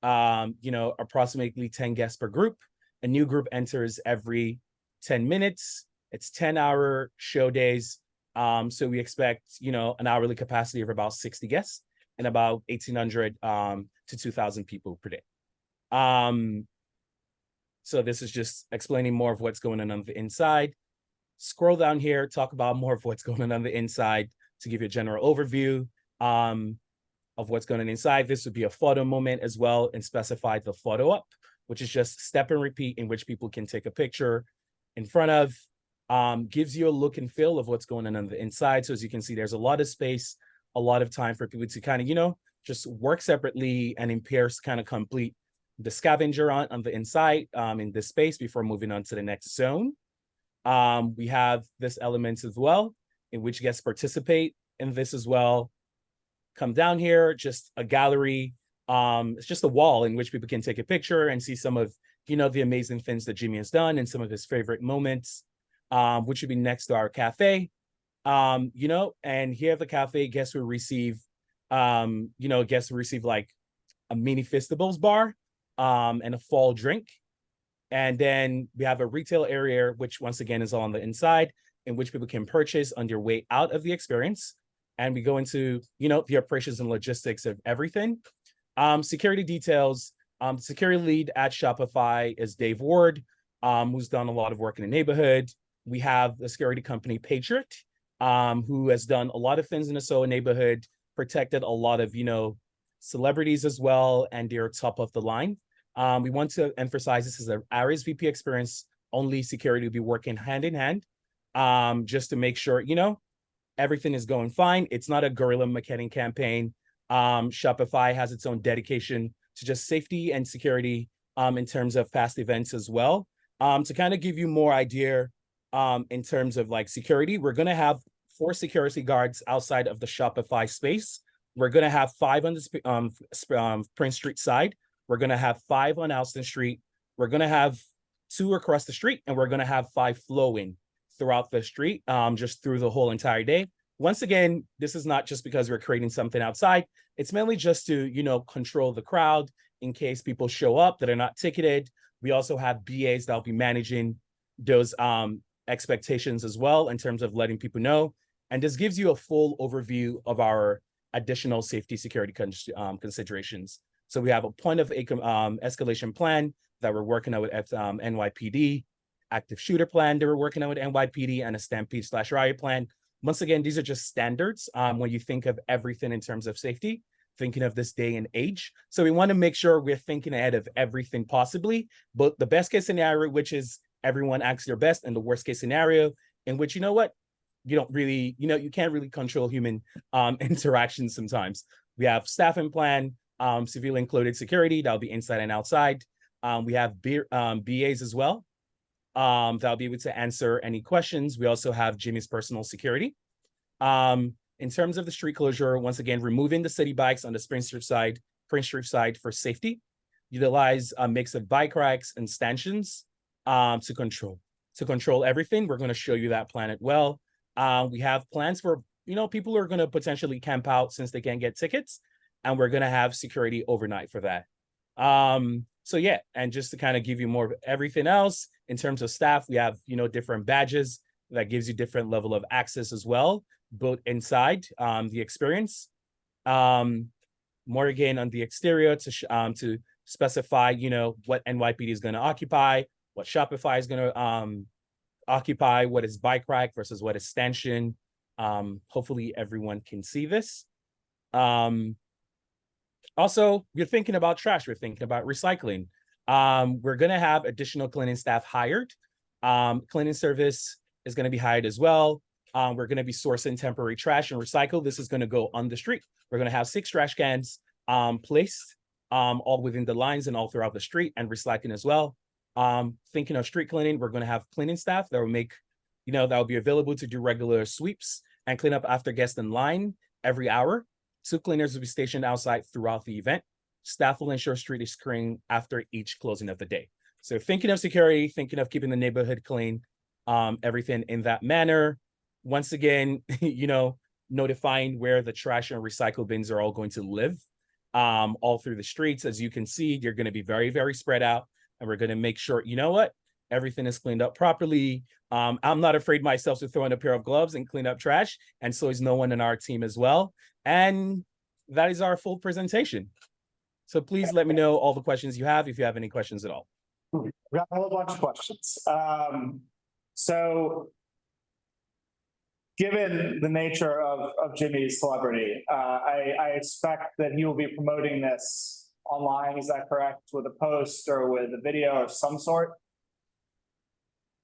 Approximately 10 guests per group. A new group enters every 10 minutes. It's 10-hour show days. So we expect, an hourly capacity of about 60 guests and about 1,800 to 2,000 people per day. So this is just explaining more of what's going on the inside. Scroll down here, talk about more of what's going on the inside to give you a general overview of what's going on inside. This would be a photo moment as well, and specify the photo up, which is just step and repeat in which people can take a picture in front of. Gives you a look and feel of what's going on the inside. So as you can see, there's a lot of space, a lot of time for people to kind of, just work separately and in pairs to kind of complete the scavenger on the inside in this space before moving on to the next zone. We have this element as well, in which guests participate in this as well. Come down here, just a gallery. It's just a wall in which people can take a picture and see some of, the amazing things that Jimmy has done and some of his favorite moments, which would be next to our cafe. And here at the cafe, guests will receive, like a mini Feastables bar and a fall drink. And then we have a retail area, which once again is on the inside, in which people can purchase on their way out of the experience. And we go into, the operations and logistics of everything. Security details, security lead at Shopify is Dave Ward, who's done a lot of work in the neighborhood. We have the security company Patriot, who has done a lot of things in the SoHo neighborhood, protected a lot of, celebrities as well, and they're top of the line. We want to emphasize this is an RSVP experience, only security will be working hand in hand, just to make sure, everything is going fine. It's not a guerrilla marketing campaign. Shopify has its own dedication to just safety and security in terms of past events as well. To kind of give you more idea in terms of like security, we're going to have 4 security guards outside of the Shopify space. We're going to have 5 on the Prince Street side. We're going to have 5 on Alston Street. We're going to have 2 across the street, and we're going to have 5 flowing throughout the street, just through the whole entire day. Once again, this is not just because we're creating something outside. It's mainly just to, control the crowd in case people show up that are not ticketed. We also have BAs that'll be managing those expectations as well in terms of letting people know. And this gives you a full overview of our additional safety security considerations. So we have a point of escalation plan that we're working on with NYPD, active shooter plan that we're working on with NYPD, and a stampede/riot plan. Once again, these are just standards when you think of everything in terms of safety, thinking of this day and age. So we want to make sure we're thinking ahead of everything possibly, but the best case scenario, which is everyone acts their best, and the worst case scenario in which, you don't really, you can't really control human interactions sometimes. We have staffing plan, civilian included security, that'll be inside and outside. We have BAs as well. That'll be able to answer any questions. We also have Jimmy's personal security. In terms of the street closure, once again, removing the city bikes on the Prince Street side for safety. Utilize a mix of bike racks and stanchions to control everything. We're going to show you that plan as well. We have plans for, people who are going to potentially camp out since they can't get tickets, and we're going to have security overnight for that. So yeah, and just to kind of give you more of everything else in terms of staff, we have, different badges that gives you different level of access as well, both inside the experience. More again on the exterior to specify, what NYPD is going to occupy, what Shopify is going to occupy, what is bike rack versus what is stanchion. Hopefully everyone can see this. Also, we're thinking about trash. We're thinking about recycling. We're gonna have additional cleaning staff hired. Cleaning service is gonna be hired as well. We're gonna be sourcing temporary trash and recycle. This is gonna go on the street. We're gonna have 6 trash cans placed all within the lines and all throughout the street, and recycling as well. Thinking of street cleaning, we're gonna have cleaning staff that will make, that will be available to do regular sweeps and clean up after guests in line every hour. 2 cleaners will be stationed outside throughout the event. Staff will ensure street is clean after each closing of the day. So thinking of security, thinking of keeping the neighborhood clean, everything in that manner. Once again, notifying where the trash and recycle bins are all going to live, all through the streets. As you can see, you're going to be very, very spread out, and we're going to make sure, everything is cleaned up properly. I'm not afraid myself to throw in a pair of gloves and clean up trash, and so is no one in our team as well. And that is our full presentation. So please let me know all the questions you have, if you have any questions at all. We got a whole bunch of questions. So given the nature of Jimmy's celebrity, I expect that he will be promoting this online. Is that correct? With a post or with a video of some sort?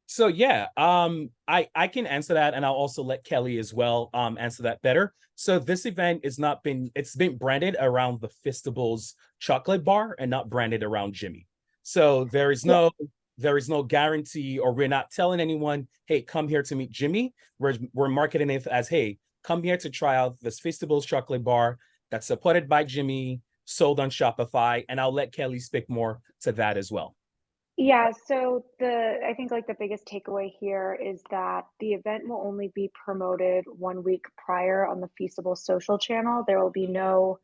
So yeah, I can answer that, and I'll also let Kelly as well answer that better. So this event it's been branded around the Feastables chocolate bar and not branded around Jimmy. So there is no guarantee, or we're not telling anyone, hey, come here to meet Jimmy. We're marketing it as, hey, come here to try out this Feastables chocolate bar that's supported by Jimmy, sold on Shopify, and I'll let Kelly speak more to that as well. Yeah, so I think like the biggest takeaway here is that the event will only be promoted 1 week prior on the Feastable social channel. There will be no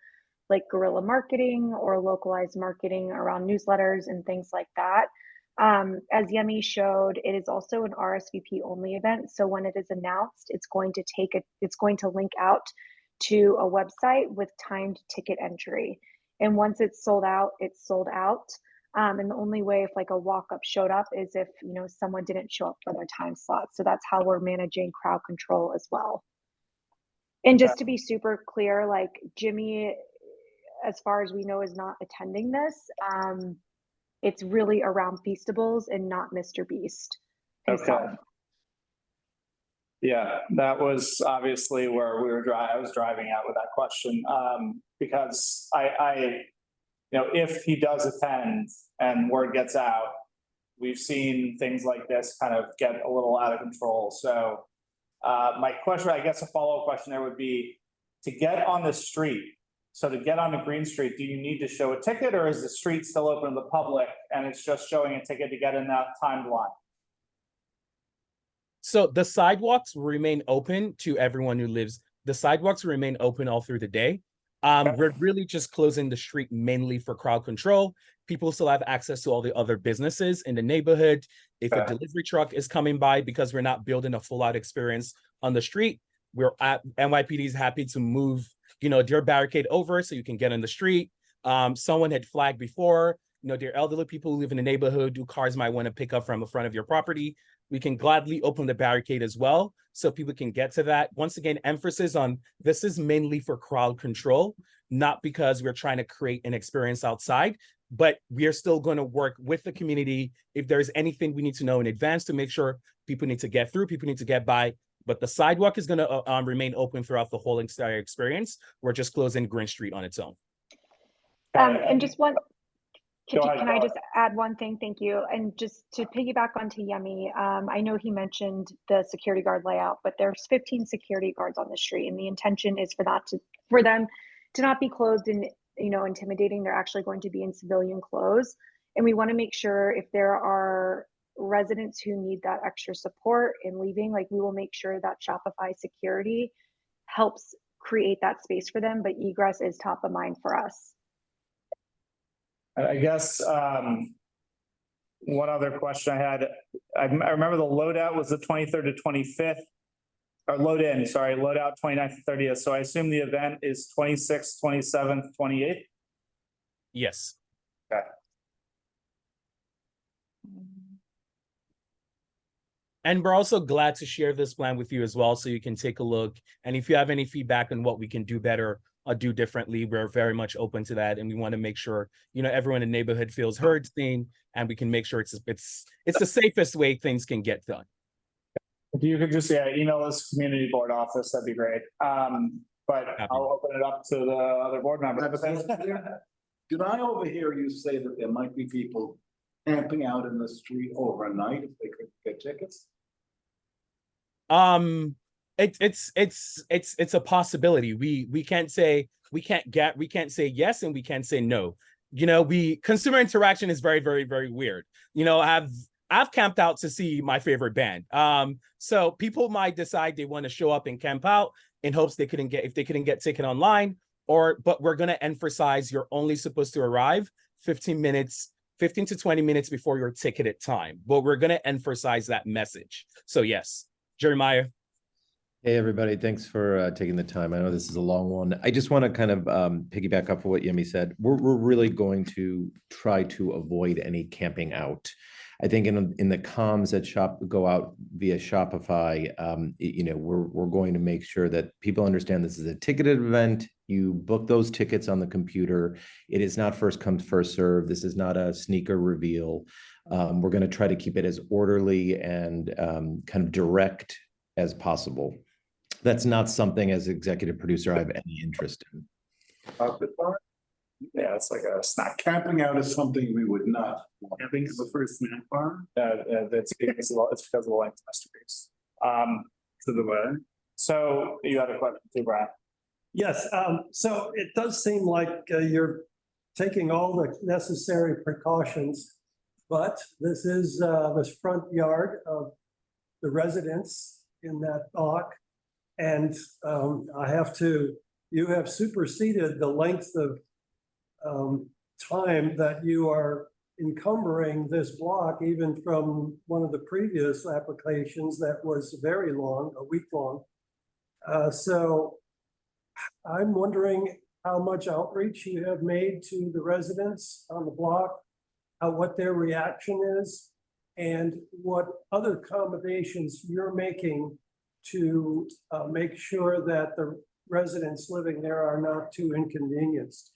like guerrilla marketing or localized marketing around newsletters and things like that. As Yemi showed, it is also an RSVP only event. So when it is announced, it's going to link out to a website with timed ticket entry. And once it's sold out, it's sold out. And the only way if like a walk-up showed up is if, someone didn't show up for their time slot. So that's how we're managing crowd control as well. And just to be super clear, like Jimmy, as far as we know, is not attending this. It's really around Feastables and not Mr. Beast himself. Okay. Yeah, that was obviously where I was driving at with that question, because if he does attend and word gets out, we've seen things like this kind of get a little out of control. So my question, I guess a follow-up question there would be, to get on the street, so to get onto Green Street, do you need to show a ticket, or is the street still open to the public and it's just showing a ticket to get in that timed line? So the sidewalks will remain open to everyone who lives. The sidewalks will remain open all through the day. We're really just closing the street mainly for crowd control. People still have access to all the other businesses in the neighborhood. If a delivery truck is coming by, because we're not building a full-out experience on the street, NYPD is happy to move, their barricade over so you can get in the street. Someone had flagged before, there are elderly people who live in the neighborhood who cars might want to pick up from the front of your property. We can gladly open the barricade as well so people can get to that. Once again, emphasis on this is mainly for crowd control, not because we're trying to create an experience outside, but we are still going to work with the community. If there's anything we need to know in advance to make sure people need to get through, people need to get by, but the sidewalk is going to remain open throughout the whole entire experience. We're just closing Green Street on its own. And just one, can I just add one thing? Thank you. And just to piggyback onto Yemi, I know he mentioned the security guard layout, but there's 15 security guards on the street, and the intention is for them to not be clothed in, intimidating. They're actually going to be in civilian clothes, and we want to make sure if there are residents who need that extra support in leaving, like we will make sure that Shopify security helps create that space for them. But egress is top of mind for us. I guess one other question I had, I remember the loadout was the 23rd to 25th, or loadout 29th to 30th. So I assume the event is 26th, 27th, 28th? Yes. Okay. And we're also glad to share this plan with you as well, so you can take a look. And if you have any feedback on what we can do better do differently. We're very much open to that, and we want to make sure, you know, everyone in the neighborhood feels heard, seen, and we can make sure it's the safest way things can get done. If you could just, email us community board office, that'd be great. But I'll open it up to the other board members. Did I overhear you say that there might be people camping out in the street overnight if they couldn't get tickets? It's a possibility. We can't say yes and we can't say no. You know, consumer interaction is very, very, very weird. You know, I've camped out to see my favorite band. So people might decide they want to show up and camp out in hopes they couldn't get ticket online, but we're gonna emphasize you're only supposed to arrive 15 to 20 minutes before your ticketed time. But we're gonna emphasize that message. So yes, Jeremiah. Hey, everybody. Thanks for taking the time. I know this is a long one. I just want to kind of piggyback up for what Yemi said. We're really going to try to avoid any camping out. I think in the comms that go out via Shopify, you know, we're going to make sure that people understand this is a ticketed event. You book those tickets on the computer. It is not first come, first serve. This is not a sneaker reveal. We're going to try to keep it as orderly and kind of direct as possible. That's not something as executive producer I have any interest in. Yeah, it's like a snack. Camping out is something we would not. Camping is the first snack bar. It's because of the length masterpiece. To the way. So you had a question too, Brian. Yes, so it does seem like you're taking all the necessary precautions, but this is this front yard of the residents in that block. And you have superseded the length of time that you are encumbering this block, even from one of the previous applications that was very long, a week long. So I'm wondering how much outreach you have made to the residents on the block, what their reaction is, and what other accommodations you're making to make sure that the residents living there are not too inconvenienced.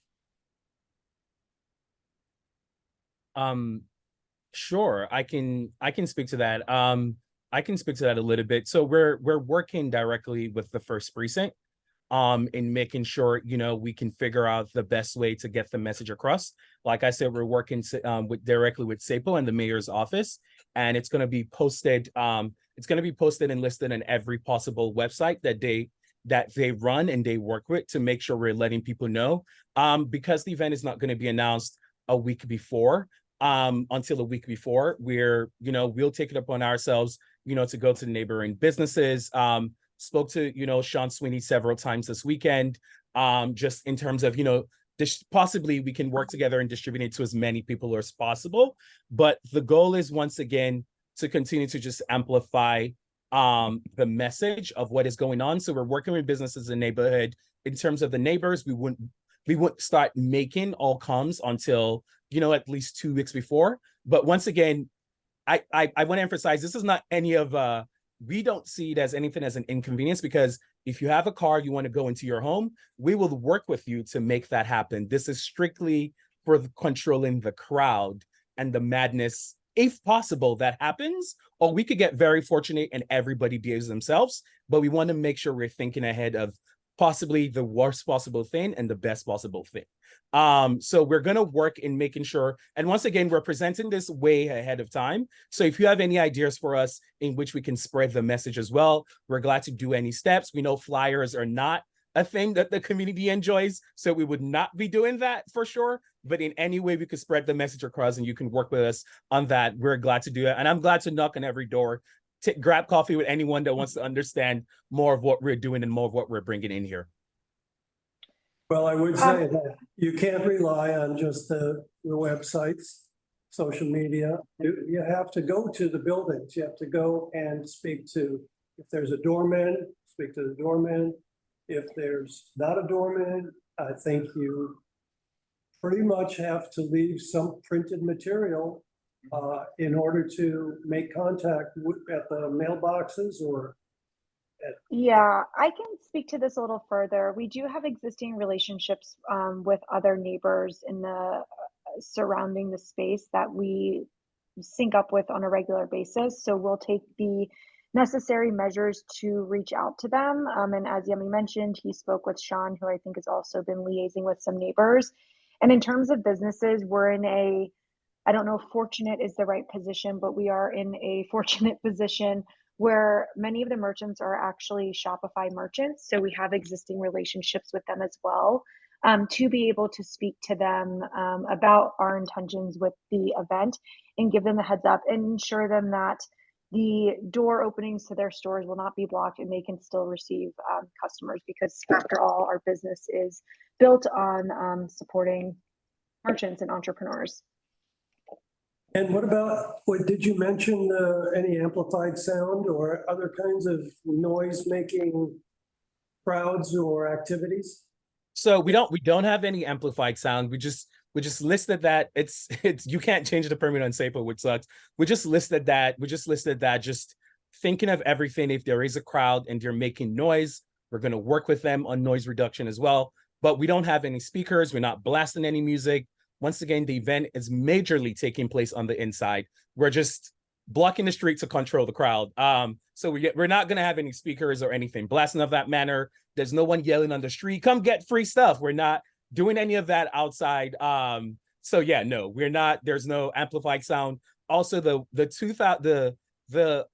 Sure, I can speak to that. I can speak to that a little bit. So we're working directly with the first precinct in making sure, you know, we can figure out the best way to get the message across. Like I said, we're working directly with SAPO and the mayor's office, and it's going to be posted. It's going to be posted and listed in every possible website that they run and they work with to make sure we're letting people know. Because the event is not going to be announced a week before, until a week before, we'll take it upon ourselves, you know, to go to the neighboring businesses. Spoke to, you know, Sean Sweeney several times this weekend, just in terms of, you know, possibly we can work together and distribute it to as many people as possible. But the goal is, once again, to continue to just amplify the message of what is going on. So we're working with businesses in the neighborhood. In terms of the neighbors, we wouldn't start making all comms until, you know, at least 2 weeks before. But once again, I want to emphasize, this is not any of we don't see it as anything as an inconvenience, because if you have a car, you want to go into your home, we will work with you to make that happen. This is strictly for controlling the crowd and the madness, if possible, that happens. Or we could get very fortunate and everybody behaves themselves, but we want to make sure we're thinking ahead of possibly the worst possible thing and the best possible thing. So we're going to work in making sure, and once again, we're presenting this way ahead of time. So if you have any ideas for us in which we can spread the message as well, we're glad to do any steps. We know flyers are not a thing that the community enjoys, so we would not be doing that for sure. But in any way we could spread the message across and you can work with us on that, we're glad to do it. And I'm glad to knock on every door, grab coffee with anyone that wants to understand more of what we're doing and more of what we're bringing in here. Well, I would say that you can't rely on just the websites, social media. You have to go to the buildings. You have to go and speak to, if there's a doorman, speak to the doorman. If there's not a doorman, I think you pretty much have to leave some printed material in order to make contact at the mailboxes or Yeah, I can speak to this a little further. We do have existing relationships with other neighbors in the surrounding the space that we sync up with on a regular basis. So we'll take the necessary measures to reach out to them. And as Yemi mentioned, he spoke with Sean, who I think has also been liaising with some neighbors. And in terms of businesses, we're in a, I don't know if fortunate is the right position, but we are in a fortunate position where many of the merchants are actually Shopify merchants. So we have existing relationships with them as well, to be able to speak to them about our intentions with the event and give them a heads up and ensure them that the door openings to their stores will not be blocked and they can still receive customers, because after all, our business is built on supporting merchants and entrepreneurs. And what about, what, did you mention any amplified sound or other kinds of noise making crowds or activities? So we don't have any amplified sound. We just listed that it's you can't change the permit on SAPO, which sucks. We just listed that just thinking of everything. If there is a crowd and they're making noise, we're going to work with them on noise reduction as well. But we don't have any speakers. We're not blasting any music. Once again, the event is majorly taking place on the inside. We're just blocking the street to control the crowd. So we're not going to have any speakers or anything blasting of that manner. There's no one yelling on the street, come get free stuff. We're not doing any of that outside. So yeah, no, we're not. There's no amplified sound. Also, the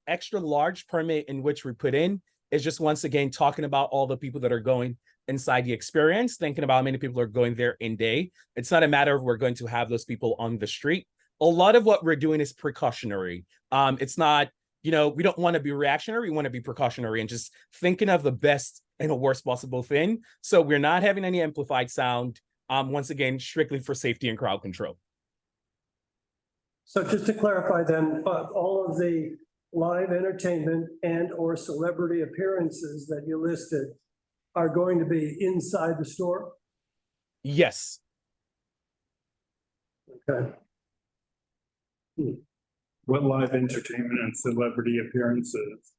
extra large permit in which we put in is just once again talking about all the people that are going inside the experience, thinking about how many people are going there in day. It's not a matter of we're going to have those people on the street. A lot of what we're doing is precautionary. It's not, we don't want to be reactionary. We want to be precautionary and just thinking of the best and the worst possible thing. So we're not having any amplified sound. Once again, strictly for safety and crowd control. So just to clarify then, all of the live entertainment and or celebrity appearances that you listed are going to be inside the store? Yes. Okay. What live entertainment and celebrity appearances?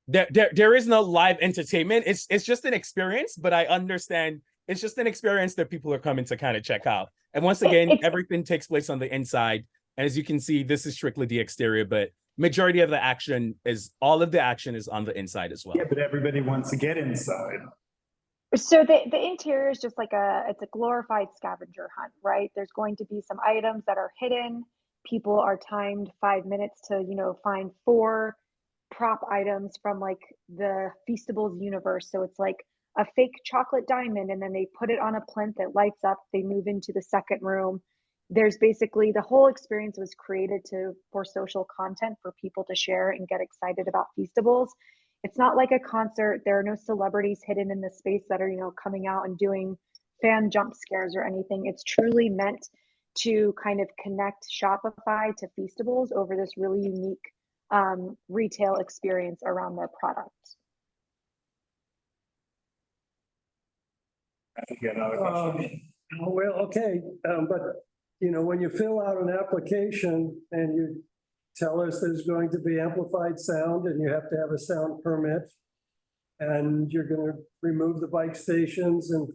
There is no live entertainment. It's just an experience, but I understand it's just an experience that people are coming to kind of check out. And once again, everything takes place on the inside. And as you can see, this is strictly the exterior, but majority of the action is all of the action is on the inside as well. Yeah, but everybody wants to get inside. So the interior is just like it's a glorified scavenger hunt, right? There's going to be some items that are hidden. People are timed 5 minutes to, find 4 prop items from like the Feastables universe. So it's like a fake chocolate diamond, and then they put it on a plinth that lights up. They move into the second room. There's basically the whole experience was created for social content for people to share and get excited about Feastables. It's not like a concert. There are no celebrities hidden in the space that are, coming out and doing fan jump scares or anything. It's truly meant to kind of connect Shopify to Feastables over this really unique retail experience around their product. Well, okay, but when you fill out an application and you tell us there's going to be amplified sound and you have to have a sound permit, and you're going to remove the bike stations, and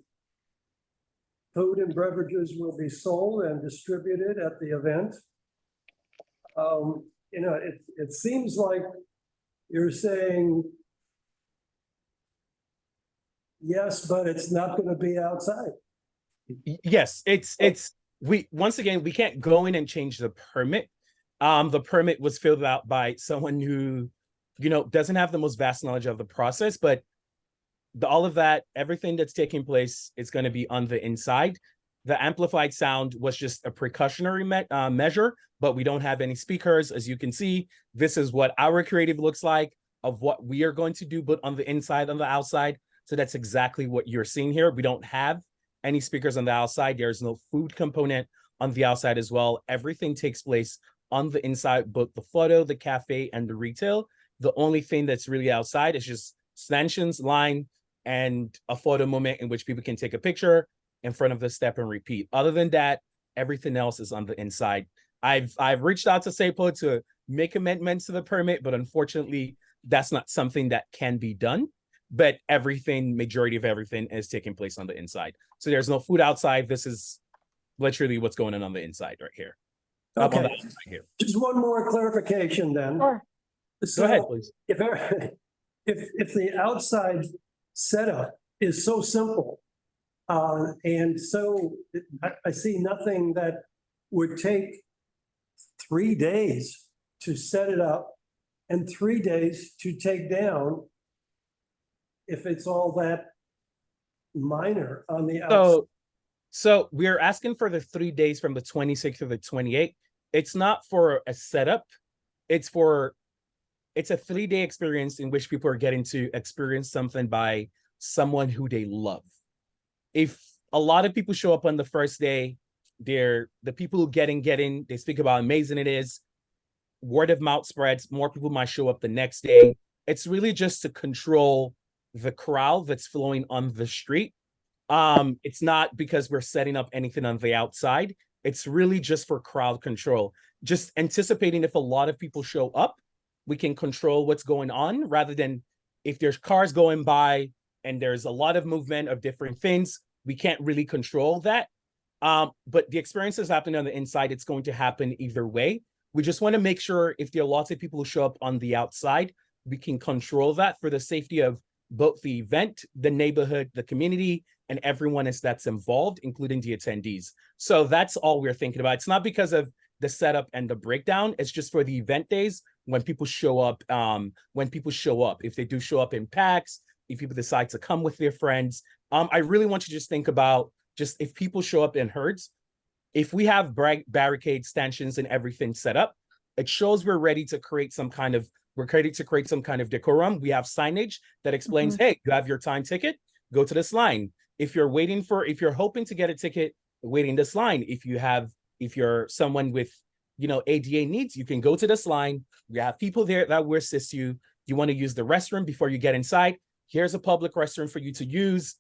food and beverages will be sold and distributed at the event. It seems like you're saying yes, but it's not going to be outside. Yes, once again, we can't go in and change the permit. The permit was filled out by someone who, doesn't have the most vast knowledge of the process, but all of that, everything that's taking place is going to be on the inside. The amplified sound was just a precautionary measure, but we don't have any speakers. As you can see, this is what our creative looks like of what we are going to do, but on the inside, on the outside. So that's exactly what you're seeing here. We don't have any speakers on the outside. There's no food component on the outside as well. Everything takes place on the inside, both the photo, the cafe, and the retail. The only thing that's really outside is just stanchions, line, and a photo moment in which people can take a picture in front of the step and repeat. Other than that, everything else is on the inside. I've reached out to SAPO to make amendments to the permit, but unfortunately, that's not something that can be done. But majority of everything is taking place on the inside. So there's no food outside. This is literally what's going on the inside right here. Up on Okay, the outside here. just one more clarification then. Sure. So Go ahead, please. If the outside setup is so simple, and so I see nothing that would take 3 days to set it up and 3 days to take down, if it's all that minor on the outside. So we're asking for the 3 days from the 26th to the 28th. It's not for a setup. It's a 3-day experience in which people are getting to experience something by someone who they love. If a lot of people show up on the first day, they're the people who get in, they speak about how amazing it is. Word of mouth spreads, more people might show up the next day. It's really just to control the crowd that's flowing on the street. It's not because we're setting up anything on the outside. It's really just for crowd control. Just anticipating if a lot of people show up, we can control what's going on rather than if there's cars going by and there's a lot of movement of different things, we can't really control that. But the experience is happening on the inside. It's going to happen either way. We just want to make sure if there are lots of people who show up on the outside, we can control that for the safety of both the event, the neighborhood, the community, and everyone that's involved, including the attendees. So that's all we're thinking about. It's not because of the setup and the breakdown. It's just for the event days when people show up. If they do show up in packs, if people decide to come with their friends. I really want you to just think about just if people show up in herds, if we have barricade stanchions and everything set up, it shows we're ready to create some kind of decorum. We have signage that explains, hey, you have your time ticket, go to this line. If you're hoping to get a ticket, waiting this line. If you're someone with, ADA needs, you can go to this line. We have people there that will assist you. You want to use the restroom before you get inside. Here's a public restroom for you to use.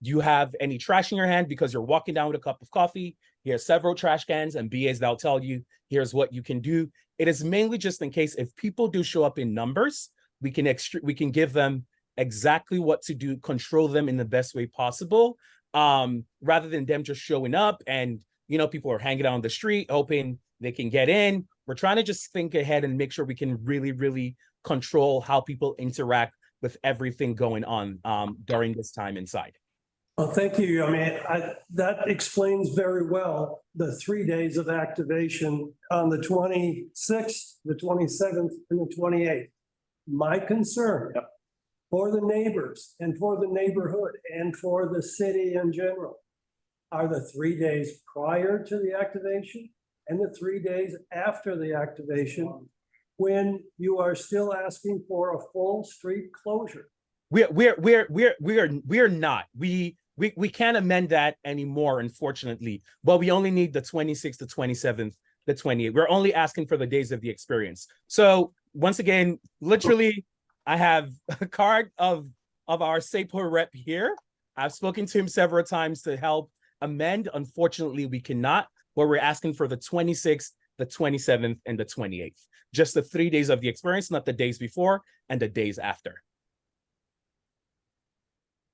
You have any trash in your hand because you're walking down with a cup of coffee. Here's several trash cans and BAs that'll tell you, here's what you can do. It is mainly just in case if people do show up in numbers, we can give them exactly what to do, control them in the best way possible, rather than them just showing up and, people are hanging out on the street, hoping they can get in. We're trying to just think ahead and make sure we can really, really control how people interact with everything going on during this time inside. Well, thank you. I mean, that explains very well the 3 days of activation on the 26th, the 27th, and the 28th. My concern for the neighbors and for the neighborhood and for the city in general are the 3 days prior to the activation and the 3 days after the activation, when you are still asking for a full street closure. We're not. We can't amend that anymore, unfortunately. But we only need the 26th, the 27th, the 28th. We're only asking for the days of the experience. So once again, literally, I have a card of our SAPO rep here. I've spoken to him several times to help amend. Unfortunately, we cannot. But we're asking for the 26th, the 27th, and the 28th. Just the 3 days of the experience, not the days before and the days after.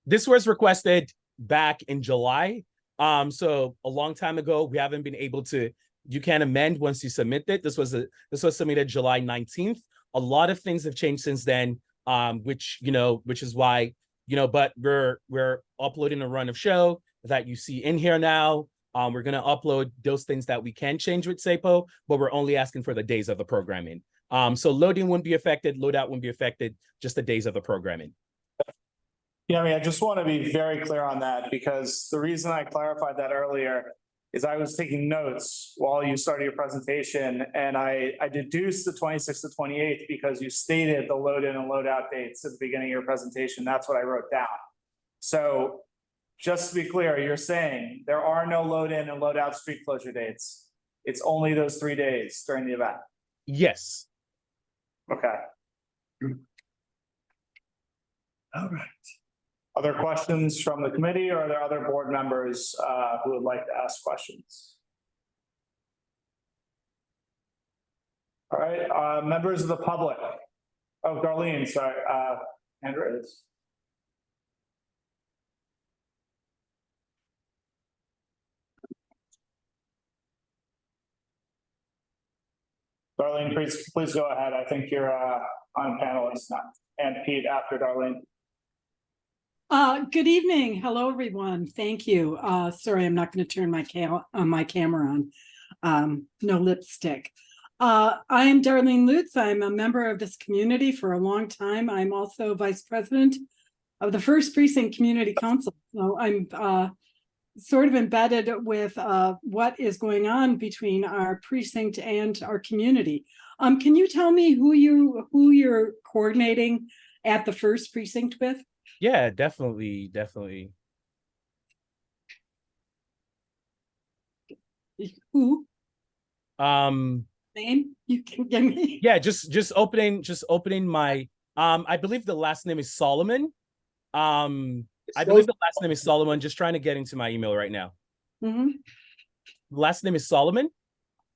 This was requested back in July. So a long time ago, we haven't been able to, you can amend once you submit it. This was submitted July 19th. A lot of things have changed since then, which is why, but we're uploading a run of show that you see in here now. We're going to upload those things that we can change with SAPO, but we're only asking for the days of the programming. So loading wouldn't be affected, loadout wouldn't be affected, just the days of the programming. Yeah, I mean, I just want to be very clear on that, because the reason I clarified that earlier is I was taking notes while you started your presentation, and I deduced the 26th to 28th because you stated the load in and load out dates at the beginning of your presentation. That's what I wrote down. So just to be clear, you're saying there are no load in and load out street closure dates. It's only those 3 days during the event. Yes. Okay. All right. Other questions from the committee, or are there other board members who would like to ask questions? All right, members of the public. Oh, Darlene, sorry, Andrew is. Darlene, please go ahead. I think you're on panelist now. And Pete after Darlene. Good evening. Hello, everyone. Thank you. Sorry, I'm not going to turn my camera on. No lipstick. I am Darlene Lutz. I'm a member of this community for a long time. I'm also vice president of the First Precinct Community Council. So I'm sort of embedded with what is going on between our precinct and our community. Can you tell me who you're coordinating at the First Precinct with? Yeah, definitely. Who? Name you can give me? Yeah, just opening my I believe the last name is Solomon. I believe the last name is Solomon. Just trying to get into my email right now. Last name is Solomon.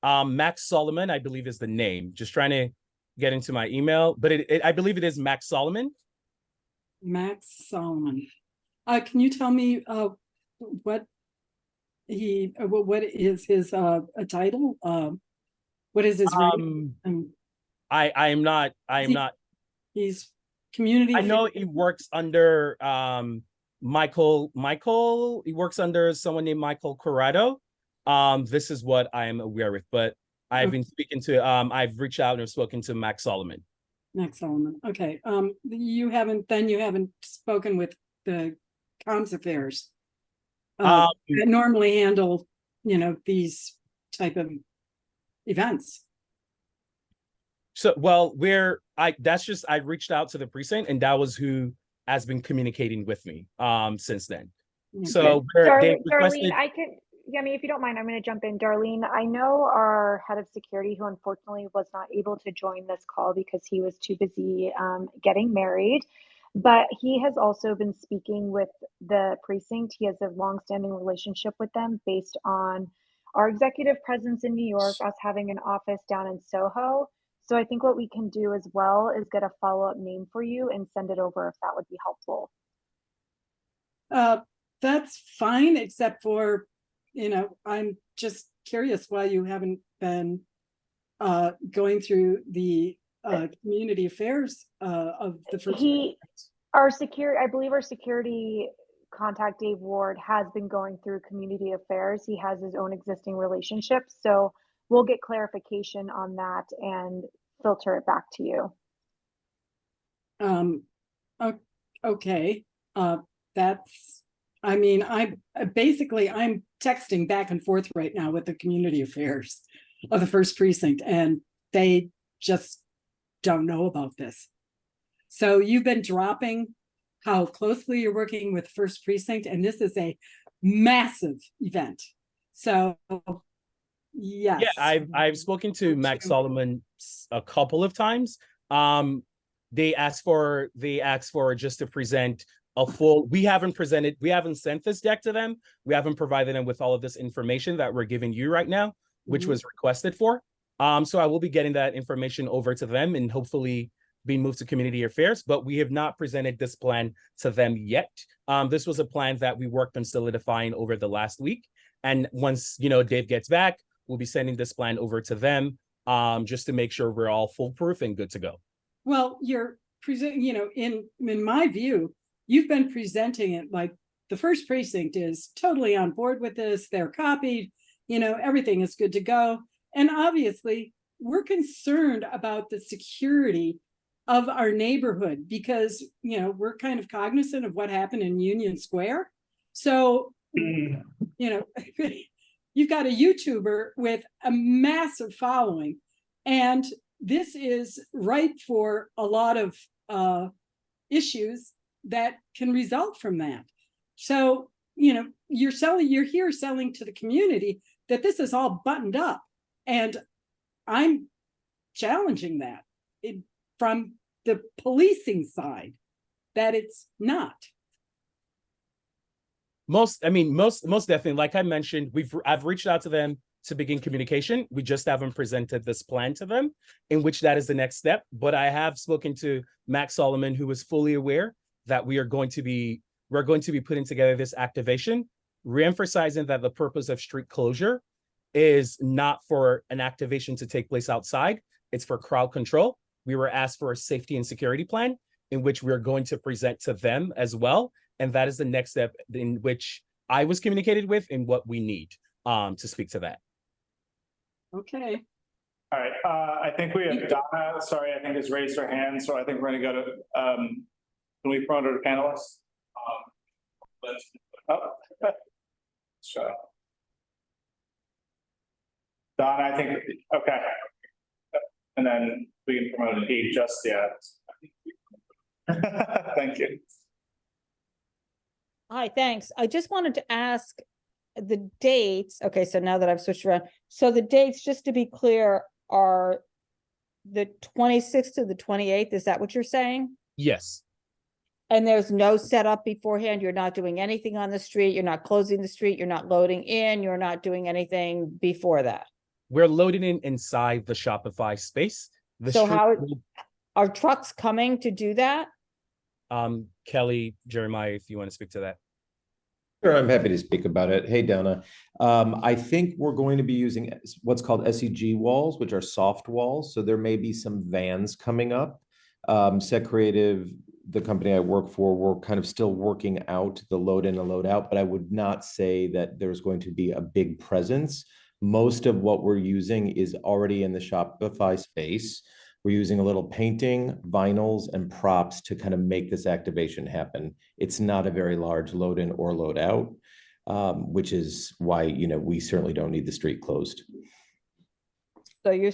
Max Solomon, I believe, is the name. Just trying to get into my email, but I believe it is Max Solomon. Max Solomon. Can you tell me what is his title? What is his I am not. He's community. I know he works under Michael. He works under someone named Michael Corrado. This is what I am aware with, but I've been speaking to I've reached out and spoken to Max Solomon. Max Solomon. Okay. You haven't spoken with the comms affairs. That normally handle, these type of events. So, well, I reached out to the precinct, and that was who has been communicating with me since then. Okay. So they requested. Darlene, Yemi, if you don't mind, I'm going to jump in. Darlene, I know our head of security, who unfortunately was not able to join this call because he was too busy getting married, but he has also been speaking with the precinct. He has a longstanding relationship with them based on our executive presence in New York, us having an office down in Soho. So I think what we can do as well is get a follow-up name for you and send it over if that would be helpful. That's fine, except for, I'm just curious why you haven't been going through the community affairs of the first. I believe our security contact, Dave Ward, has been going through community affairs. He has his own existing relationships. So we'll get clarification on that and filter it back to you. Okay. I'm texting back and forth right now with the community affairs of the First Precinct, and they just don't know about this. So you've been dropping how closely you're working with First Precinct, and this is a massive event. So yes. Yeah, I've spoken to Max Solomon a couple of times. They asked for just to present a full. We haven't sent this deck to them. We haven't provided them with all of this information that we're giving you right now, which was requested for. So I will be getting that information over to them and hopefully be moved to community affairs, but we have not presented this plan to them yet. This was a plan that we worked on solidifying over the last week. And once, Dave gets back, we'll be sending this plan over to them just to make sure we're all foolproof and good to go. Well, you're presenting, in my view, you've been presenting it like the First Precinct is totally on board with this. They're copied, everything is good to go. And obviously, we're concerned about the security of our neighborhood because, we're kind of cognizant of what happened in Union Square. So, you've got a YouTuber with a massive following, and this is ripe for a lot of issues that can result from that. So, you're here selling to the community that this is all buttoned up, and I'm challenging that from the policing side, that it's not. Most definitely, like I mentioned, I've reached out to them to begin communication. We just haven't presented this plan to them, in which that is the next step. But I have spoken to Max Solomon, who is fully aware that we're going to be putting together this activation, reemphasizing that the purpose of street closure is not for an activation to take place outside. It's for crowd control. We were asked for a safety and security plan in which we're going to present to them as well. And that is the next step in which I was communicated with and what we need to speak to that. Okay. All right, I think we have Donna, sorry, I think has raised her hand, so I think we're gonna go to, can we promote our panelists? So. Donna, I think, okay. And then we can promote Pete just yet. Thank you. Hi, thanks. I just wanted to ask the dates. Okay, so now that I've switched around, so the dates, just to be clear, are the 26th to the 28th. Is that what you're saying? Yes. And there's no setup beforehand. You're not doing anything on the street. You're not closing the street. You're not loading in. You're not doing anything before that. We're loading in inside the Shopify space. So how are trucks coming to do that? Kelly, Jeremiah, if you want to speak to that. Sure, I'm happy to speak about it. Hey, Donna. I think we're going to be using what's called SEG walls, which are soft walls. So there may be some vans coming up. Set Creative, the company I work for, we're kind of still working out the load in and load out, but I would not say that there's going to be a big presence. Most of what we're using is already in the Shopify space. We're using a little painting, vinyls, and props to kind of make this activation happen. It's not a very large load in or load out, which is why, you know, we certainly don't need the street closed. So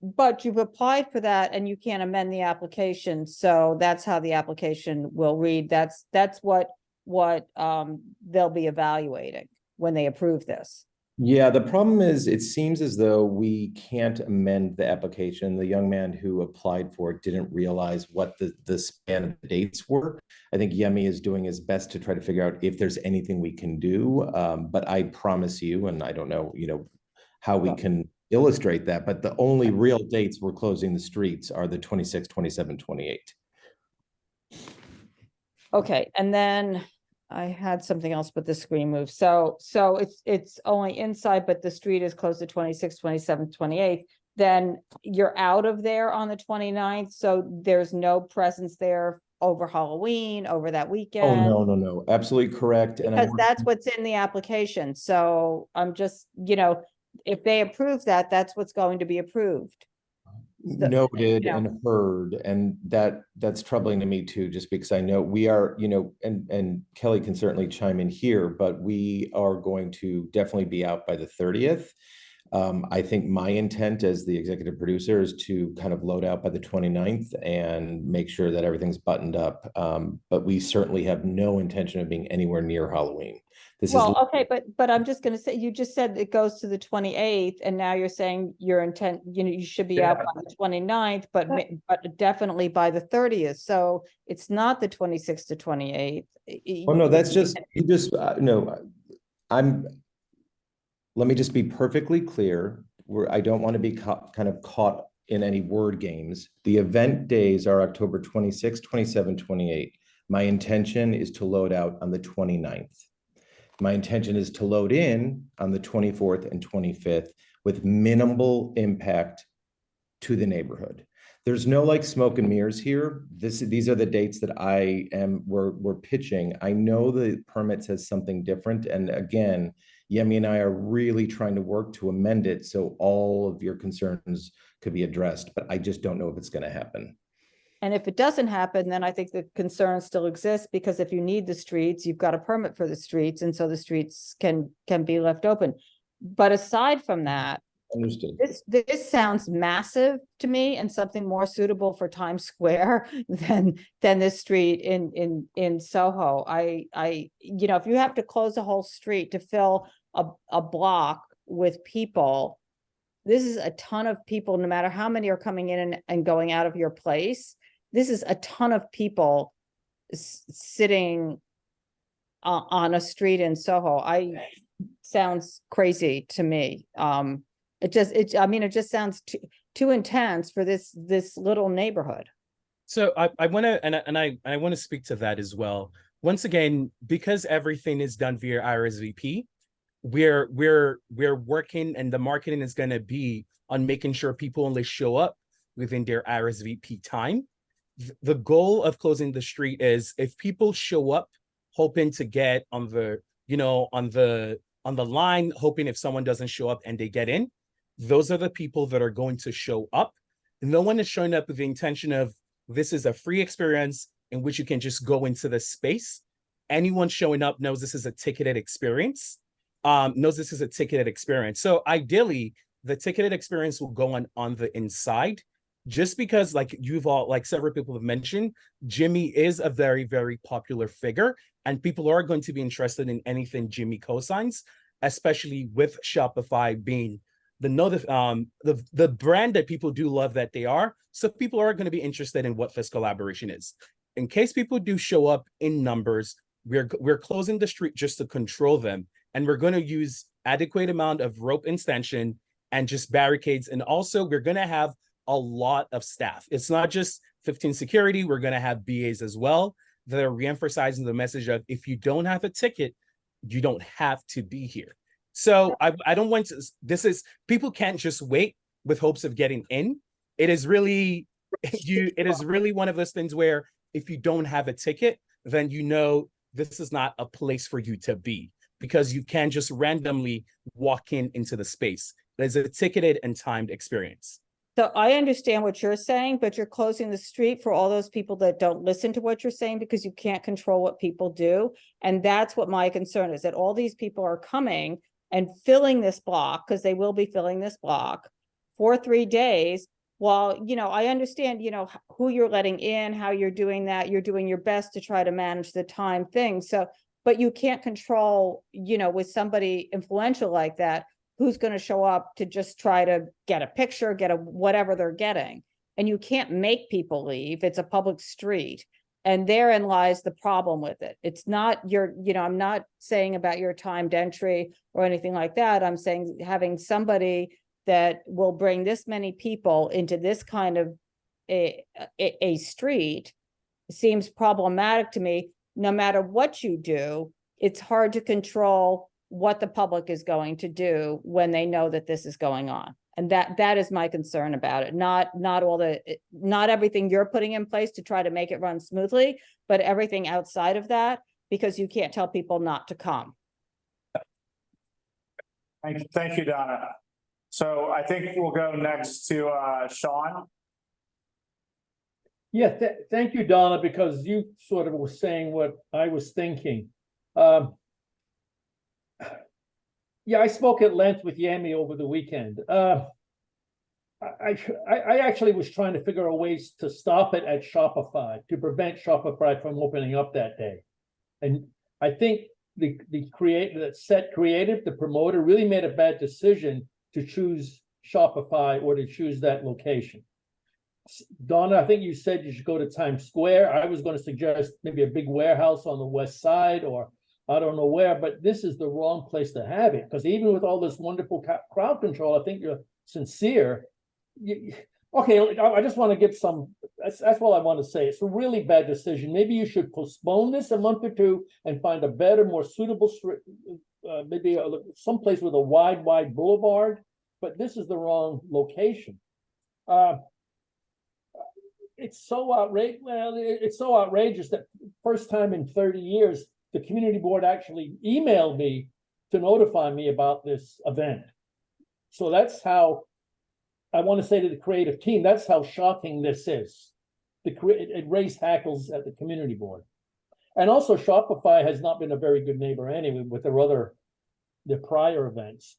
but you've applied for that and you can't amend the application. So that's how the application will read. That's what they'll be evaluating when they approve this. Yeah, the problem is it seems as though we can't amend the application. The young man who applied for it didn't realize what the span of dates were. I think Yemi is doing his best to try to figure out if there's anything we can do. But I promise you, and I don't know, you know, how we can illustrate that, but the only real dates we're closing the streets are the 26, 27, 28. Okay, and then I had something else, but the screen moved. So it's only inside, but the street is closed to 26, 27, 28. Then you're out of there on the 29th. So there's no presence there over Halloween, over that weekend. Oh, no, absolutely correct. And because that's what's in the application. So I'm just, you know, if they approve that, that's what's going to be approved. Noted and heard, and that's troubling to me too, just because I know we are, you know, and Kelly can certainly chime in here, but we are going to definitely be out by the 30th. I think my intent as the executive producer is to kind of load out by the 29th and make sure that everything's buttoned up. But we certainly have no intention of being anywhere near Halloween. Okay, but I'm just going to say, you just said it goes to the 28th, and now you're saying your intent, you know, you should be out by the 29th, but definitely by the 30th. So it's not the 26th to 28th. Oh, no, that's just, no, let me just be perfectly clear. I don't want to be kind of caught in any word games. The event days are October 26, 27, 28. My intention is to load out on the 29th. My intention is to load in on the 24th and 25th with minimal impact to the neighborhood. There's no like smoke and mirrors here. These are the dates that we're pitching. I know the permit says something different. And again, Yemi and I are really trying to work to amend it so all of your concerns could be addressed, but I just don't know if it's going to happen. And if it doesn't happen, then I think the concern still exists, because if you need the streets, you've got a permit for the streets, and so the streets can be left open. But aside from that, understood. This sounds massive to me, and something more suitable for Times Square than this street in Soho. You know, if you have to close a whole street to fill a block with people, this is a ton of people, no matter how many are coming in and going out of your place. This is a ton of people sitting on a street in Soho. sounds crazy to me. It just sounds too intense for this little neighborhood. So I want to, and I want to speak to that as well. Once again, because everything is done via RSVP, we're working, and the marketing is going to be on making sure people only show up within their RSVP time. The goal of closing the street is if people show up hoping to get on the, on the line, hoping if someone doesn't show up and they get in, those are the people that are going to show up. No one is showing up with the intention of this is a free experience in which you can just go into the space. Anyone showing up knows this is a ticketed experience, So ideally, the ticketed experience will go on the inside, just because like several people have mentioned, Jimmy is a very, very popular figure, and people are going to be interested in anything Jimmy cosigns, especially with Shopify being the brand that people do love that they are. So people are going to be interested in what this collaboration is. In case people do show up in numbers, we're closing the street just to control them, and we're going to use adequate amount of rope and stanchion and just barricades. And also we're going to have a lot of staff. It's not just 15 security. We're going to have BAs as well that are reemphasizing the message of if you don't have a ticket, you don't have to be here. So I don't want to, people can't just wait with hopes of getting in. It is really one of those things where if you don't have a ticket, then this is not a place for you to be, because you can't just randomly walk into the space. There's a ticketed and timed experience. So I understand what you're saying, but you're closing the street for all those people that don't listen to what you're saying because you can't control what people do. And that's what my concern is, that all these people are coming and filling this block, because they will be filling this block for 3 days. While, I understand, who you're letting in, how you're doing that. You're doing your best to try to manage the time thing. So, but you can't control, with somebody influential like that, who's going to show up to just try to get a picture, whatever they're getting. And you can't make people leave. It's a public street. And therein lies the problem with it. It's not I'm not saying about your timed entry or anything like that. I'm saying having somebody that will bring this many people into this kind of a street seems problematic to me. No matter what you do, it's hard to control what the public is going to do when they know that this is going on. And that is my concern about it. Not everything you're putting in place to try to make it run smoothly, but everything outside of that, because you can't tell people not to come. Thank you, Donna. So I think we'll go next to Sean. Yeah, thank you, Donna, because you sort of were saying what I was thinking. Yeah, I spoke at length with Yami over the weekend. I actually was trying to figure out ways to stop it at Shopify, to prevent Shopify from opening up that day. And I think the creative, the promoter, really made a bad decision to choose Shopify or to choose that location. Donna, I think you said you should go to Times Square. I was going to suggest maybe a big warehouse on the west side, or I don't know where, but this is the wrong place to have it, because even with all this wonderful crowd control, I think you're sincere. Okay, I just want to give that's all I want to say. It's a really bad decision. Maybe you should postpone this a month or two and find a better, more suitable, maybe someplace with a wide boulevard, but this is the wrong location. It's so outrageous. Well, it's so outrageous that first time in 30 years, the community board actually emailed me to notify me about this event. So that's how I want to say to the creative team, that's how shocking this is. It raised hackles at the community board. And also Shopify has not been a very good neighbor anyway with their prior events.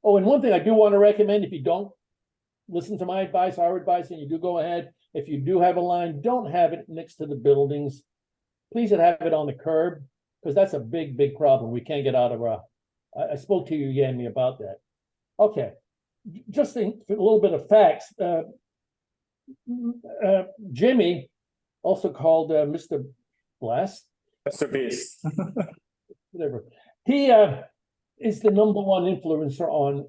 Oh, and one thing I do want to recommend, if you don't listen to my advice, our advice, and you do go ahead, if you do have a line, don't have it next to the buildings. Please have it on the curb, because that's a big, big problem. We can't get out of I spoke to you, Yami, about that. Okay, just a little bit of facts. Jimmy, also called Mr. Blast. Mr. Beast. Whatever. He is the number one influencer on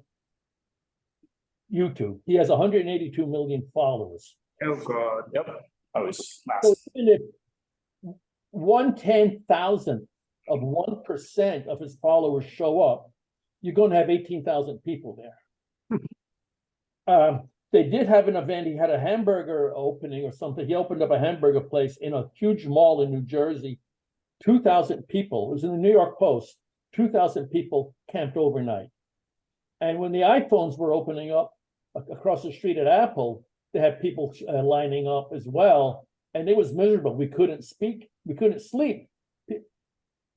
YouTube. He has 182 million followers. Oh, God. Yep. That was So massive. even if 1/10,000th of 1% of his followers show up, you're going to have 18,000 people there. They did have an event. He had a hamburger opening or something. He opened up a hamburger place in a huge mall in New Jersey. 2,000 people. It was in the New York Post. 2,000 people camped overnight. And when the iPhones were opening up across the street at Apple, they had people lining up as well. And it was miserable. We couldn't speak. We couldn't sleep.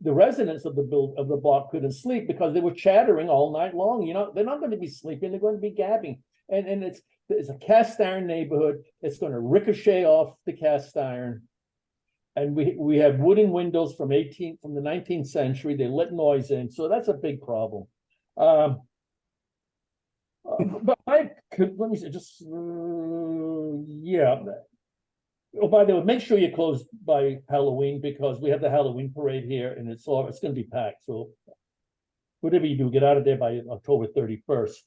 The residents of the block couldn't sleep because they were chattering all night long. You know, they're not going to be sleeping. They're going to be gabbing. And it's a cast iron neighborhood. It's going to ricochet off the cast iron. And we have wooden windows from the 19th century. They let noise in. So that's a big problem. But I could, let me say, just, yeah. Oh, by the way, make sure you close by Halloween because we have the Halloween parade here and it's going to be packed. So whatever you do, get out of there by October 31st.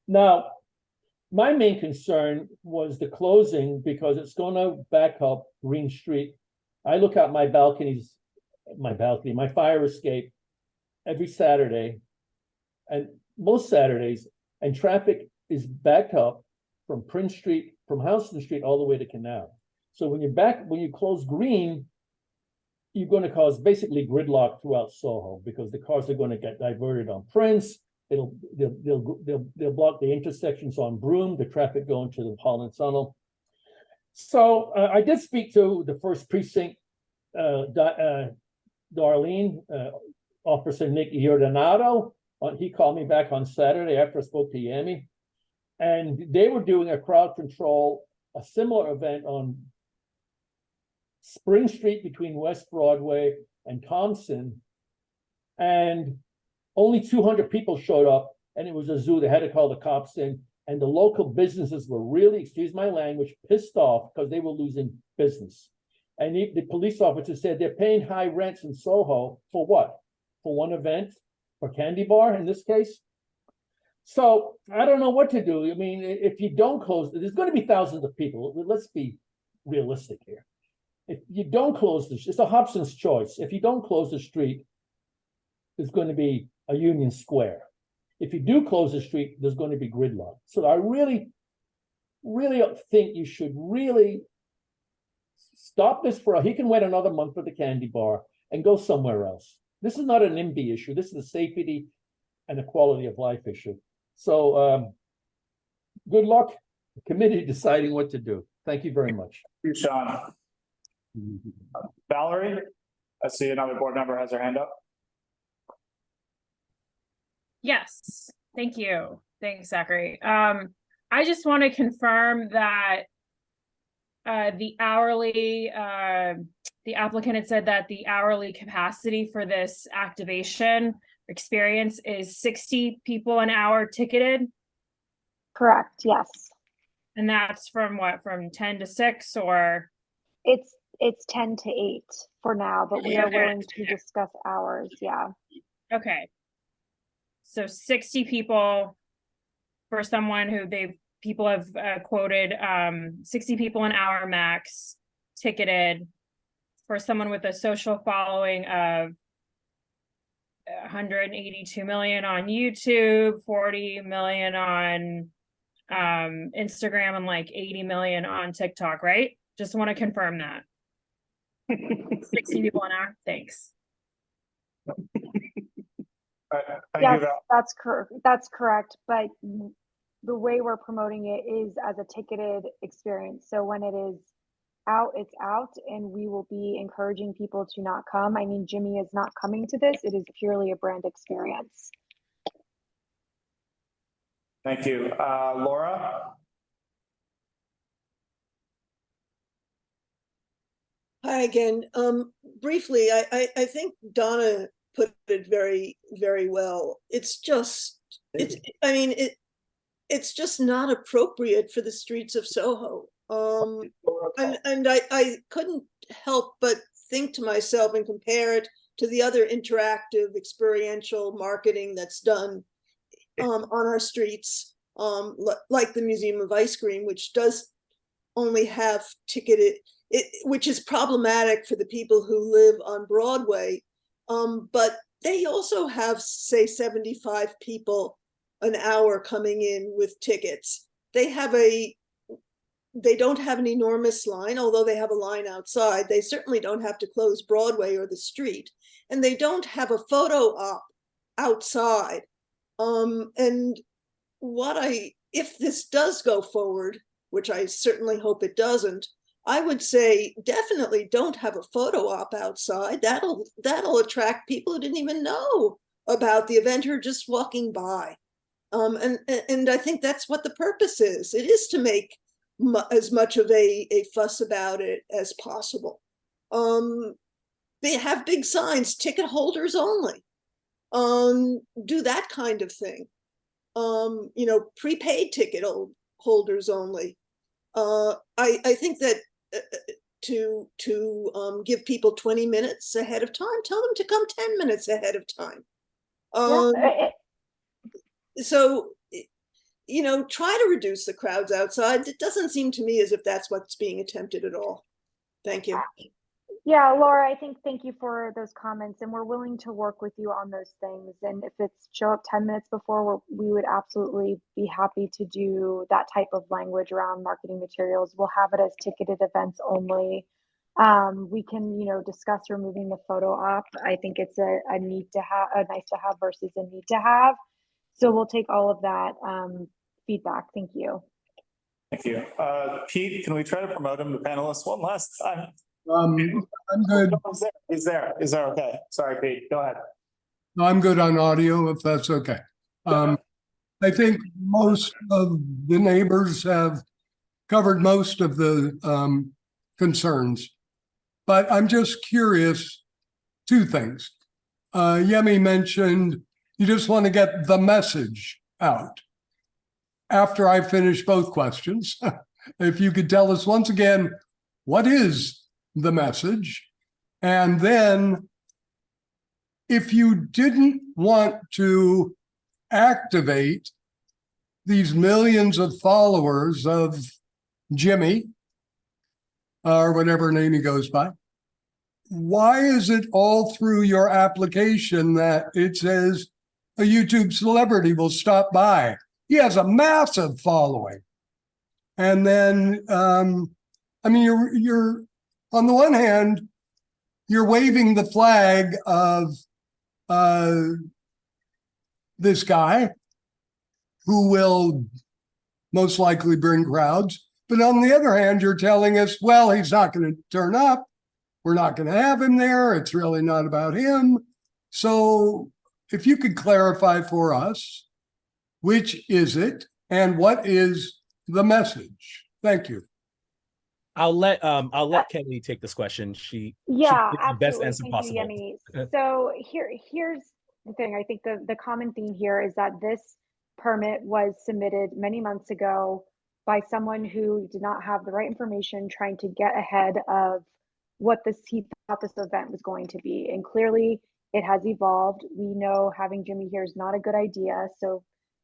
Now, my main concern was the closing because it's going to back up Green Street. I look out my fire escape every Saturday and most Saturdays, and traffic is backed up from Prince Street, from Houston Street all the way to Canal. So when you close Green, you're going to cause basically gridlock throughout Soho because the cars are going to get diverted on Prince. They'll block the intersections on Broome, the traffic going to the Holland Tunnel. So I did speak to the first precinct, Darlene, Officer Nick Iordanato. He called me back on Saturday after I spoke to Yami. And they were doing a crowd control, a similar event on Spring Street between West Broadway and Thompson. And only 200 people showed up, and it was a zoo. They had to call the cops in, and the local businesses were really, excuse my language, pissed off because they were losing business. And the police officer said they're paying high rents in Soho for what? For one event? For Candy Bar in this case? So I don't know what to do. I mean, if you don't close, there's going to be thousands of people. Let's be realistic here. If you don't close it's a Hobson's choice. If you don't close the street, there's going to be a Union Square. If you do close the street, there's going to be gridlock. So I really, really think you should really stop this he can wait another month for the Candy Bar and go somewhere else. This is not an NIMBY issue. This is a safety and a quality of life issue. So good luck, the committee deciding what to do. Thank you very much. Thank you, Sean. Valerie, I see another board member has their hand up. Yes, thank you. Thanks, Zachary. I just want to confirm that the applicant had said that the hourly capacity for this activation experience is 60 people an hour ticketed. Correct, yes. And that's from what, from 10 to 6 or? It's 10 to 8 for now, but we are willing to discuss hours, yeah. Okay. So 60 people for someone who people have quoted 60 people an hour max ticketed for someone with a social following of 182 million on YouTube, 40 million on Instagram, and like 80 million on TikTok, right? Just want to confirm that. 60 people an hour, thanks. Yes, that's correct. But the way we're promoting it is as a ticketed experience. So when it is out, it's out, and we will be encouraging people to not come. I mean, Jimmy is not coming to this. It is purely a brand experience. Thank you. Laura? Hi again. Briefly, I think Donna put it very, very well. It's just, it's just not appropriate for the streets of Soho. And I couldn't help but think to myself and compare it to the other interactive experiential marketing that's done on our streets, like the Museum of Ice Cream, which does only have ticketed, which is problematic for the people who live on Broadway. But they also have, say, 75 people an hour coming in with tickets. They don't have an enormous line, although they have a line outside. They certainly don't have to close Broadway or the street, and they don't have a photo op outside. And if this does go forward, which I certainly hope it doesn't, I would say definitely don't have a photo op outside. That'll attract people who didn't even know about the event or just walking by. And I think that's what the purpose is. It is to make as much of a fuss about it as possible. They have big signs, ticket holders only. Do that kind of thing. Prepaid ticket holders only. I think that to give people 20 minutes ahead of time, tell them to come 10 minutes ahead of time. So, try to reduce the crowds outside. It doesn't seem to me as if that's what's being attempted at all. Thank you. Yeah, Laura, thank you for those comments, and we're willing to work with you on those things. And if it's show up 10 minutes before, we would absolutely be happy to do that type of language around marketing materials. We'll have it as ticketed events only. We can, discuss removing the photo op. I think it's a need to have, a nice to have versus a need to have. So we'll take all of that feedback. Thank you. Thank you. Pete, can we try to promote him to panelist one last time? I'm good. He's there. Okay. Sorry, Pete. Go ahead. No, I'm good on audio, if that's okay. I think most of the neighbors have covered most of the concerns, but I'm just curious, two things. Yemi mentioned you just want to get the message out. After I finish both questions, if you could tell us once again, what is the message? And then if you didn't want to activate these millions of followers of Jimmy, or whatever name he goes by, why is it all through your application that it says a YouTube celebrity will stop by? He has a massive following. And then, you're on the one hand, you're waving the flag of this guy who will most likely bring crowds. But on the other hand, you're telling us, well, he's not going to turn up. We're not going to have him there. It's really not about him. So if you could clarify for us, which is it and what is the message? Thank you. I'll let Kelly take this question. She Yeah, she gives the best absolutely. answer Thank possible. you, Yemi. So here's the thing. I think the common theme here is that this permit was submitted many months ago by someone who did not have the right information, trying to get ahead of what he thought this event was going to be. And clearly it has evolved. We know having Jimmy here is not a good idea. So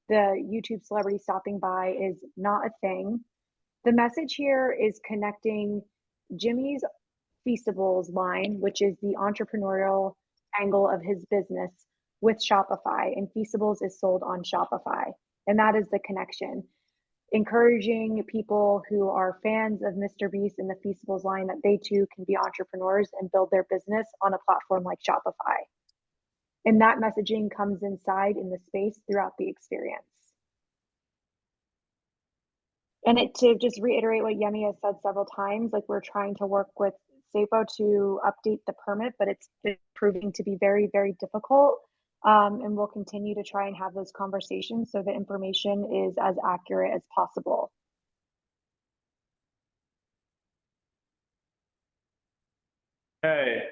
the YouTube celebrity stopping by is not a thing. The message here is connecting Jimmy's Feastables line, which is the entrepreneurial angle of his business, with Shopify, and Feastables is sold on Shopify. And that is the connection. Encouraging people who are fans of Mr. Beast and the Feastables line that they too can be entrepreneurs and build their business on a platform like Shopify. And that messaging comes inside in the space throughout the experience. And to just reiterate what Yemi has said several times, like, we're trying to work with SAPO to update the permit, but it's been proving to be very, very difficult. And we'll continue to try and have those conversations so the information is as accurate as possible. Okay.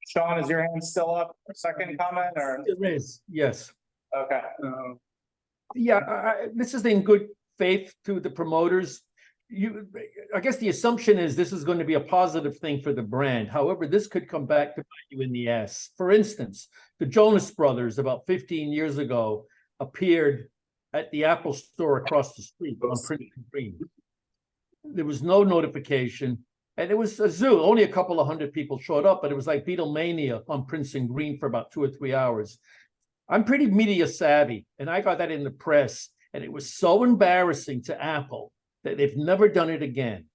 Sean, is your hand still up for a second comment, or? It is, yes. Okay. Yeah, this is in good faith to the promoters. I guess the assumption is this is going to be a positive thing for the brand. However, this could come back to bite you in the ass. For instance, the Jonas Brothers about 15 years ago appeared at the Apple store across the street on Princeton Green. There was no notification, and it was a zoo. Only a couple of hundred people showed up, but it was like Beatlemania on Princeton Green for about 2 or 3 hours. I'm pretty media savvy, and I got that in the press, and it was so embarrassing to Apple that they've never done it again.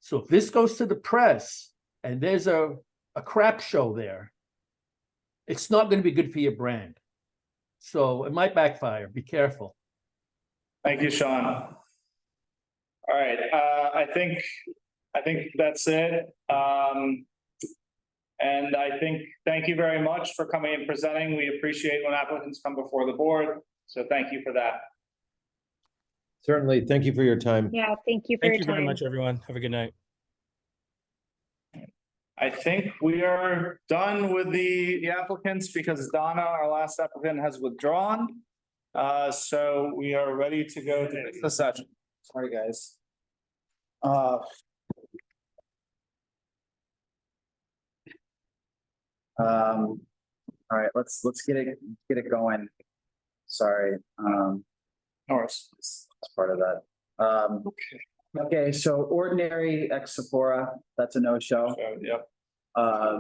So if this goes to the press and there's a crap show there, it's not going to be good for your brand. So it might backfire. Be careful. Thank you, Sean. All right, I think that's it. And I think, thank you very much for coming and presenting. We appreciate when applicants come before the board. So thank you for that. Certainly. Thank you for your time. Yeah, thank you for Thank your you time. very much, everyone. Have a good night. I think we are done with the applicants because Donna, our last applicant, has withdrawn. So we are ready to go to the session. Sorry, guys. All right, let's get it going. Sorry, Norris. That's part of that. Okay, so ordinary ex Sephora, that's a no-show. Yep.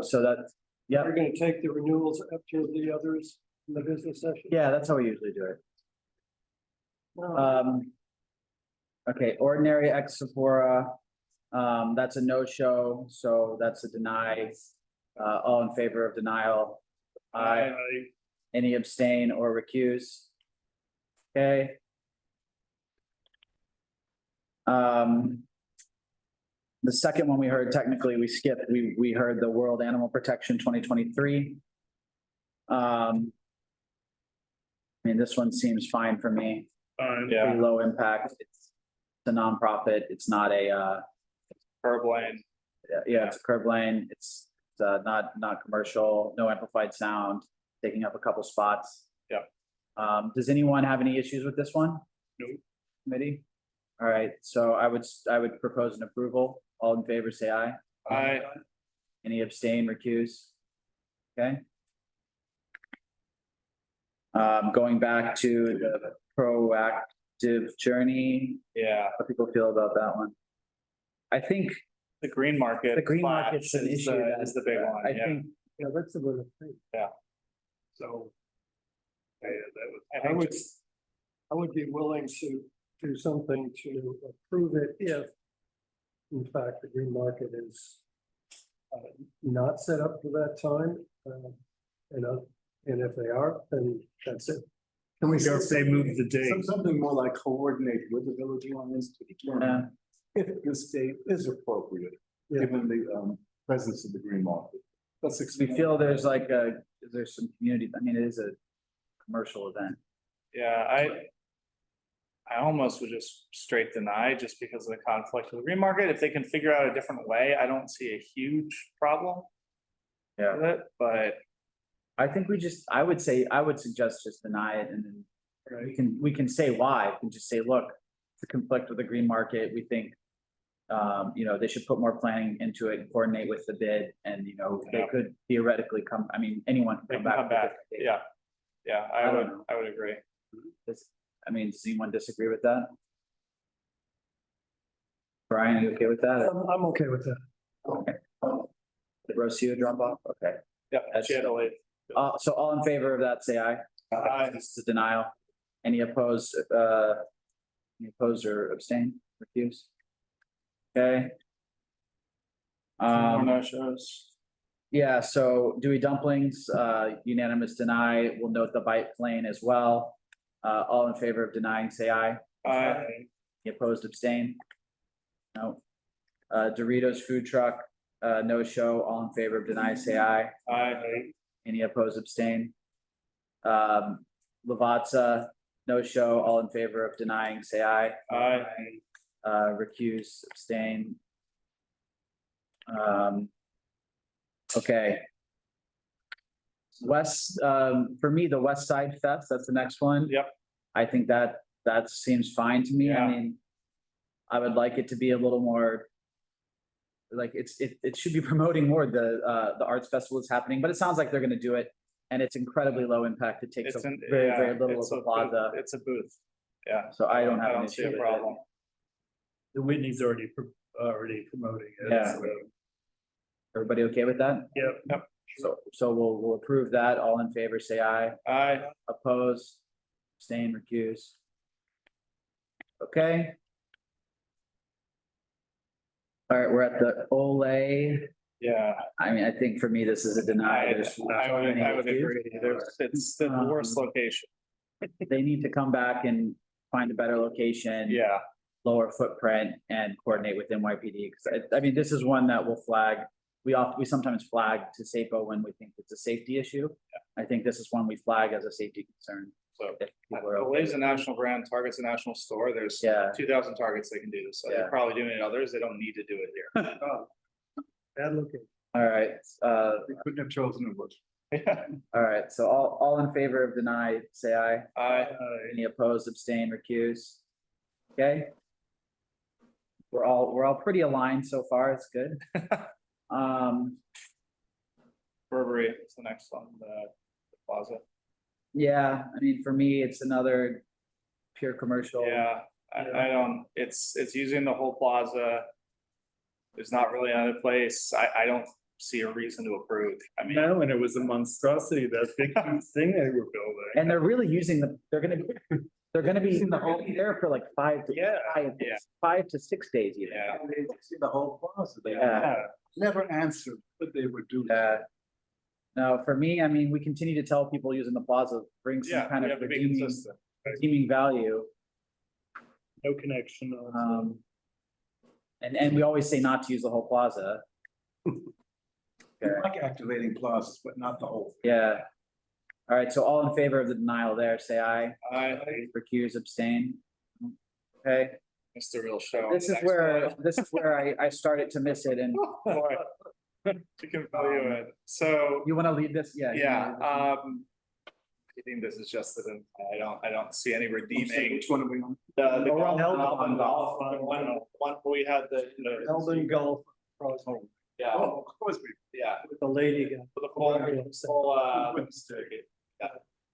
So that, yeah, We're gonna take the renewals up to the others in the business session. yeah, that's how we usually do it. Okay, ordinary ex Sephora, that's a no-show, so that's a deny. All in favor of denial? Aye. Any abstain or recuse? Okay. The second one we heard, technically we skipped, we heard the World Animal Protection 2023. I mean, this one seems fine for me. Yeah. Pretty low impact. It's a nonprofit. It's not a curb lane. Yeah, it's a curb lane. It's not commercial, no amplified sound, taking up a couple spots. Yeah. Does anyone have any issues with this one? No. Committee? All right, so I would propose an approval. All in favor, say aye. Aye. Any abstain, recuse? Okay. Going back to the proactive journey. Yeah. How people feel about that one? I think the green market. The green market's an issue. Is the big one. I think, Yeah, that's the one thing. Yeah. So. I would be willing to do something to approve it if, in fact, the green market is not set up for that time. And if they are, then that's it. Can we say move the date? Something more like coordinate with the village lines to determine if this date is appropriate, given the presence of the green market. we feel there's there's some community, I mean, it is a commercial event. Yeah, I almost would just straight deny just because of the conflict with the green market. If they can figure out a different way, I don't see a huge problem. Yeah. With it, but I think I would suggest just deny it, and then we can say why. We can just say, look, it's a conflict with the green market. We think, they should put more planning into it and coordinate with the bid, and they could theoretically come. I mean, anyone can come back. Yeah, yeah, I would agree. Does anyone disagree with that? Brian, are you okay with that? I'm okay with that. Okay. Did Rocio drop off? Okay. Yeah, she had to leave. So all in favor of that, say aye. Aye. This is a denial. Any opposed? Any opposed or abstain? Refuse? Okay. More no shows. Yeah, so Dewey Dumplings, unanimous deny. We'll note the bite plane as well. All in favor of denying, say aye. Aye. Any opposed, abstain? No. Doritos food truck, no show. All in favor of deny, say aye. Aye. Any opposed, abstain? Lavazza, no show. All in favor of denying, say aye. Aye. Recuse, abstain. Okay. West, for me, the West Side Fest, that's the next one. Yep. I think that seems fine to me. I Yeah. mean, I would like it to be a little more. Like it should be promoting more the arts festival is happening, but it sounds like they're gonna do it. And it's incredibly low impact. It takes It's up very little of it's the a booth. plaza. It's a booth. Yeah. So I don't have an see issue a with it. problem. The Whitney's already promoting it. Yeah. so- Everybody okay with that? Yep. So we'll approve that. All in favor, say aye. Aye. Oppose, abstain, recuse. Okay. All right, we're at the Olay. Yeah. I mean, I think for me, this is a deny. There's so many I would issues. agree. It's the worst location. They need to come back and find a better location. Yeah. Lower footprint and coordinate with NYPD. Because I mean, this is one that will flag. We sometimes flag to SAPO when we think it's a safety issue. I think this is one we flag as a safety concern. So if people are okay Olay's with a it. national brand, Target's a national store. There's 2,000 Targets they can do this. So Yeah. they're probably doing it others. They don't need to do it here. Bad looking. All right, They couldn't have chosen it was. all right, so all in favor of deny, say aye. Aye. Any opposed, abstain, recuse? Okay. We're all pretty aligned so far, it's good. Burberry is the next one, the plaza. Yeah, I mean, for me, it's another pure commercial. Yeah, I don't, it's using the whole plaza. There's not really another place. I don't see a reason to approve. I mean. No, and it was a monstrosity, that big thing they were building. And they're really using they're gonna be there for like 5 to 6 days even. Yeah. They see the whole plaza. They Yeah. never answered what they would do. No, for me, I mean, we continue to tell people using the plaza brings some Yeah, kind we of have to be consistent. redeeming value. No connection. on And we always say not to use the whole plaza. They like activating plazas, but not the whole. Yeah. All right, so all in favor of the denial there, say aye. Aye. Recuse, abstain. Okay, It's the real show. this is where I started to miss it and Boy, I can tell you it. So. you want to lead this? Yeah. Yeah, I think this is just that I don't see any redeeming. Which one are we on? The We're on Melbourne Melbourne golf, golf. one we had the. Eldon Golf across home. Yeah, Oh, of course we. yeah, With the lady. for the full, circuit.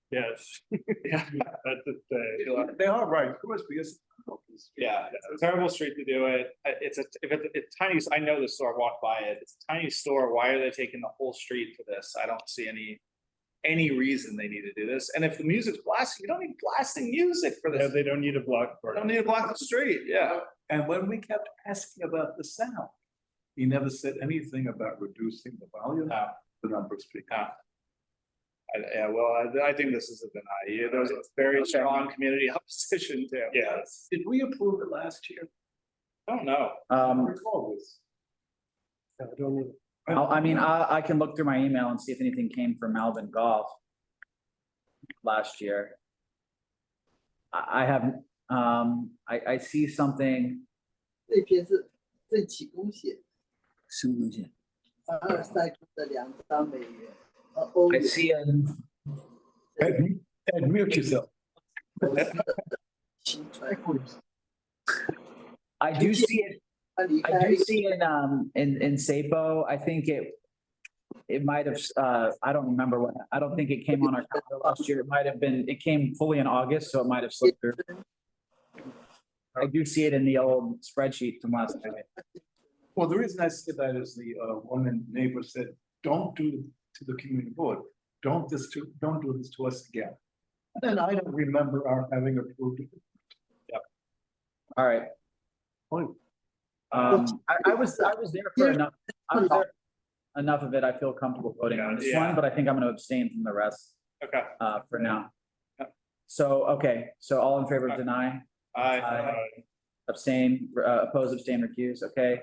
Yes. That's the thing. They are right, of course, because. Yeah, it's a terrible street to do it. It's tiny, I know the store, I walked by it. It's a tiny store. Why are they taking the whole street for this? I don't see any reason they need to do this. And if the music's blasting, you don't need blasting music for Yeah, this. they don't need a block party. Don't need to block the street, yeah. And when we kept asking about the sound, he never said anything about reducing the volume, No. the number of speakers. No. Yeah, well, I think this is a deny. Yeah, there's a very strong community opposition too. Yes. Did we approve it last year? I don't know. I recall this. I don't know. I mean, I can look through my email and see if anything came from Melbourne Golf last year. I have, I see something. 这篇是郑启功写，什么东西？凡尔赛宫的2张美元，欧 I 元。 see an Admute yourself. I do see it. I do see in SAPO, I think it might have, I don't remember what, I don't think it came on our calendar last year. It might have been, it came fully in August, so it might have slipped through. I do see it in the old spreadsheet from last night. Well, the reason I said that is the woman neighbor said, don't do it to the community board. Don't do this to us again. And I don't remember our having approved it. Yep. All right. Point. I was there for enough, I was there enough of it. I feel comfortable voting on this one, but I think I'm gonna abstain from the rest. Okay. For now. So, okay, so all in favor of deny? Aye. Abstain, oppose, abstain, recuse, okay.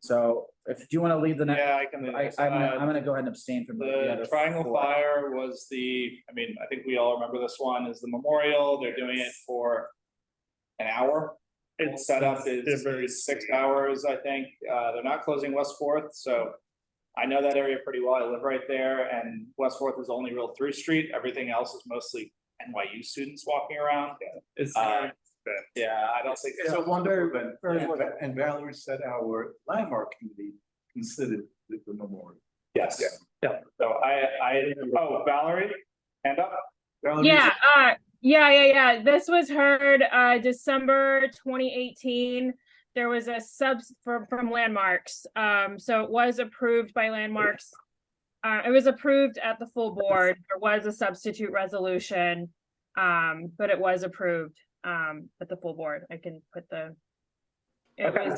So if, do you want to leave the next? Yeah, I can leave this. I'm gonna go ahead and abstain from the other The Triangle four. Fire was I think we all remember this one, is the memorial. They're doing it for an hour. Its setup is 6 hours, I think. They're not closing West Fourth, so I know that area pretty well. I live right there, and West Fourth is the only real through street. Everything else is mostly NYU students walking around. It's Yeah, I don't think. It's a wonderful event. And Valerie said our landmark committee considered the memorial. Yes. Yeah. So oh, Valerie, hand up. Valerie, Yeah. This was heard December 2018. There was a from Landmarks. So it was approved by Landmarks. It was approved at the full board. There was a substitute resolution, but it was approved at the full board. I can put the. Okay.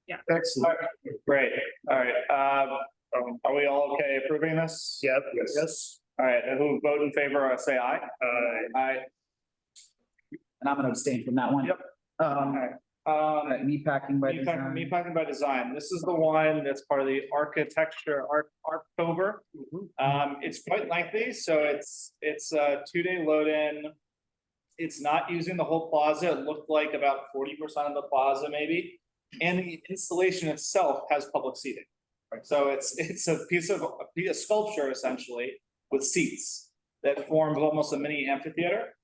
Yeah. Excellent. Great. All right. Are we all okay approving this? Yep. Yes. All right. And who vote in favor? Say aye. Aye. And I'm gonna abstain from that one. Yep. Meatpacking by design. Meatpacking by design. This is the one that's part of the architecture Arctober. It's quite lengthy, so it's a 2-day load in. It's not using the whole plaza. It looked like about 40% of the plaza maybe. And the installation itself has public seating. So it's a piece of sculpture essentially with seats that forms almost a mini amphitheater.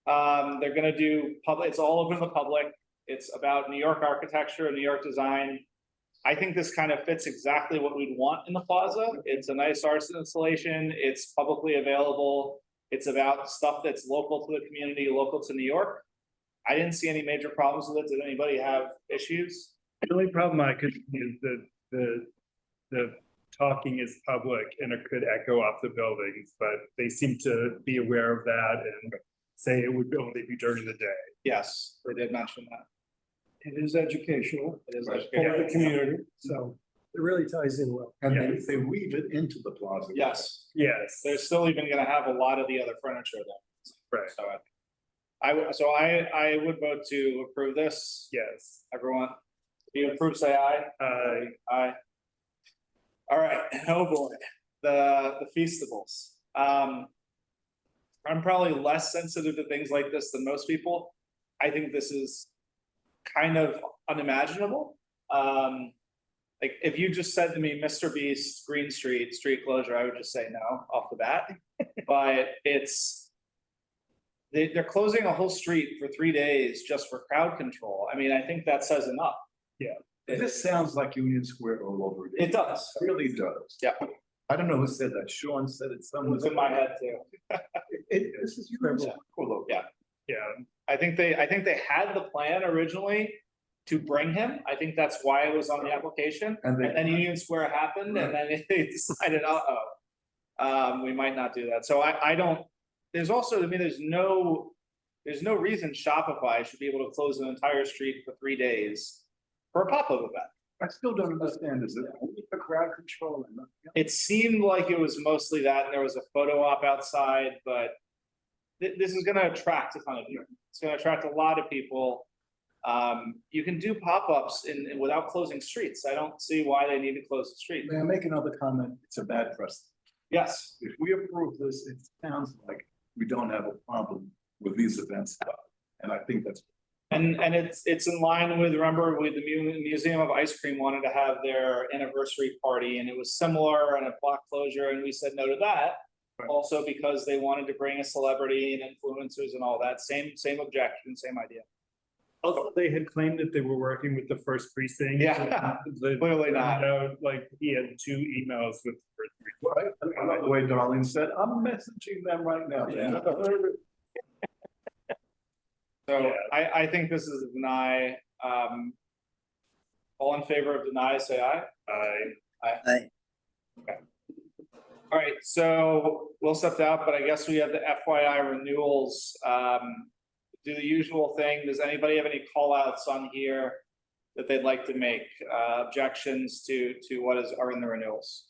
They're gonna do public, it's all open to the public. It's about New York architecture, New York design. I think this kind of fits exactly what we'd want in the plaza. It's a nice arts installation. It's publicly available. It's about stuff that's local to the community, local to New York. I didn't see any major problems with it. Did anybody have issues? The only problem I could see is the talking is public and it could echo off the buildings, but they seem to be aware of that and say it would only be during the day. Yes, they did mention that. It is educational. It is for educational. the community, so it really ties in well. And they weave it into the plaza. Yes. Yes. They're still even gonna have a lot of the other furniture there. Right. So I would vote to approve this. Yes. Everyone, if you approve, say aye. Aye. Aye. All right, oh boy, the feastables. I'm probably less sensitive to things like this than most people. I think this is kind of unimaginable. Like if you just said to me, Mr. Beast, Green Street, street closure, I would just say no off the bat. But they're closing a whole street for 3 days just for crowd control. I mean, I think that says enough. Yeah. This sounds like Union Square all over again. It does. It really does. Yeah. I don't know who said that. Sean said it somewhere. It's in my head too. This is Union Square all over. Yeah. Yeah. I think they had the plan originally to bring him. I think that's why it was on the application. And then Union Square happened and then they decided, we might not do that. So I don't, there's also, I mean, there's no reason Shopify should be able to close an entire street for 3 days for a pop-up event. I still don't understand. Is it only for crowd control? And nothing else? It seemed like it was mostly that, and there was a photo op outside, but this is gonna attract a ton of people. It's gonna attract a lot of people. You can do pop-ups without closing streets. I don't see why they need to close the street. May I make another comment? It's a bad precedent. Yes. If we approve this, it sounds like we don't have a problem with these events. And I think that's. And it's in line with, remember, with the Museum of Ice Cream wanted to have their anniversary party, and it was similar and a block closure, and we said no to that. Right. Also because they wanted to bring a celebrity and influencers and all that, same objection, same idea. Also, they had claimed that they were working with the first precinct. Yeah, clearly not. Like he had 2 emails with the first precinct. Right. Like the way Darlene said, I'm messaging them right now. Yeah. So I think this is a deny. All in favor of deny, say aye. Aye. Aye. Okay. All right, so we'll step out, but I guess we have the FYI renewals. Do the usual thing. Does anybody have any call outs on here that they'd like to make? Objections to what are in the renewals?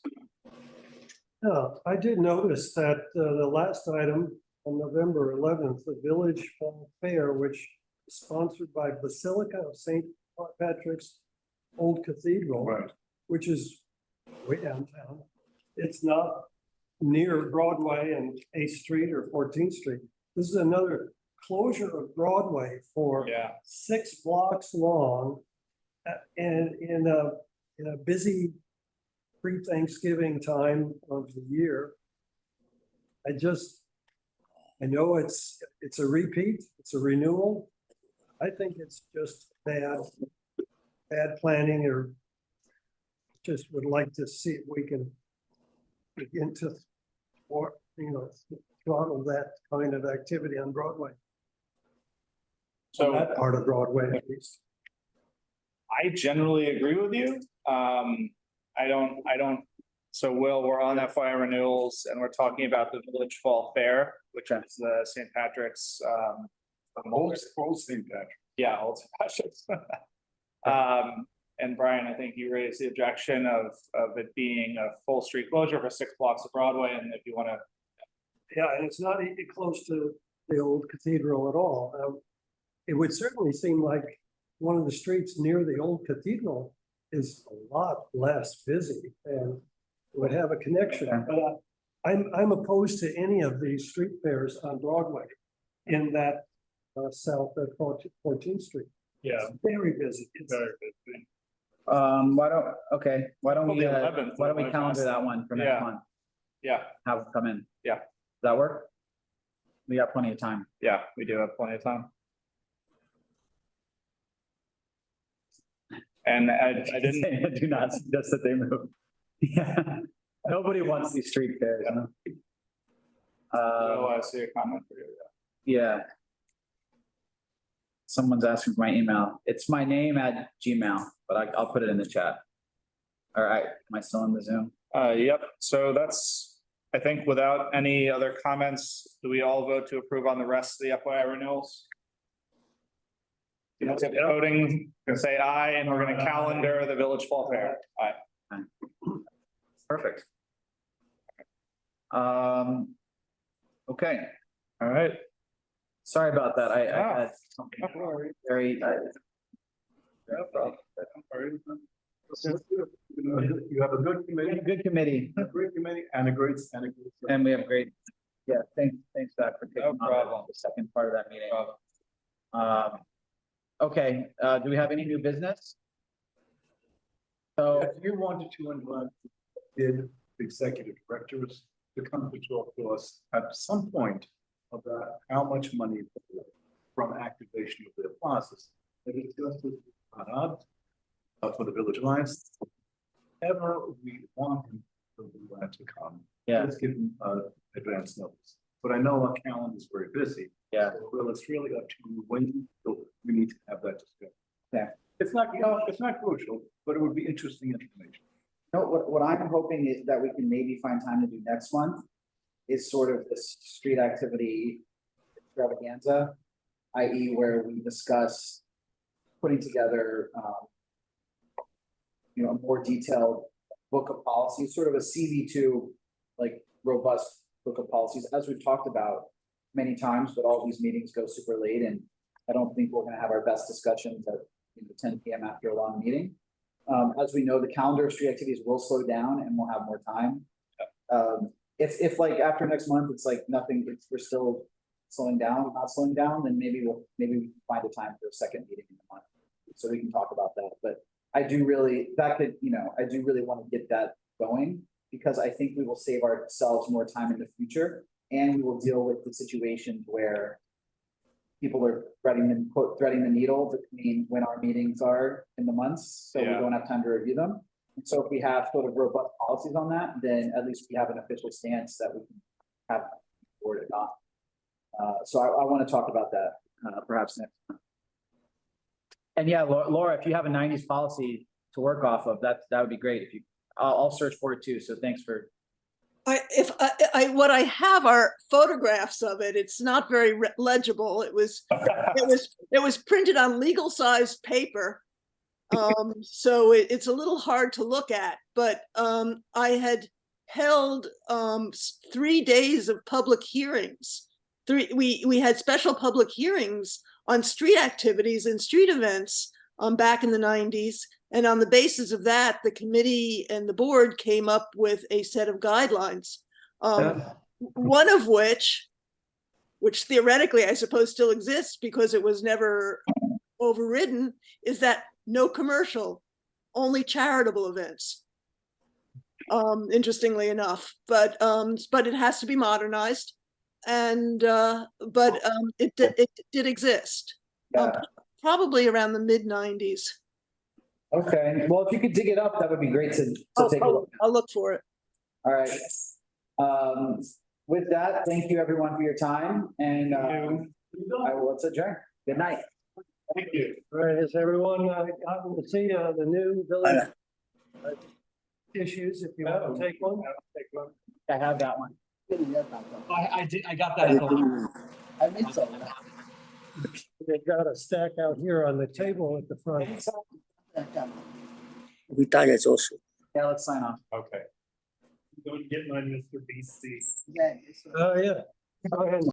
No, I did notice that the last item on November 11th, the Village Fall Fair, which is sponsored by Basilica of St. Patrick's Old Cathedral, Right. which is way downtown. It's not near Broadway and 8th Street or 14th Street. This is another closure of Broadway for 6 blocks long and in a busy pre-Thanksgiving time of the year. I know it's a repeat, it's a renewal. I think it's just bad planning, or just would like to see if we can begin to, or, throttle that kind of activity on Broadway. So that part of Broadway at least. I generally agree with you. I don't, so Will, we're on FYI renewals and we're talking about the Village Fall Fair, which is the St. Patrick's, Old St. Patrick. yeah, Old St. Patrick's. And Brian, I think you raised the objection of it being a full street closure for 6 blocks of Broadway, and if you want to. Yeah, and it's not close to the old cathedral at all. It would certainly seem like one of the streets near the old cathedral is a lot less busy and would have a connection. But I'm opposed to any of these street fairs on Broadway in that south of 14th Street. Yeah. It's very busy. It's Very good. Why don't Well, we the 11th, why don't we like calendar last that time. one for Yeah. next month? Yeah, Have them come in. Yeah. Does that work? We got plenty of time. yeah, we do have plenty of time. And I didn't. Do not suggest that they move. Yeah, nobody wants these street fairs. Huh? Oh, I see a comment for you. Yeah. Someone's asking for my email. It's my name at Gmail, but I'll put it in the chat. All right, am I still in the Zoom? Yep, so that's, I think without any other comments, do we all vote to approve on the rest of the FYI renewals? Voting, say aye, and we're gonna calendar the Village Fall Fair. Aye. Perfect. Okay, All right. sorry about that. I had something very, No problem. You have a good committee. good committee, A great committee and a great. and we have great, yeah, thanks, Zach, for taking No on problem. the second part of that meeting. Okay, do we have any new business? So, If you wanted to invite the executive directors to come to talk to us at some point about how much money from activation of their plazas. They discussed it on for the Village Alliance. Ever we want him to come. Yeah. Let's give him advance notice. But I know our calendar is very busy. Yeah. So, well, it's really up to you when we need to have that discussion. Yeah. It's not, it's not crucial, but it would be interesting information. no, what I'm hoping is that we can maybe find time to do next month is sort of this street activity extravaganza, i.e. where we discuss putting together, a more detailed book of policies, sort of a CB2, like robust book of policies, as we've talked about many times, but all these meetings go super late, and I don't think we're gonna have our best discussions at 10 p.m. after a long meeting. As we know, the calendar of street activities will slow down and we'll have more time. If like after next month, it's like nothing, we're still slowing down, not slowing down, then maybe we can find a time for a second meeting in the month. So we can talk about that, but I do really want to get that going, because I think we will save ourselves more time in the future, and we will deal with the situations where people are threading the needle between when our meetings are in the months, so we don't have time to review them. And so if we have sort of robust policies on that, then at least we have an official stance that we can have board it on. So I want to talk about that perhaps next time. And yeah, Laura, if you have a 90s policy to work off of, that would be great. I'll search for it too. So thanks for. What I have are photographs of it. It's not very legible. It was printed on legal sized paper. So it's a little hard to look at, but I had held 3 days of public hearings. We had special public hearings on street activities and street events back in the 90s. And on the basis of that, the committee and the board came up with a set of guidelines. One of which theoretically I suppose still exists because it was never overridden, is that no commercial, only charitable events. Interestingly enough, but it has to be modernized. and, it did exist. Yeah. Probably around the mid-90s. Okay, well, if you could dig it up, that would be great to take a look. I'll look for it. All right. With that, thank you everyone for your time and I will adjourn. Good night. Thank you. All right, has everyone gotten to see the new village issues, if you want to take one? I have that one. I got that. They've got a stack out here on the table at the front. Yeah, let's sign off. Okay. Don't get my Mr. BC. Oh, yeah. Go ahead.